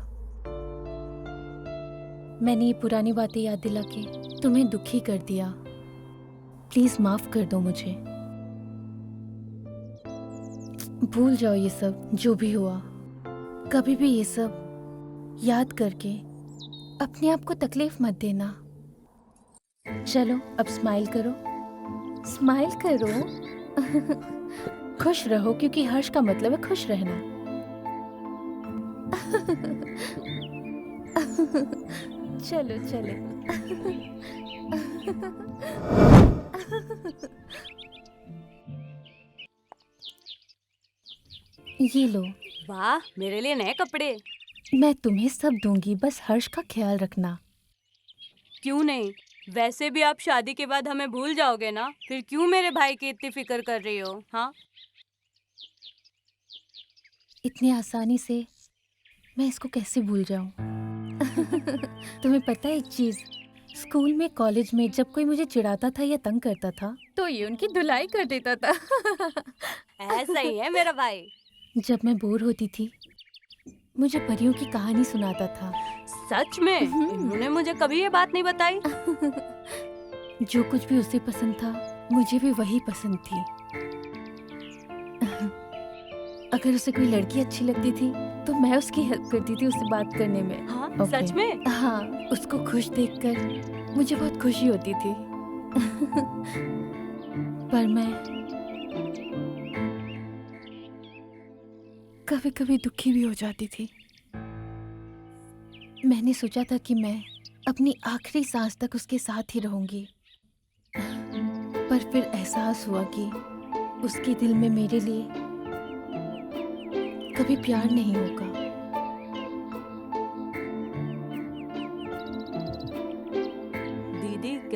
Speaker 9: मैंने ये पुरानी बातें याद दिला के तुम्हें दुखी कर दिया। प्लीज माफ कर दो मुझे। भूल जाओ ये सब जो भी हुआ। कभी भी ये सब याद करके अपने आप को तकलीफ मत देना। चलो अब स्माइल करो, स्माइल करो। खुश रहो, क्योंकि हर्ष का मतलब है खुश रहना। चलो चलो। ये लो।
Speaker 3: वाह, मेरे लिए नए कपड़े।
Speaker 9: मैं तुम्हें सब दूंगी, बस हर्ष का ख्याल रखना।
Speaker 3: क्यों नहीं? वैसे भी आप शादी के बाद हमें भूल जाओगे ना, फिर क्यों मेरे भाई की इतनी फिक्र कर रही हो? हाँ,
Speaker 9: इतनी आसानी से मैं इसको कैसे भूल जाऊं? तुम्हें पता है एक चीज, स्कूल में, कॉलेज में जब कोई मुझे चिढ़ाता था या तंग करता था तो ये उनकी धुलाई कर देता था।
Speaker 3: ऐसा ही है मेरा भाई।
Speaker 9: जब मैं बोर होती थी मुझे परियों की कहानी सुनाता था।
Speaker 3: सच में? इन्होंने मुझे कभी ये बात नहीं बताई।
Speaker 9: जो कुछ भी उसे पसंद था मुझे भी वही पसंद थी। अगर उसे कोई लड़की अच्छी लगती थी तो मैं उसकी हेल्प करती थी उससे बात करने में।
Speaker 3: हाँ, सच में?
Speaker 9: हाँ, उसको खुश देखकर मुझे बहुत खुशी होती थी। पर मैं कभी कभी दुखी भी हो जाती थी। मैंने सोचा था कि मैं अपनी आखिरी सांस तक उसके साथ ही रहूंगी, पर फिर एहसास हुआ कि उसके दिल में मेरे लिए कभी प्यार नहीं होगा।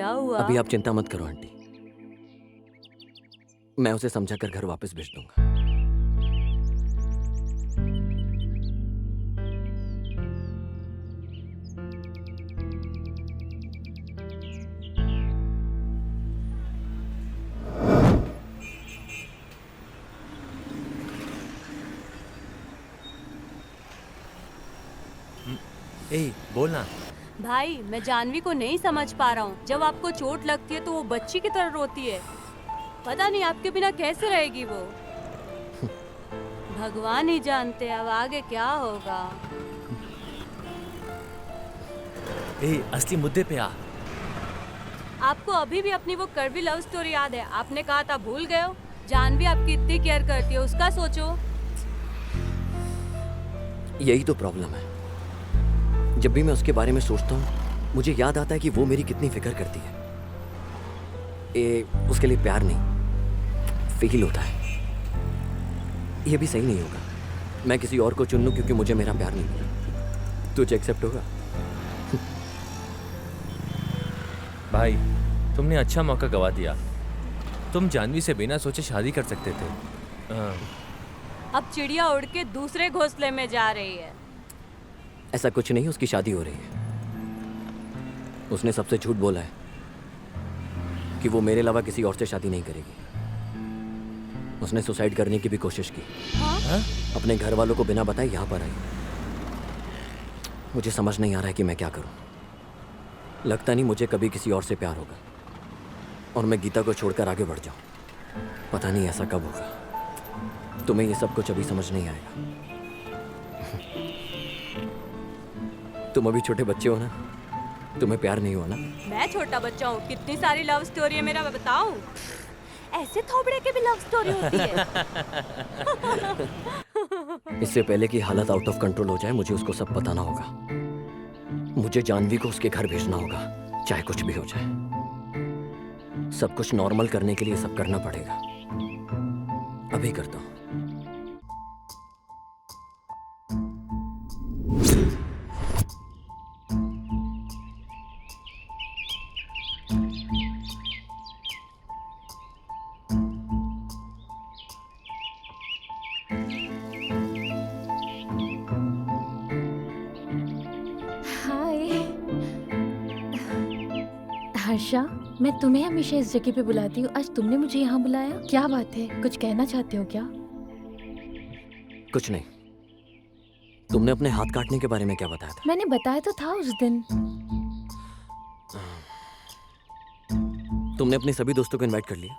Speaker 3: क्या हुआ?
Speaker 5: अभी आप चिंता मत करो आंटी, मैं उसे समझाकर घर वापस भेज दूंगा।
Speaker 7: ए, बोल ना।
Speaker 3: भाई मैं जानवी को नहीं समझ पा रहा हूँ। जब आपको चोट लगती है तो वो बच्ची की तरह रोती है। पता नहीं आपके बिना कैसे रहेगी वो। भगवान ही जानते अब आगे क्या होगा।
Speaker 7: ए, असली मुद्दे पे आ।
Speaker 3: आपको अभी भी अपनी वो कड़वी लव स्टोरी याद है? आपने कहा था भूल गए हो। जानवी आपकी इतनी केयर करती है, उसका सोचो।
Speaker 5: यही तो प्रॉब्लम है, जब भी मैं उसके बारे में सोचता हूँ मुझे याद आता है कि वो मेरी कितनी फिक्र करती है। उसके लिए प्यार नहीं, फील होता है। ये भी सही नहीं होगा मैं किसी और को चुन लूं क्योंकि मुझे मेरा प्यार नहीं मिला। तुझे एक्सेप्ट होगा?
Speaker 7: भाई तुमने अच्छा मौका गवा दिया। तुम जानवी से बिना सोचे शादी कर सकते थे।
Speaker 3: अब चिड़िया उड़ के दूसरे घोंसले में जा रही है।
Speaker 5: ऐसा कुछ नहीं, उसकी शादी हो रही है। उसने सबसे झूठ बोला है कि वो मेरे अलावा किसी और से शादी नहीं करेगी। उसने सुसाइड करने की भी कोशिश की।
Speaker 3: हाँ?
Speaker 5: अपने घर वालों को बिना बताए यहाँ पर आई। मुझे समझ नहीं आ रहा है कि मैं क्या करूं। लगता नहीं मुझे कभी किसी और से प्यार होगा और मैं गीता को छोड़कर आगे बढ़ जाऊं। पता नहीं ऐसा कब होगा। तुम्हें ये सब कुछ अभी समझ नहीं आएगा। तुम अभी छोटे बच्चे हो ना, तुम्हें प्यार नहीं हुआ ना?
Speaker 3: मैं छोटा बच्चा हूँ, कितनी सारी लव स्टोरी है मेरा, मैं बताऊं? ऐसे थोबड़े की भी लव स्टोरी होती है।
Speaker 5: इससे पहले कि हालत आउट ऑफ कंट्रोल हो जाए मुझे उसको सब बताना होगा। मुझे जानवी को उसके घर भेजना होगा, चाहे कुछ भी हो जाए। सब कुछ नॉर्मल करने के लिए सब करना पड़ेगा। अभी करता हूँ।
Speaker 9: हर्षा, मैं तुम्हें हमेशा इस जगह पे बुलाती हूँ, आज तुमने मुझे यहाँ बुलाया। क्या बात है, कुछ कहना चाहते हो क्या?
Speaker 5: कुछ नहीं। तुमने अपने हाथ काटने के बारे में क्या बताया था?
Speaker 9: मैंने बताया तो था उस दिन।
Speaker 5: तुमने अपने सभी दोस्तों को इनवाइट कर लिया?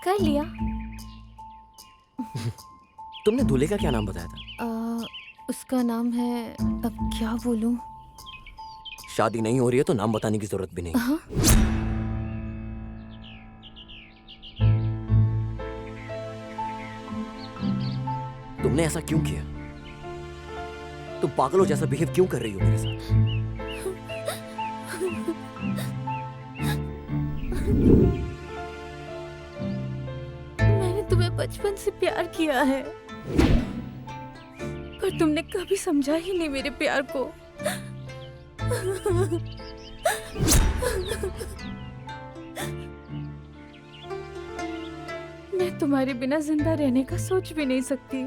Speaker 9: कर लिया।
Speaker 5: तुमने दूल्हे का क्या नाम बताया था?
Speaker 9: उसका नाम है, अब क्या बोलूं?
Speaker 5: शादी नहीं हो रही है तो नाम बताने की जरूरत भी नहीं। तुमने ऐसा क्यों किया? तुम पागलों जैसा बिहेव क्यों कर रही हो मेरे साथ?
Speaker 9: मैंने तुम्हें बचपन से प्यार किया है, पर तुमने कभी समझा ही नहीं मेरे प्यार को। मैं तुम्हारे बिना जिंदा रहने का सोच भी नहीं सकती,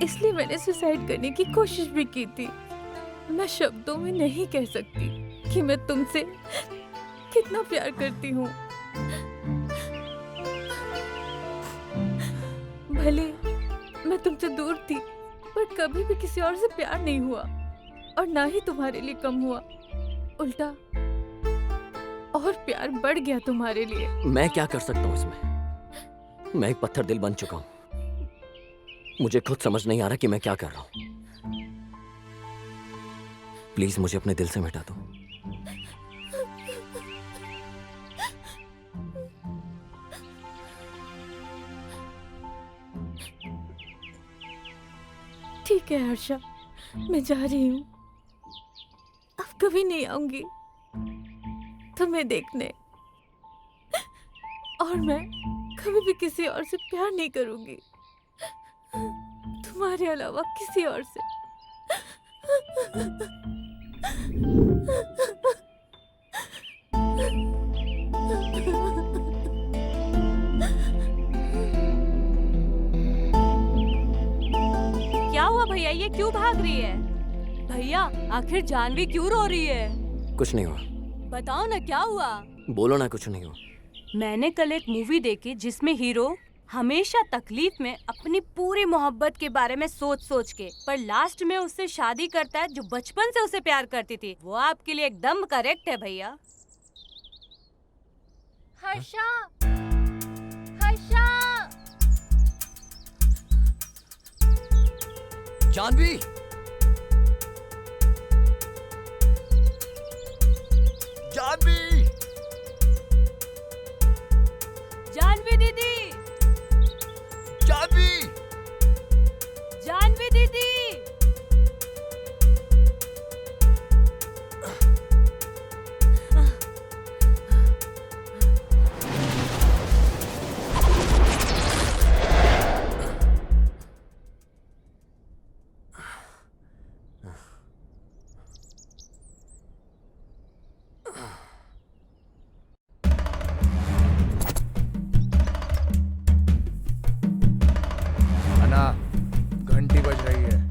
Speaker 9: इसलिए मैंने सुसाइड करने की कोशिश भी की थी। मैं शब्दों में नहीं कह सकती कि मैं तुमसे कितना प्यार करती हूँ। भले मैं तुमसे दूर थी, पर कभी भी किसी और से प्यार नहीं हुआ और ना ही तुम्हारे लिए कम हुआ। उल्टा और प्यार बढ़ गया तुम्हारे लिए।
Speaker 5: मैं क्या कर सकता हूँ इसमें? मैं एक पत्थर दिल बन चुका हूँ। मुझे खुद समझ नहीं आ रहा कि मैं क्या कर रहा हूँ। प्लीज मुझे अपने दिल से मिटा दो।
Speaker 9: ठीक है हर्षा, मैं जा रही हूँ। अब कभी नहीं आऊंगी तुम्हें देखने, और मैं कभी भी किसी और से प्यार नहीं करूंगी, तुम्हारे अलावा किसी और से।
Speaker 3: भैया ये क्यों भाग रही है? भैया आखिर जानवी क्यों रो रही है?
Speaker 5: कुछ नहीं हुआ।
Speaker 3: बताओ ना क्या हुआ?
Speaker 5: बोलो ना, कुछ नहीं हुआ।
Speaker 3: मैंने कल एक मूवी देखी जिसमें हीरो हमेशा तकलीफ में अपनी पूरी मोहब्बत के बारे में सोच सोच के पर लास्ट में उससे शादी करता है जो बचपन से उसे प्यार करती थी। वो आपके लिए एकदम करेक्ट है भैया।
Speaker 9: हर्षा, हर्षा,
Speaker 5: जानवी, जानवी,
Speaker 3: जानवी दीदी,
Speaker 5: जानवी,
Speaker 3: जानवी दीदी।
Speaker 2: अन्ना, घंटी बज रही है।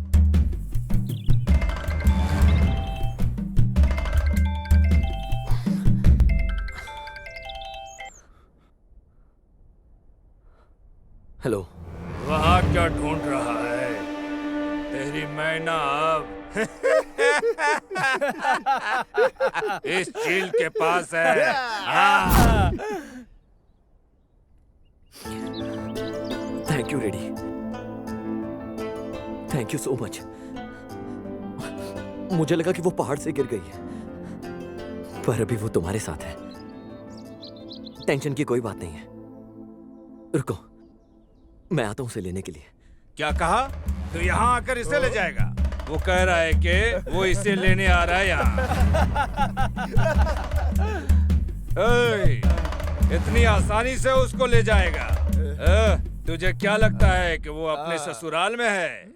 Speaker 5: हेलो।
Speaker 15: वहाँ क्या ढूंढ रहा है? तेरी मैना अब इस झील के पास है। हाँ।
Speaker 5: Thank you ready, thank you so much. मुझे लगा कि वो पहाड़ से गिर गई है, पर अभी वो तुम्हारे साथ है। टेंशन की कोई बात नहीं है। रुको, मैं आता हूं उसे लेने के लिए।
Speaker 15: क्या कहा? तो यहाँ आकर इसे ले जाएगा? वो कह रहा है कि वो इसे लेने आ रहा है यहाँ। इतनी आसानी से उसको ले जाएगा? तुझे क्या लगता है कि वो अपने ससुराल में है?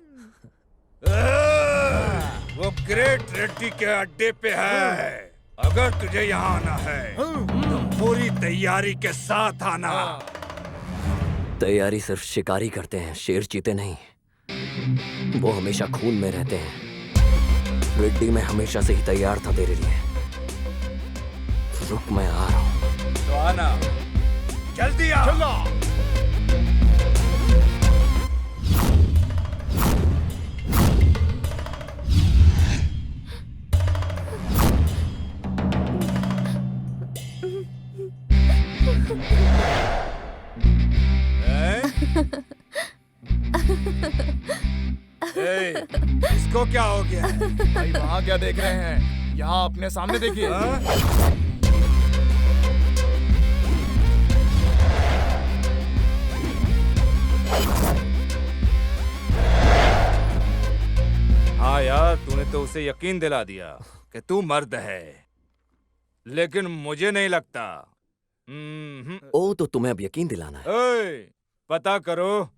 Speaker 15: वो ग्रेट रेड्डी के अड्डे पे है। अगर तुझे यहाँ आना है तो पूरी तैयारी के साथ आना।
Speaker 5: तैयारी सिर्फ शिकारी करते हैं, शेर चीते नहीं। वो हमेशा खून में रहते हैं। रेड्डी मैं हमेशा से ही तैयार था तेरे लिए। रुक, मैं आ रहा हूँ।
Speaker 15: तो आना, जल्दी आ। चलो। इसको क्या हो गया?
Speaker 2: भाई वहाँ क्या देख रहे हैं? यहाँ अपने सामने देखिए।
Speaker 15: हाँ यार, तूने तो उसे यकीन दिला दिया कि तू मर्द है, लेकिन मुझे नहीं लगता।
Speaker 5: ओ, तो तुम्हें अब यकीन दिलाना है?
Speaker 15: ओए, पता करो।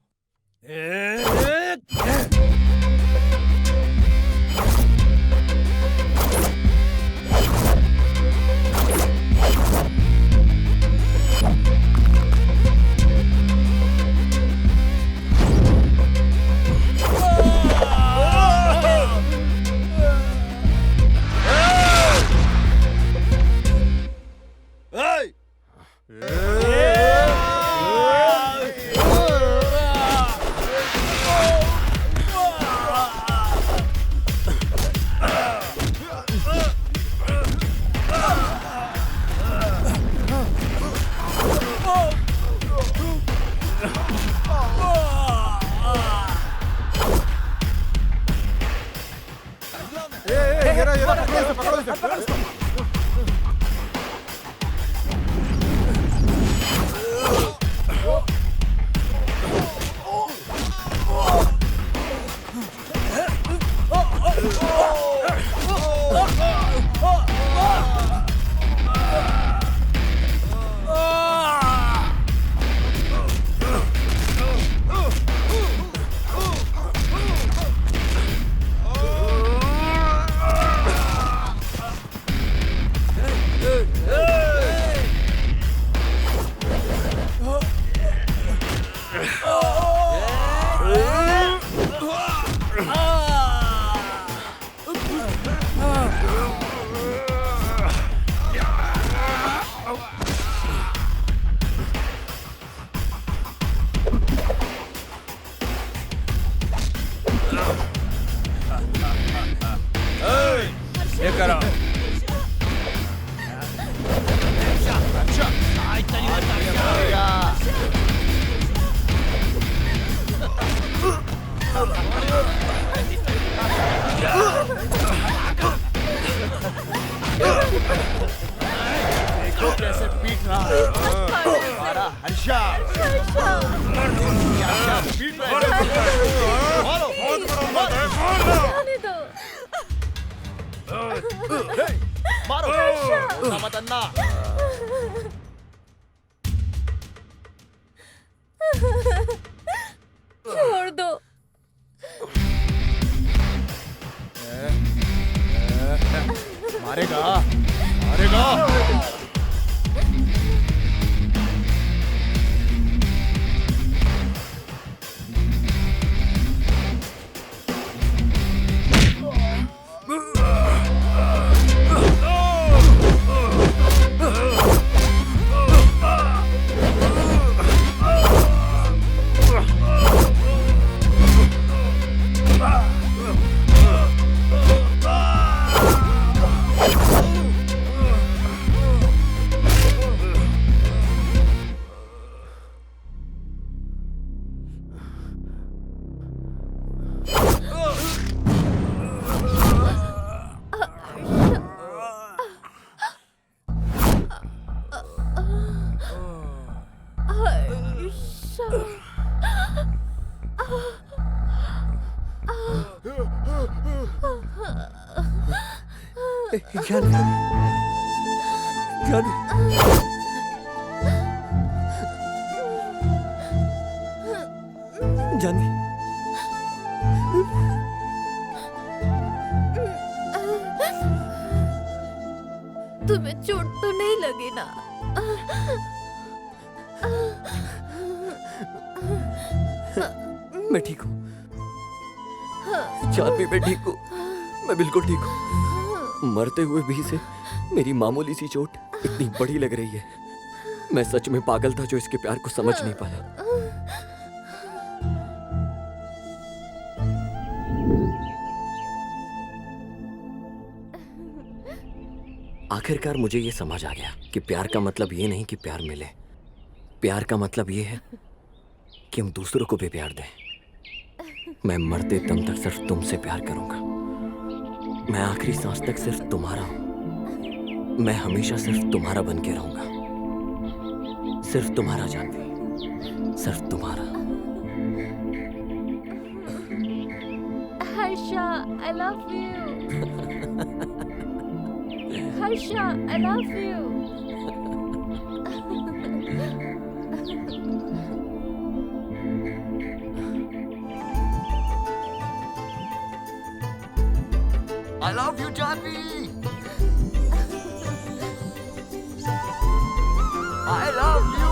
Speaker 11: ये करो।
Speaker 2: देखो कैसे पीट रहा है हमारा हर्षा। पीट रहा है। मारो मत अन्ना।
Speaker 9: छोड़ दो।
Speaker 2: मारेगा मारेगा।
Speaker 5: जानवी,
Speaker 9: तुम्हें चोट तो नहीं लगी ना?
Speaker 5: मैं ठीक हूँ जानवी, मैं ठीक हूँ, मैं बिल्कुल ठीक हूँ। मरते हुए भी से मेरी मामूली सी चोट इतनी बड़ी लग रही है। मैं सच में पागल था जो इसके प्यार को समझ नहीं पाया। आखिरकार मुझे ये समझ आ गया कि प्यार का मतलब ये नहीं कि प्यार मिले। प्यार का मतलब ये है कि हम दूसरों को भी प्यार दें। मैं मरते दम तक सिर्फ तुमसे प्यार करूंगा। मैं आखिरी सांस तक सिर्फ तुम्हारा हूं। मैं हमेशा सिर्फ तुम्हारा बन के रहूंगा। सिर्फ तुम्हारा जानवी, सिर्फ तुम्हारा।
Speaker 9: Harsha, I love you. Harsha, I love you.
Speaker 5: I love you, Janvi. I love you.